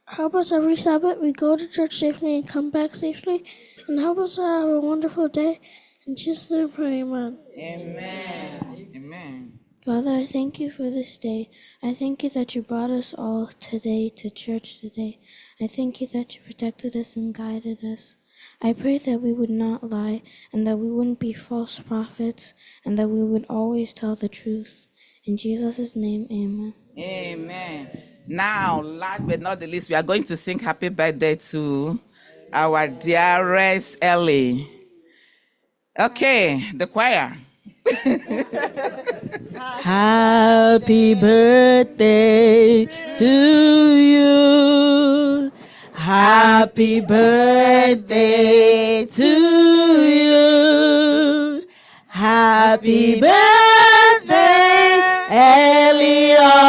Help us every Sabbath we go to church safely and come back safely. And help us to have a wonderful day. In Jesus' name, pray, amen. Amen. Amen. Father, I thank you for this day. I thank you that you brought us all today to church today. I thank you that you protected us and guided us. I pray that we would not lie and that we wouldn't be false prophets and that we would always tell the truth. In Jesus' name, amen. Amen. Now, last but not the least, we are going to sing happy birthday to our dearest Ellie. Okay, the choir. Happy birthday to you. Happy birthday to you. Happy birthday, Eliora.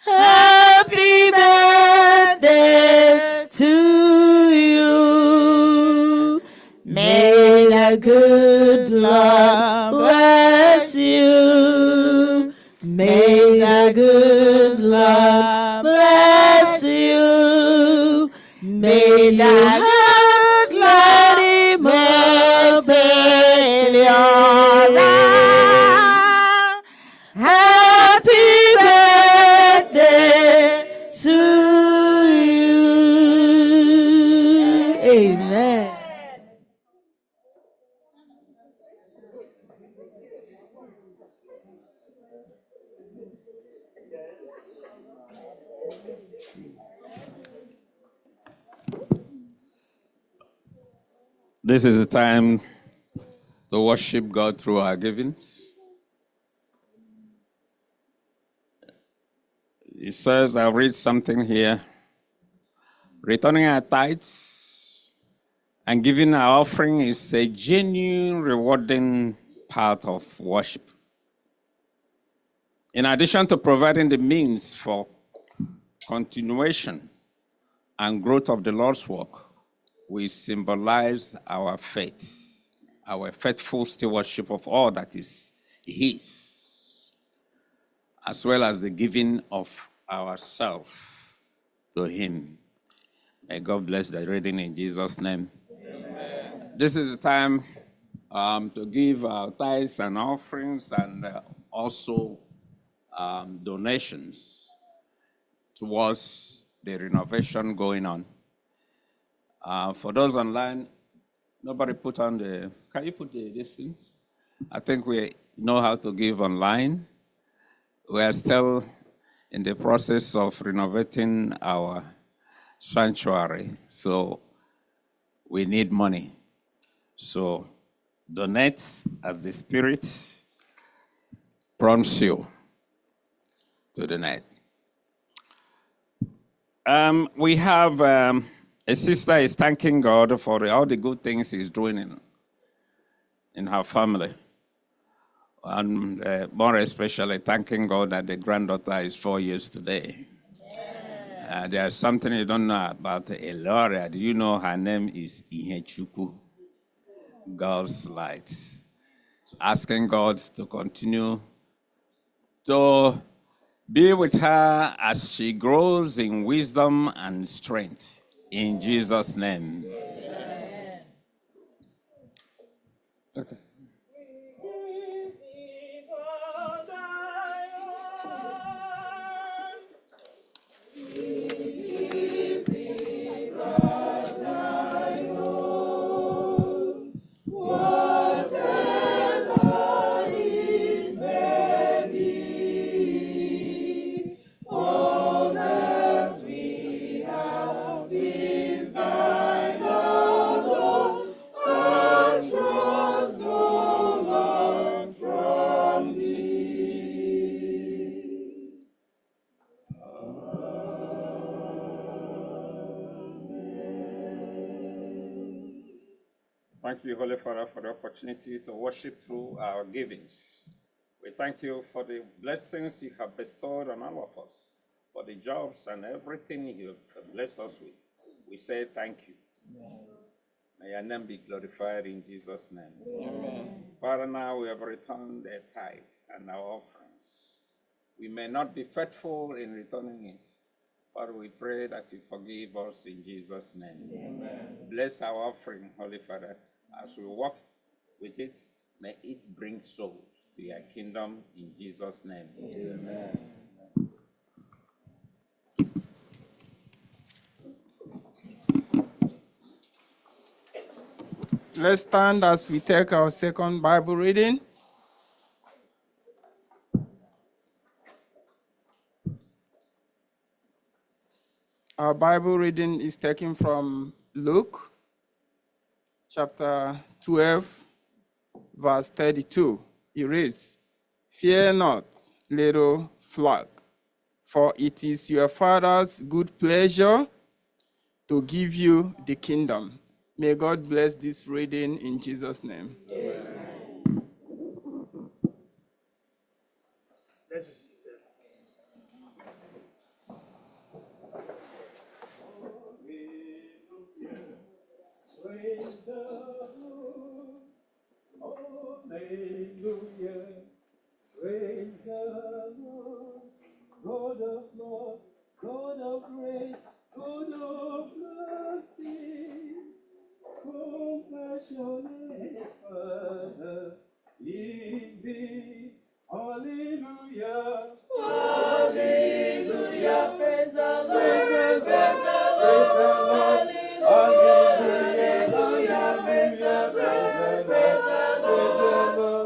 Happy birthday to you. May the good Lord bless you. May the good Lord bless you. May the good Lord immerse Eliora. Happy birthday to you. Amen. This is the time to worship God through our givings. It says, I'll read something here. Returning our tithes and giving our offering is a genuine, rewarding part of worship. In addition to providing the means for continuation and growth of the Lord's work, we symbolize our faith, our faithful stewardship of all that is His, as well as the giving of ourselves to Him. May God bless the reading in Jesus' name. Amen. This is the time to give our tithes and offerings and also donations towards the renovation going on. For those online, nobody put on the, can you put these things? I think we know how to give online. We are still in the process of renovating our sanctuary, so we need money. So donate as the Spirit prompts you to donate. We have a sister is thanking God for all the good things He's doing in her family. And more especially thanking God that the granddaughter is 4 years today. There's something you don't know about Eloria. Do you know her name is Ihechukwu? God's light. Asking God to continue to be with her as she grows in wisdom and strength. In Jesus' name. Amen. Okay. Thank you, Holy Father, for the opportunity to worship through our givings. We thank you for the blessings you have bestowed on all of us, for the jobs and everything you have blessed us with. We say thank you. Amen. May your name be glorified in Jesus' name. Amen. Father, now we have returned the tithes and our offerings. We may not be faithful in returning it. Father, we pray that you forgive us in Jesus' name. Amen. Bless our offering, Holy Father. As we walk with it, may it bring souls to your kingdom in Jesus' name. Amen. Let's stand as we take our second Bible reading. Our Bible reading is taken from Luke chapter 12, verse 32. It reads, "Fear not, little flock, for it is your Father's good pleasure to give you the kingdom." May God bless this reading in Jesus' name. Amen. Let's receive it. Praise the Lord. Hallelujah. Praise the Lord. God of love, God of grace, God of mercy, compassionate Father, easy. Hallelujah. Hallelujah. Praise the Lord. Praise the Lord. Hallelujah. Praise the Lord. Praise the Lord.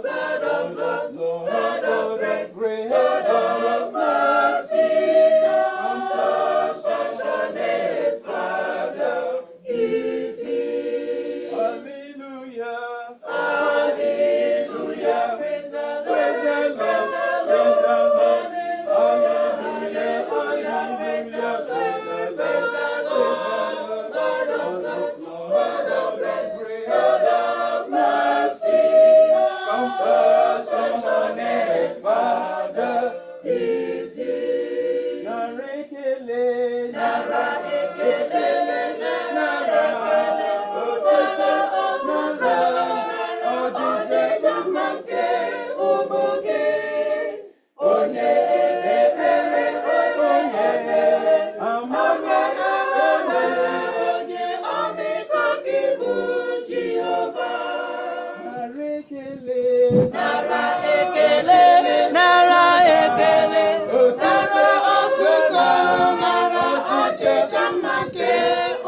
God of love, God of grace, God of mercy, compassionate Father, easy. Hallelujah. Hallelujah. Praise the Lord. Praise the Lord. Praise the Lord. Hallelujah. Hallelujah. Praise the Lord. God of love, God of grace, God of mercy, compassionate Father, easy. Narekele, nara ekele, nara otata, odije jamanke umuge, onye ebere, onye amame, onye omiko kibu Jehovah. Nara ekele, nara otuto, nara ọchịcha mmanke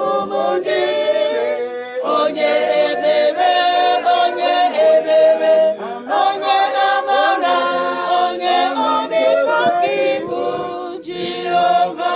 ụmụ gị. Onye ebere, onye amara, onye ọmịiko gị bụ Jehova.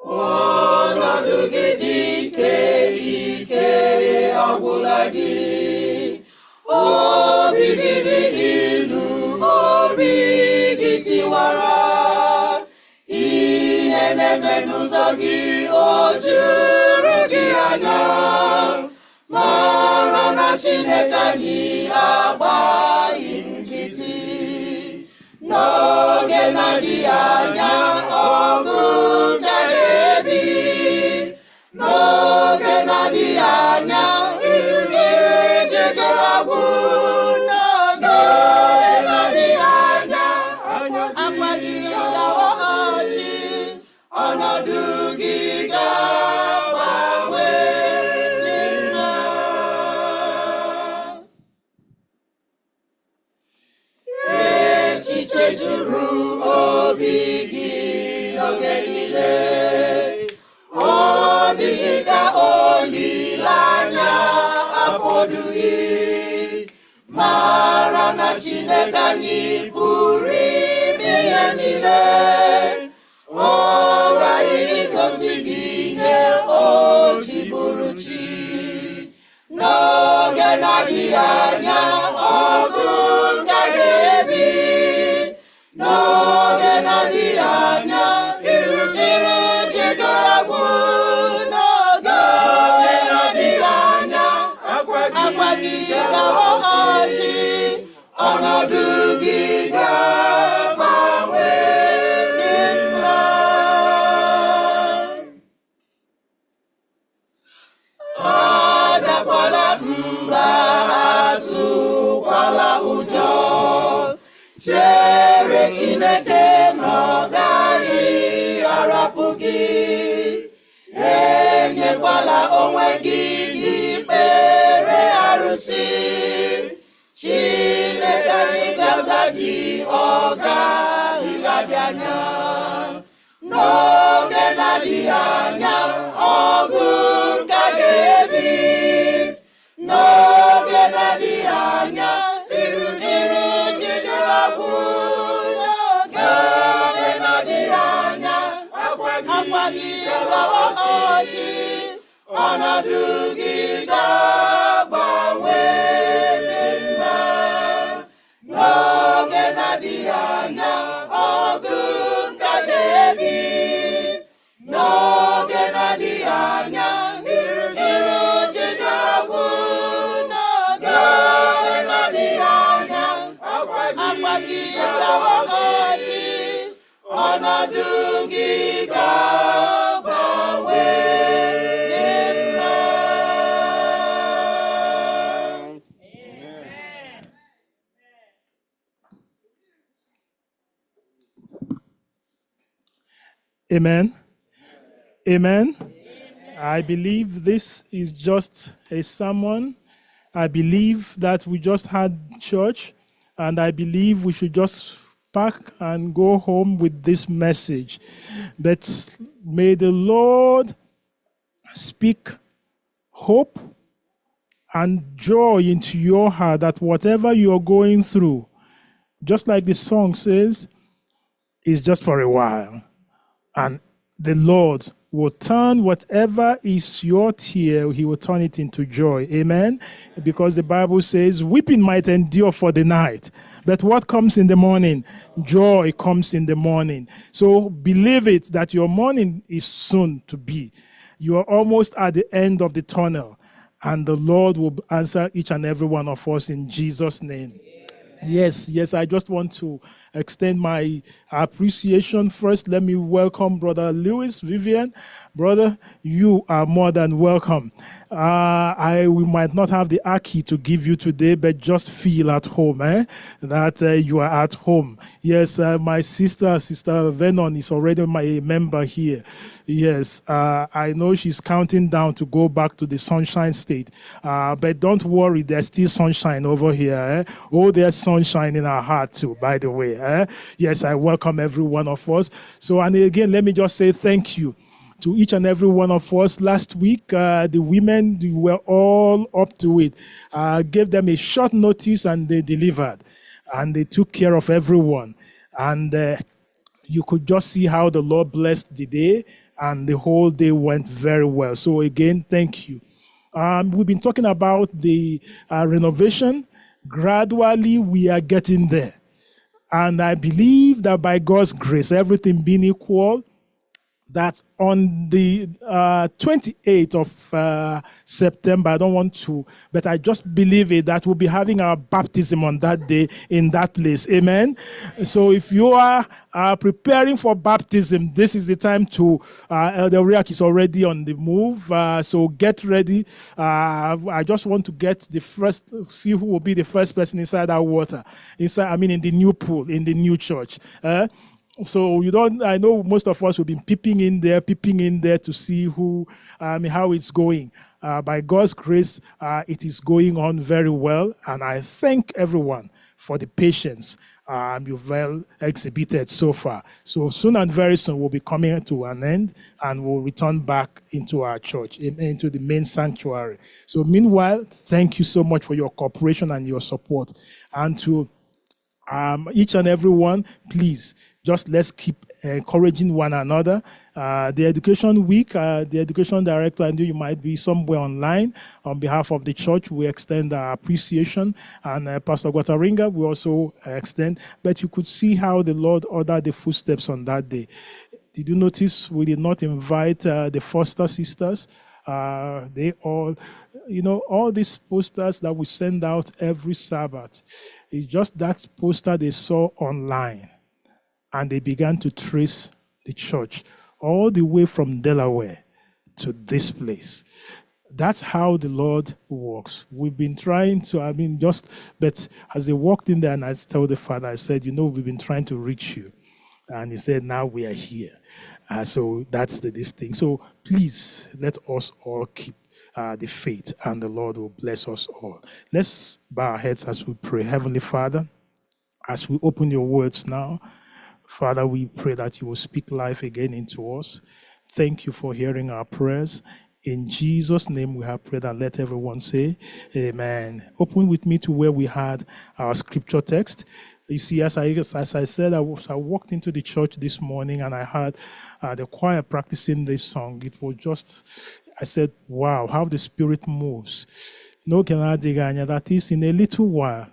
Ọnọdụ gị dị ike, gị obi gị dị ilu obi gị tiwara ihe na-eme n'ụzọ gị o juru gị anya mara na Chineke anyị agbaghị nkịtị n'oge na-adịghị anya ọgụ ga-ebi n'oge na-adịghị anya ije ga-agwụ n'oge na-adịghị anya akwa gị ga-ọchị ọnọdụ gị ga-agbanwe dị mma. Echiche juru obi gị oge niile ọ dịghị ka olileanya afọdụghị mara na Chineke anyị pụrụ ime ihe niile ọ gaghị gosi gị ihe o ji bụrụ chi n'oge na-adịghị anya ọgụ gaghị ebi n'oge na-adịghị anya ije ga-agwụ n'oge na-adịghị anya akwa gị ga-ọchị ọnọdụ gị ga-agbanwe dị mma. Adakwala mba atụkwala ụjọ chere Chineke na ọ gaghị arapụ gị enyekwala onwe gị ikpere arụsị Chineke anyị ga-aza gị ọ gaghị adị anya n'oge na-adịghị anya ọgụ ka ga-ebi n'oge na-adịghị anya ije ga-agwụ n'oge na-adịghị anya akwa gị ga-ọchị ọnọdụ gị ga-agbanwe dị mma n'oge na-adịghị anya ọgụ ka ga-ebi n'oge na-adịghị anya ije ga-agwụ n'oge na-adịghị anya akwa gị ga-ọchị ọnọdụ gị ga-agbanwe dị mma. Amen. Amen. I believe this is just a sermon. I believe that we just had church, and I believe we should just pack and go home with this message. But may the Lord speak hope and joy into your heart that whatever you're going through, just like the song says, is just for a while. And the Lord will turn whatever is your tear, he will turn it into joy. Amen? Because the Bible says, weeping might endure for the night, but what comes in the morning? Joy comes in the morning. So believe it that your morning is soon to be. You are almost at the end of the tunnel, and the Lord will answer each and every one of us in Jesus' name. Yes, I just want to extend my appreciation. First, let me welcome Brother Lewis Vivian. Brother, you are more than welcome. We might not have the Aki to give you today, but just feel at home, that you are at home. Yes, my Sister Venon, is already my member here. Yes, I know she's counting down to go back to the Sunshine State. But don't worry, there's still sunshine over here. Oh, there's sunshine in our heart too, by the way. Yes, I welcome every one of us. So, and again, let me just say thank you to each and every one of us. Last week, the women were all up to it. Gave them a short notice and they delivered. And they took care of everyone. And you could just see how the Lord blessed the day, and the whole day went very well. So again, thank you. We've been talking about the renovation. Gradually, we are getting there. And I believe that by God's grace, everything being equal, that on the 28th of September, I don't want to, but I just believe it, that we'll be having our baptism on that day in that place. Amen. So if you are preparing for baptism, this is the time to, Elder Riak is already on the move. So get ready. I just want to get the first, see who will be the first person inside that water, in the new pool, in the new church. So I know most of us will be peeping in there to see who, how it's going. By God's grace, it is going on very well. And I thank everyone for the patience you've well exhibited so far. So soon and very soon we'll be coming to an end and we'll return back into our church, into the main sanctuary. So meanwhile, thank you so much for your cooperation and your support. And to each and every one, please, just let's keep encouraging one another. The Education Week, the Education Director, I know you might be somewhere online. On behalf of the church, we extend our appreciation. And Pastor Guataringa, we also extend. But you could see how the Lord ordered the footsteps on that day. Did you notice we did not invite the Foster sisters? They all, all these posters that we send out every Sabbath, it's just that poster they saw online. And they began to trace the church all the way from Delaware to this place. That's how the Lord works. We've been trying to, but as they walked in there and I told the Father, I said, we've been trying to reach you. And he said, now we are here. So that's this thing. So please, let us all keep the faith and the Lord will bless us all. Let's bow our heads as we pray. Heavenly Father, as we open your words now, Father, we pray that you will speak life again into us. Thank you for hearing our prayers. In Jesus' name we have prayed, and let everyone say amen. Open with me to where we had our scripture text. You see, as I said, I walked into the church this morning and I heard the choir practicing this song. It was just, I said, wow, how the Spirit moves. No, that is in a little while,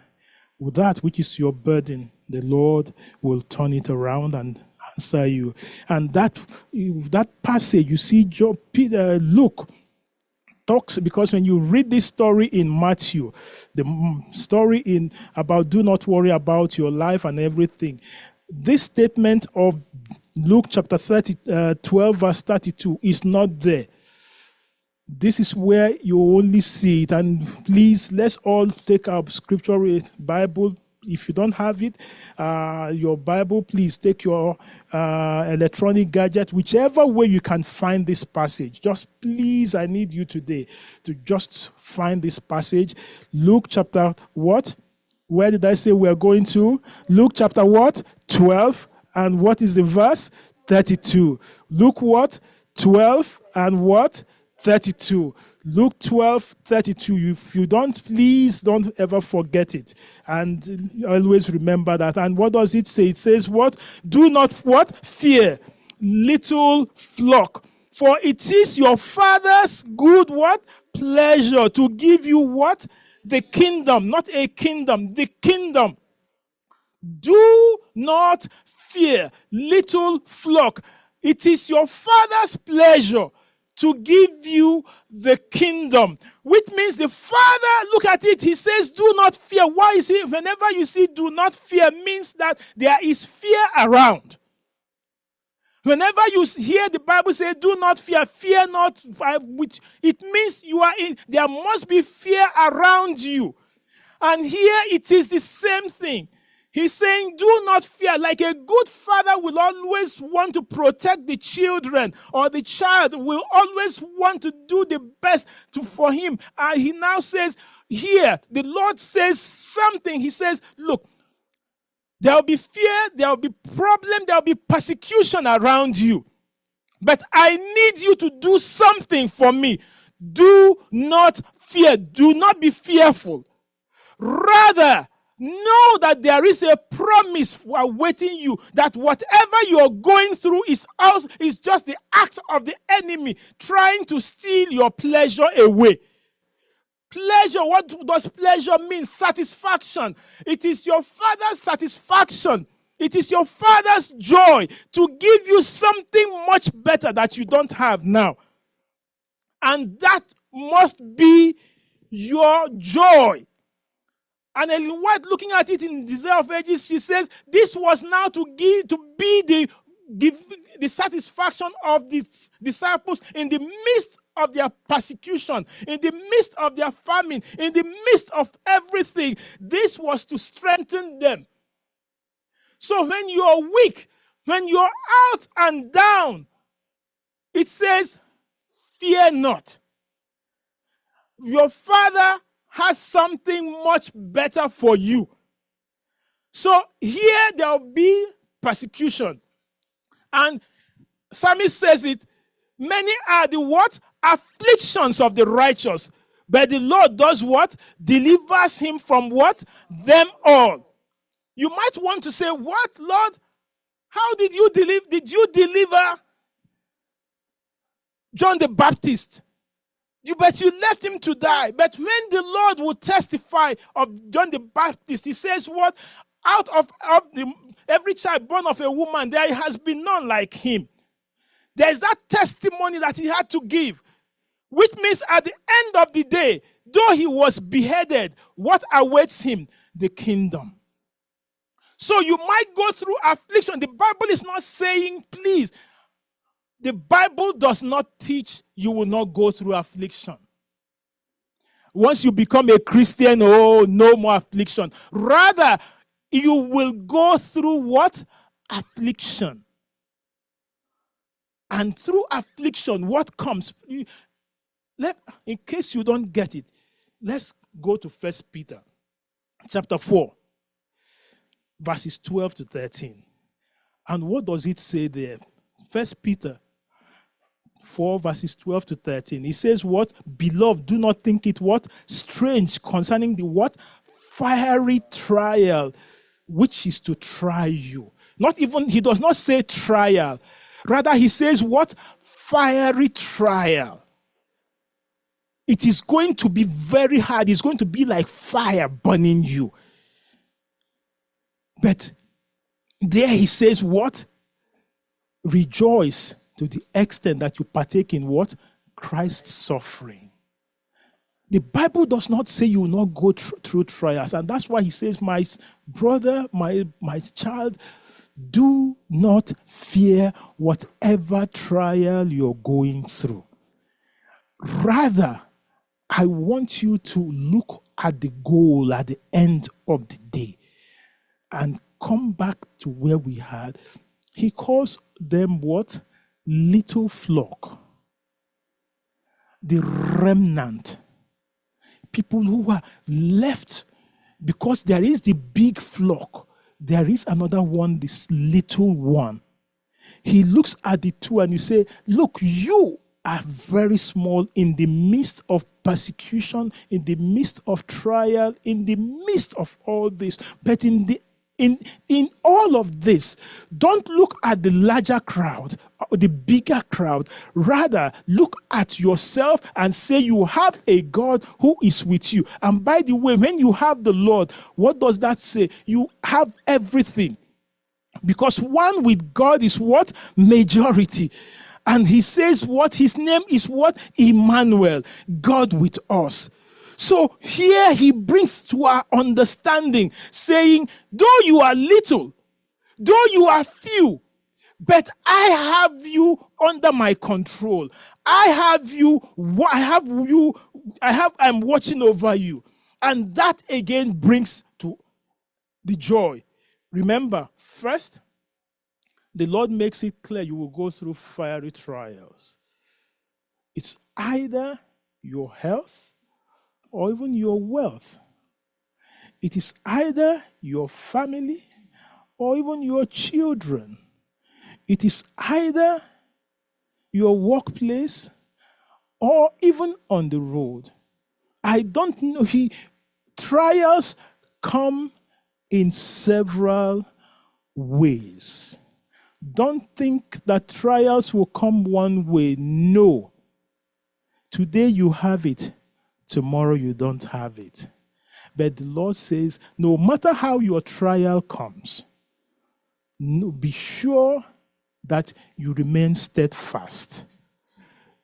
with that which is your burden, the Lord will turn it around and answer you. And that passage, you see, Luke talks, because when you read this story in Matthew, the story about do not worry about your life and everything, this statement of Luke chapter 12 verse 32 is not there. This is where you only see it. And please, let's all take our scripture Bible. If you don't have it, your Bible, please take your electronic gadget, whichever way you can find this passage. Just please, I need you today to just find this passage. Luke chapter what? Where did I say we're going to? Luke chapter what? 12. And what is the verse? 32. Luke what? 12 and what? 32. Luke 12:32. If you don't, please don't ever forget it. And always remember that. And what does it say? It says what? Do not what? Fear, little flock. For it is your Father's good what? Pleasure to give you what? The kingdom. Not a kingdom. The kingdom. Do not fear, little flock. It is your Father's pleasure to give you the kingdom, which means the Father, look at it, he says, do not fear. Why is it? Whenever you see do not fear, means that there is fear around. Whenever you hear the Bible say, do not fear, fear not, which it means you are in, there must be fear around you. And here it is the same thing. He's saying, do not fear. Like a good father will always want to protect the children, or the child will always want to do the best for him. And he now says, here, the Lord says something. He says, look, there will be fear, there will be problem, there will be persecution around you. But I need you to do something for me. Do not fear. Do not be fearful. Rather, know that there is a promise awaiting you, that whatever you're going through is just the act of the enemy trying to steal your pleasure away. Pleasure, what does pleasure mean? Satisfaction. It is your Father's satisfaction. It is your Father's joy to give you something much better that you don't have now. And that must be your joy. And Ellen White, looking at it in Desire of Ages, she says, this was now to be the satisfaction of the disciples in the midst of their persecution, in the midst of their famine, in the midst of everything. This was to strengthen them. So when you are weak, when you're out and down, it says, fear not. Your Father has something much better for you. So here there will be persecution. And Psalmist says it, many are the what? Afflictions of the righteous. But the Lord does what? Delivers him from what? Them all. You might want to say, what, Lord? How did you deliver? Did you deliver John the Baptist? But you left him to die. But when the Lord will testify of John the Baptist, he says what? Out of every child born of a woman, there has been none like him. There is that testimony that he had to give, which means at the end of the day, though he was beheaded, what awaits him? The kingdom. So you might go through affliction. The Bible is not saying, please, the Bible does not teach you will not go through affliction. Once you become a Christian, oh, no more affliction. Rather, you will go through what? Affliction. And through affliction, what comes? In case you don't get it, let's go to 1 Peter chapter 4, verses 12 to 13. And what does it say there? 1 Peter 4 verses 12 to 13. He says what? Beloved, do not think it what? Strange concerning the what? Fiery trial, which is to try you. Not even, he does not say trial. Rather, he says what? Fiery trial. It is going to be very hard. It's going to be like fire burning you. But there he says what? Rejoice to the extent that you partake in what? Christ's suffering. The Bible does not say you will not go through trials. And that's why he says, my brother, my child, do not fear whatever trial you're going through. Rather, I want you to look at the goal at the end of the day and come back to where we had. He calls them what? Little flock. The remnant. People who are left, because there is the big flock. There is another one, this little one. He looks at the two and you say, look, you are very small in the midst of persecution, in the midst of trial, in the midst of all this. But in all of this, don't look at the larger crowd, or the bigger crowd. Rather, look at yourself and say you have a God who is with you. And by the way, when you have the Lord, what does that say? You have everything. Because one with God is what? Majority. And he says what? His name is what? Emmanuel, God with us. So here he brings to our understanding, saying, though you are little, though you are few, but I have you under my control. I'm watching over you. And that again brings to the joy. Remember, first, the Lord makes it clear you will go through fiery trials. It's either your health or even your wealth. It is either your family or even your children. It is either your workplace or even on the road. I don't know. Trials come in several ways. Don't think that trials will come one way. No. Today you have it. tomorrow you don't have it. But the Lord says, no matter how your trial comes, be sure that you remain steadfast,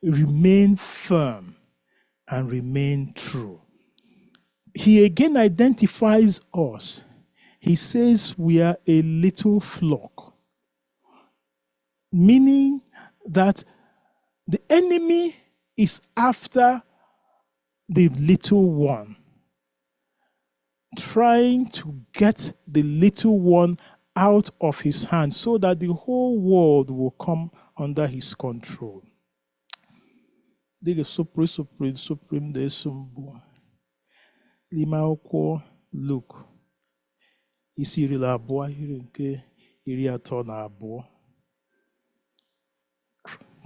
remain firm, and remain true. He again identifies us. He says we are a little flock, meaning that the enemy is after the little one, trying to get the little one out of his hand so that the whole world will come under his control. Supreme Desumbu. Lima akwụkwọ Luke isi iri na abụọ ahịrị nke iri atọ na abụọ.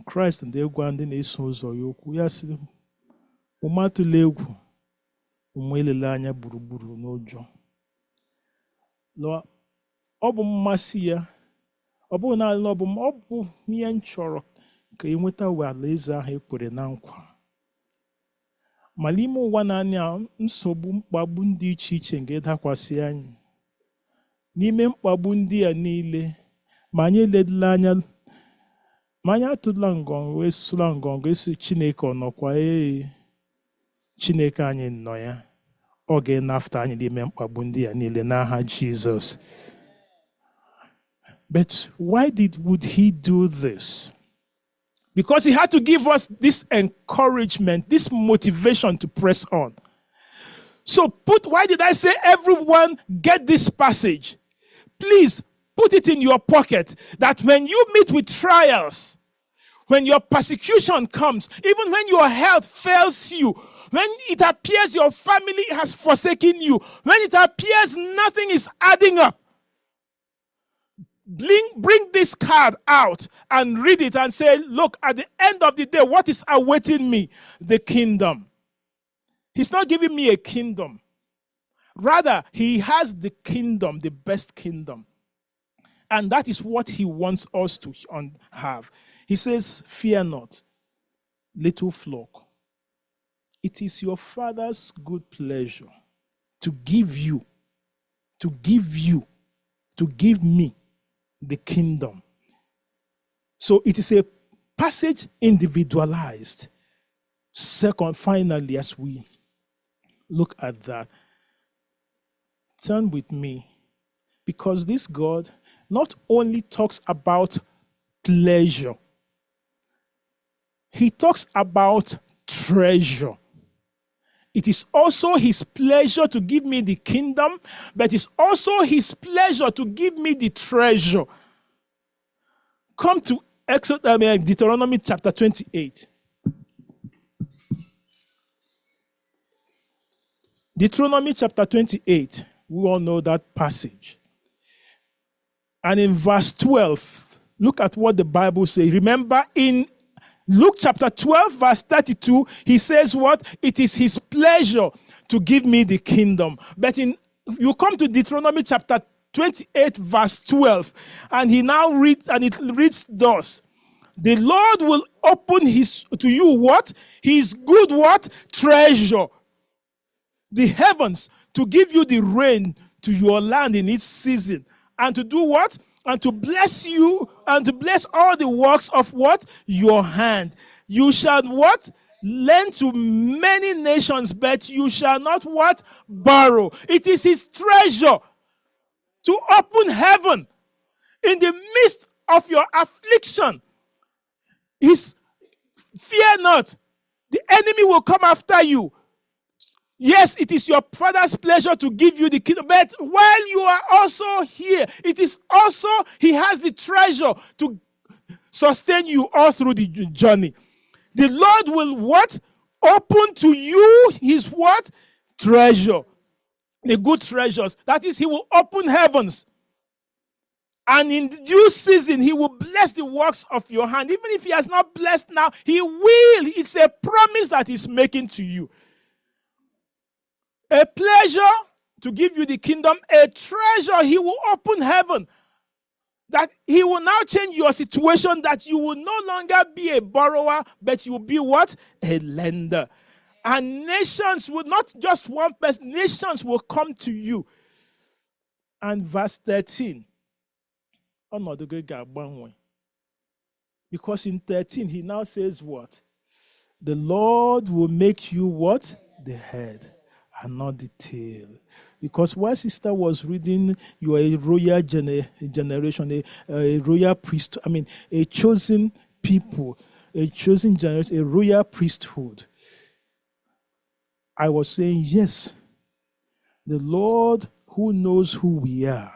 Kraịst na-egwa ndị na-eso ụzọ ya okwu ya sị, ụmụ atụla egwu, ụmụ elele anya gburugburu n'ụjọ. Ọ bụ mmasị ya, ọ bụghị naanị na ọ bụ ihe m chọrọ ka enweta alaeze ahụ ekwere na nkwa. Ma n'ime ụwa naanị a, nsogbu mkpagbu dị iche iche ga-edakwasị anyị. N'ime mkpagbu ndị a niile, ma anyị eledila anya, ma anyị atụla ngọngọ wee sụla ngọngọ esi Chineke ọ nọkwa? Chineke anyị nọ ya. Ọ ga-enafta anyị n'ime mkpagbu ndị a niile n'aha Jizọs. But why would he do this? Because he had to give us this encouragement, this motivation to press on. So why did I say everyone get this passage? Please put it in your pocket that when you meet with trials, when your persecution comes, even when your health fails you, when it appears your family has forsaken you, when it appears nothing is adding up, bring this card out and read it and say, look, at the end of the day, what is awaiting me? The kingdom. He's not giving me a kingdom. Rather, he has the kingdom, the best kingdom. And that is what he wants us to have. He says, fear not, little flock. It is your Father's good pleasure to give me the kingdom. So it is a passage individualized. Second, finally, as we look at that, turn with me, because this God not only talks about pleasure, he talks about treasure. It is also his pleasure to give me the kingdom, but it's also his pleasure to give me the treasure. Come to Deuteronomy chapter 28. Deuteronomy chapter 28. We all know that passage. And in verse 12, look at what the Bible says. Remember, in Luke chapter 12, verse 32, he says what? It is his pleasure to give me the kingdom. But you come to Deuteronomy chapter 28, verse 12, and he now reads, and it reads thus. The Lord will open to you what? His good what? Treasure. The heavens to give you the rain to your land in its season. And to do what? And to bless you and to bless all the works of what? Your hand. You shall what? Lend to many nations, but you shall not what? Borrow. It is his treasure to open heaven in the midst of your affliction. Fear not. The enemy will come after you. Yes, it is your Father's pleasure to give you the kingdom, but while you are also here, it is also, he has the treasure to sustain you all through the journey. The Lord will what? Open to you his what? Treasure. The good treasures. That is, he will open heavens. And in due season, he will bless the works of your hand. Even if he has not blessed now, he will. It's a promise that he's making to you. A pleasure to give you the kingdom, a treasure, he will open heaven. That he will now change your situation, that you will no longer be a borrower, but you will be what? A lender. And nations will, not just one person, nations will come to you. And verse 13. Because in 13, he now says what? The Lord will make you what? The head and not the tail. Because while sister was reading, you are a royal generation, a royal priest, a chosen people, a chosen generation, a royal priesthood. I was saying, yes, the Lord who knows who we are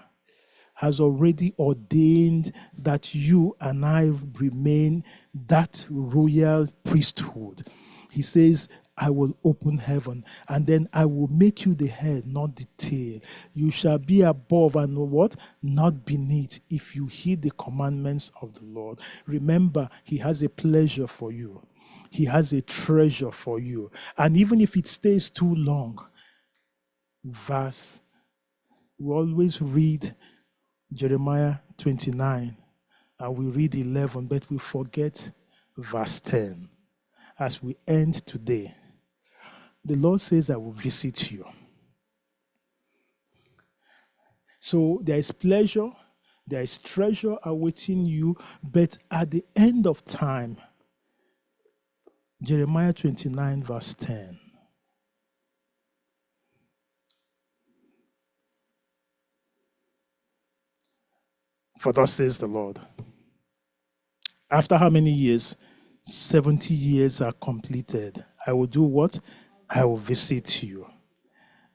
has already ordained that you and I remain that royal priesthood. He says, I will open heaven, and then I will make you the head, not the tail. You shall be above and what? Not beneath, if you heed the commandments of the Lord. Remember, he has a pleasure for you. He has a treasure for you. And even if it stays too long, we always read Jeremiah 29, and we read 11, but we forget verse 10. As we end today, the Lord says, I will visit you. So there is pleasure, there is treasure awaiting you, but at the end of time, Jeremiah 29, verse 10. For thus says the Lord. After how many years? 70 years are completed. I will do what? I will visit you.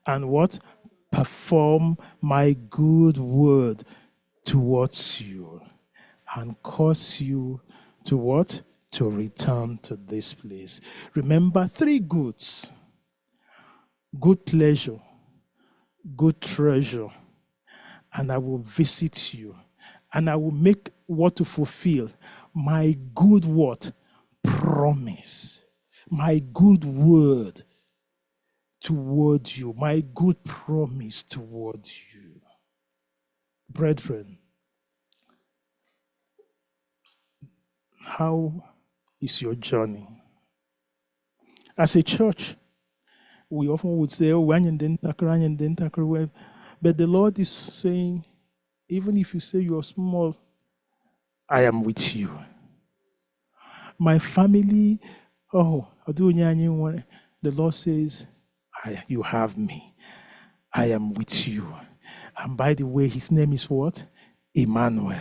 And what? Perform my good word towards you. And cause you to what? To return to this place. Remember 3 goods. Good pleasure. Good treasure. And I will visit you. And I will make what to fulfill. My good what? Promise. My good word toward you. My good promise toward you. Brethren, how is your journey? As a church, we often would say, oh, but the Lord is saying, even if you say you're small, I am with you. My family, the Lord says, you have me. I am with you. And by the way, his name is what? Emmanuel,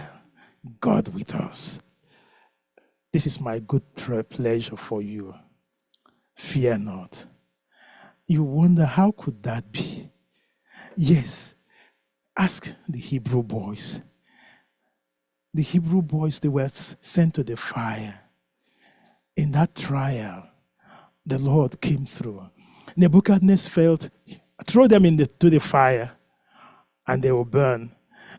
God with us. This is my good pleasure for you. Fear not. You wonder, how could that be? Yes. Ask the Hebrew boys. The Hebrew boys, they were sent to the fire. In that trial, the Lord came through. Nebuchadnezzar felt, throw them to the fire, and they will burn.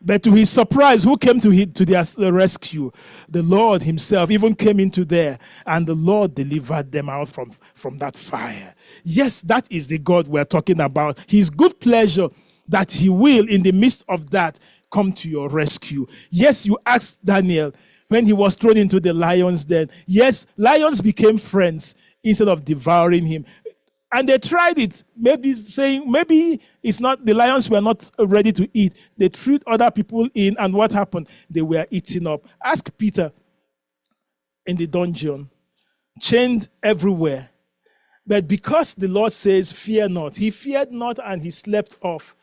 But to his surprise, who came to their rescue? The Lord himself even came into there, and the Lord delivered them out from that fire. Yes, that is the God we're talking about. His good pleasure that he will, in the midst of that, come to your rescue. Yes, you asked Daniel when he was thrown into the lion's den. Yes, lions became friends instead of devouring him. And they tried it, maybe it's not, the lions were not ready to eat. They threw other people in, and what happened? They were eaten up. Ask Peter in the dungeon, chained everywhere. But because the Lord says, fear not, he feared not and he slept off.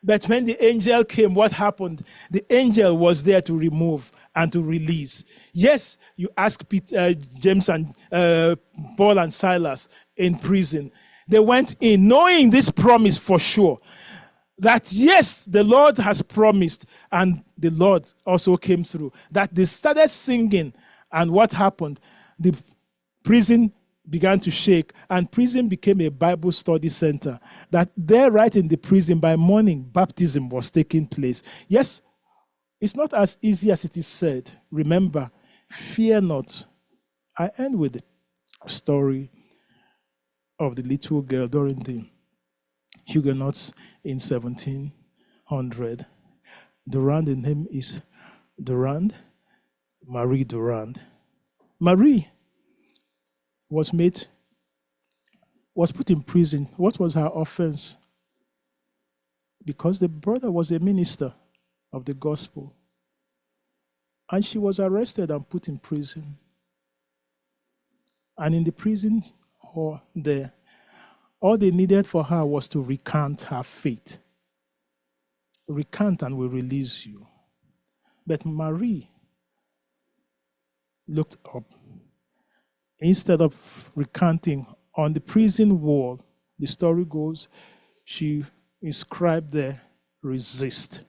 But when the angel came, what happened? The angel was there to remove and to release. Yes, you ask Peter, James and Paul and Silas in prison. They went in knowing this promise for sure. That yes, the Lord has promised, and the Lord also came through. That they started singing, and what happened? The prison began to shake, and prison became a Bible study center. That there, right in the prison, by morning, baptism was taking place. Yes, it's not as easy as it is said. Remember, fear not. I end with the story of the little girl during the Huguenots in 1700. Durand, the name is Durand, Marie Durand. Marie was made was put in prison. What was her offense? Because the brother was a minister of the gospel. And she was arrested and put in prison. And in the prison hall there, all they needed for her was to recant her faith. Recant and we'll release you. But Marie looked up. Instead of recanting, on the prison wall, the story goes, she inscribed there, resist.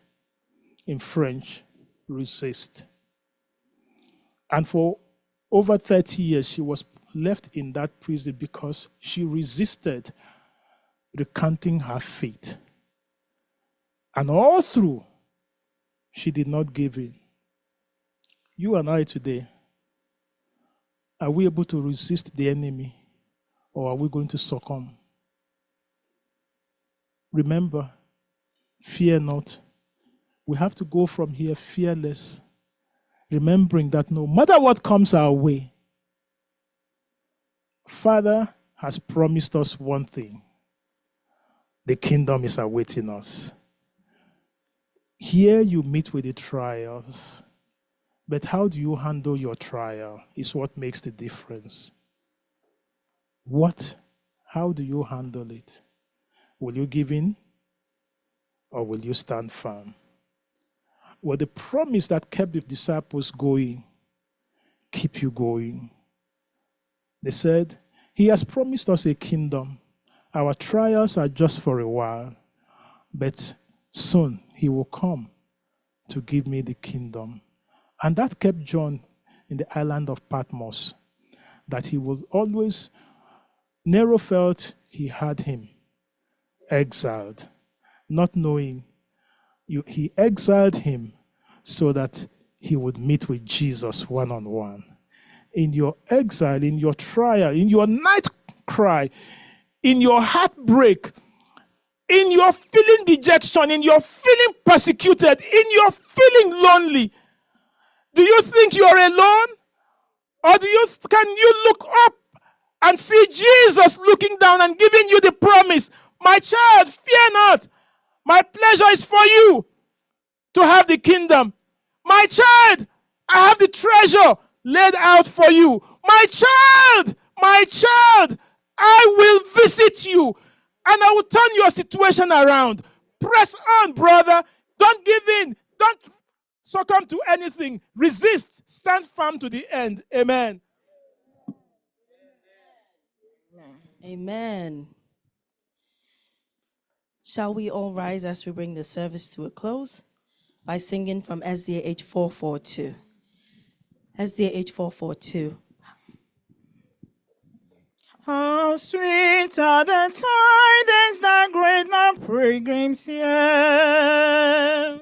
In French, resist. And for over 30 years, she was left in that prison because she resisted recanting her faith. And all through, she did not give in. You and I today, are we able to resist the enemy, or are we going to succumb? Remember, fear not. We have to go from here fearless, remembering that no matter what comes our way, Father has promised us one thing. The kingdom is awaiting us. Here you meet with the trials, but how do you handle your trial is what makes the difference. How do you handle it? Will you give in or will you stand firm? Well, the promise that kept the disciples going, keep you going. They said, He has promised us a kingdom. Our trials are just for a while, but soon He will come to give me the kingdom. And that kept John in the island of Patmos, that he will always, Nero felt he had him exiled, not knowing he exiled him so that he would meet with Jesus one-on-one. In your exile, in your trial, in your night cry, in your heartbreak, in your feeling dejection, in your feeling persecuted, in your feeling lonely, do you think you're alone? Or can you look up and see Jesus looking down and giving you the promise, my child, fear not. My pleasure is for you to have the kingdom. My child, I have the treasure laid out for you. My child, I will visit you and I will turn your situation around. Press on, brother. Don't give in. Don't succumb to anything. Resist. Stand firm to the end. Amen. Amen. Shall we all rise as we bring the service to a close by singing from SDAH 442? SDAH 442. How sweet are the tidings that great the pilgrims hear.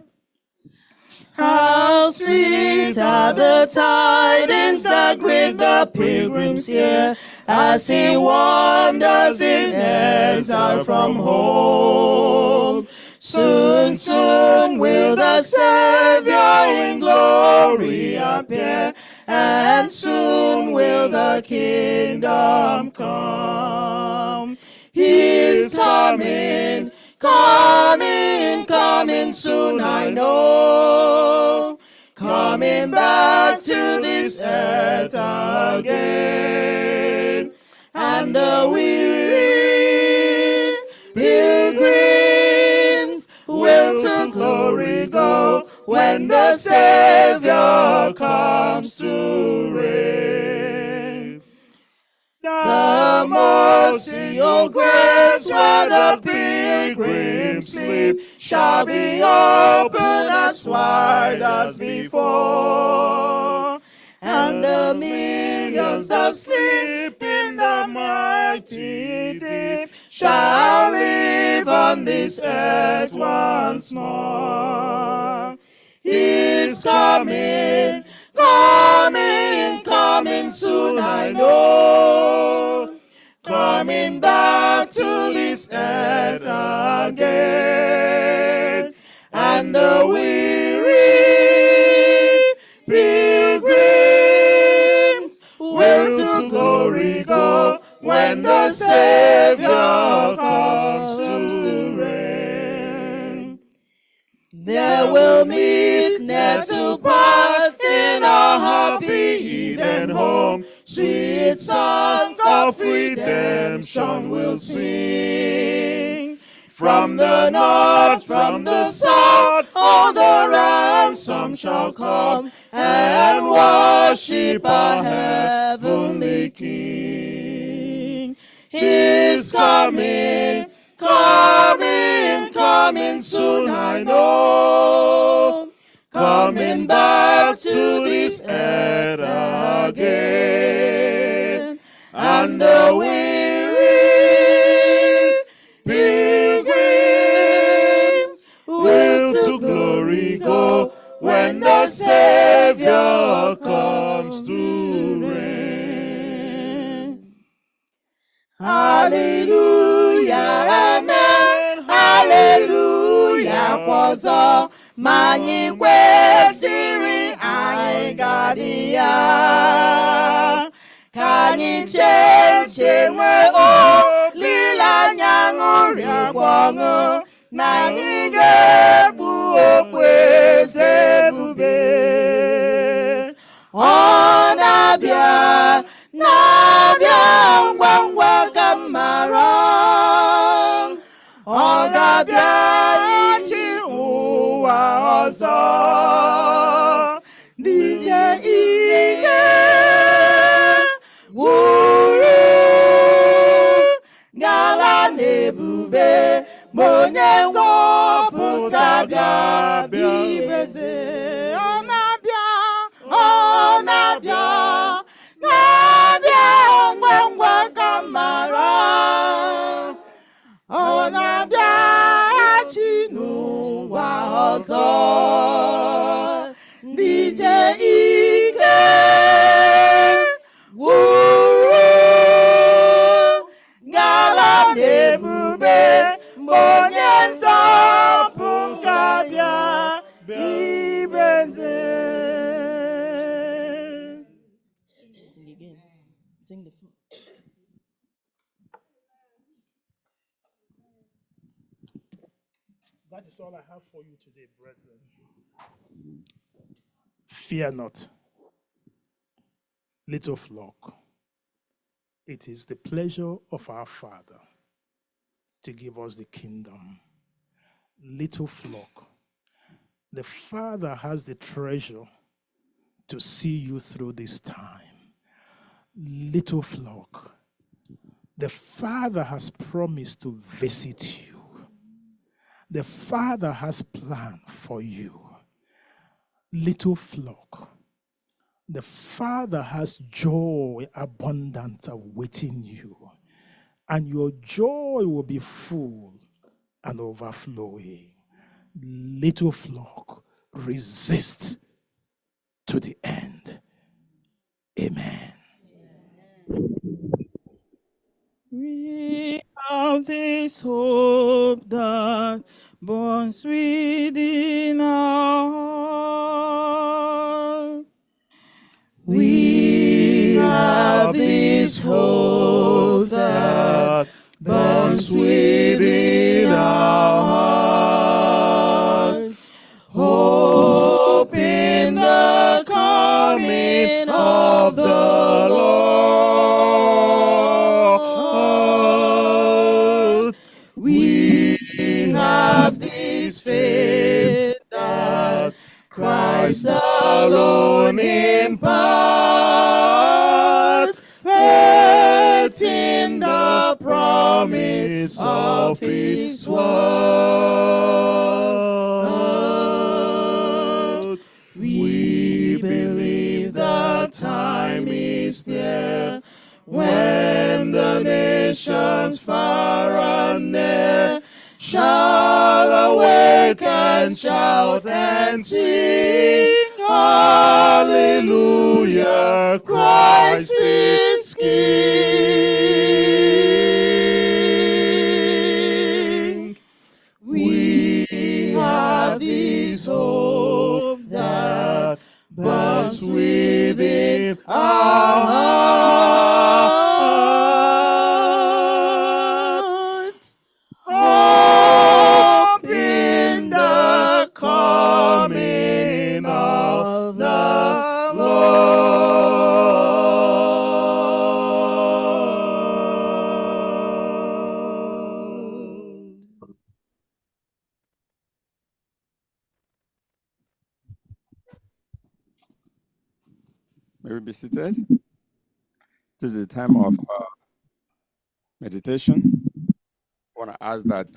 How sweet are the tidings that greet the pilgrims here, as he wanders in exile from home. Soon, soon will the Savior in glory appear, and soon will the kingdom come. He's coming, coming, coming soon, I know. Coming back to this earth again. And the weary pilgrims will to glory go when the Savior comes to reign. The mercy or grace where the pilgrims sleep shall be open as wide as before, and the millions that sleep in the mighty deep shall live on this earth once more. He's coming, coming, coming soon, I know. Coming back to this earth again. And the weary pilgrims will to glory go when the Savior comes to reign. There will meet near to part in a happy Eden home. Sweet songs of redemption will sing. From the north, from the south, all the ransom shall come and worship our heavenly King. He's coming, coming, coming soon, I know. Coming back to this earth again. And the weary pilgrims will to glory go when the Savior comes to reign. Hallelujah, amen, hallelujah, kwazo manyi kwesiri anyị gadị ya. Ka anyị cheche nwe olileanya ṅụrịakwa ọṅụ na anyị ga-ebu okpueze ebube. Ọ na-abịa, na-abịa ngwa ngwa ka m mara. Ọ ga-abịa ịchị ụwa ọzọ. Dije ihe gwụrụ gala n'ebube ma onye nzọpụta ga-abịa ibeze. Ọ na-abịa, ọ na-abịa, na-abịa ngwa ngwa ka m mara. Ọ na-abịaghachi n'ụwa ọzọ. Ndị je ike gwụrụ gala n'ebube mgbe onye nzọpụta bịa ibeze. Sing again. Sing the full. That is all I have for you today, brethren. Fear not, little flock. It is the pleasure of our Father to give us the kingdom. Little flock. The Father has the treasure to see you through this time. Little flock. The Father has promised to visit you. The Father has planned for you. Little flock. The Father has joy abundant awaiting you. And your joy will be full and overflowing. Little flock, resist to the end. Amen. We have this hope that burns within our heart. We have this hope that burns within our hearts. Hope in the coming of the Lord. We have this faith that Christ alone imparts, faith in the promise of His word. We believe the time is near when the nations far and near shall awake and shout and sing, Hallelujah, Christ is King. We have this hope that burns within our hearts. be seated? This is a time of meditation. I want to ask that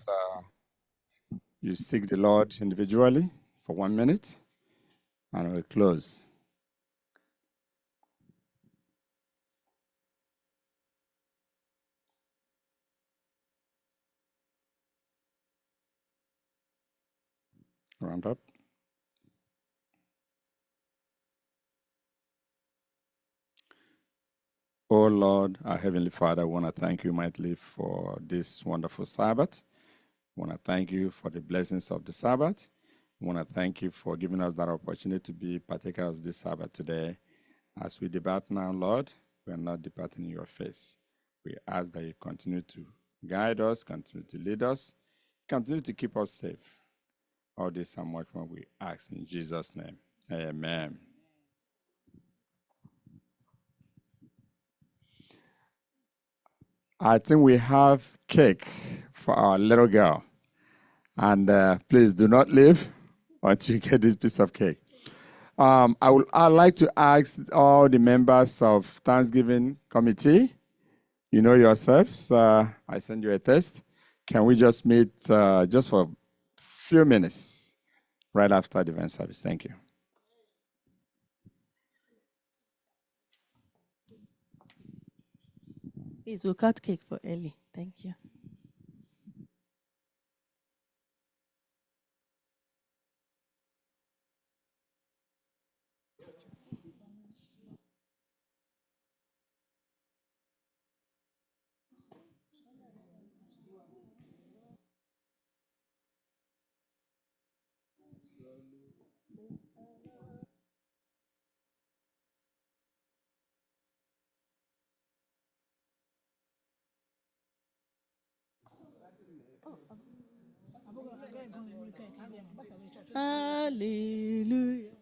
you seek the Lord individually for 1 minute, and we'll close. Round up. Oh Lord, our Heavenly Father, I want to thank you mightily for this wonderful Sabbath. I want to thank you for the blessings of the Sabbath. I want to thank you for giving us that opportunity to be partakers of this Sabbath today. As we depart now, Lord, we are not departing in your face. We ask that you continue to guide us, continue to lead us, continue to keep us safe. All this and much more we ask in Jesus' name. Amen. I think we have cake for our little girl. And please do not leave until you get this piece of cake. I'd like to ask all the members of Thanksgiving Committee, you know yourselves, I send you a text. Can we just meet just for a few minutes right after the event service? Thank you. Please, we'll cut cake for Ellie. Thank you. Hallelujah.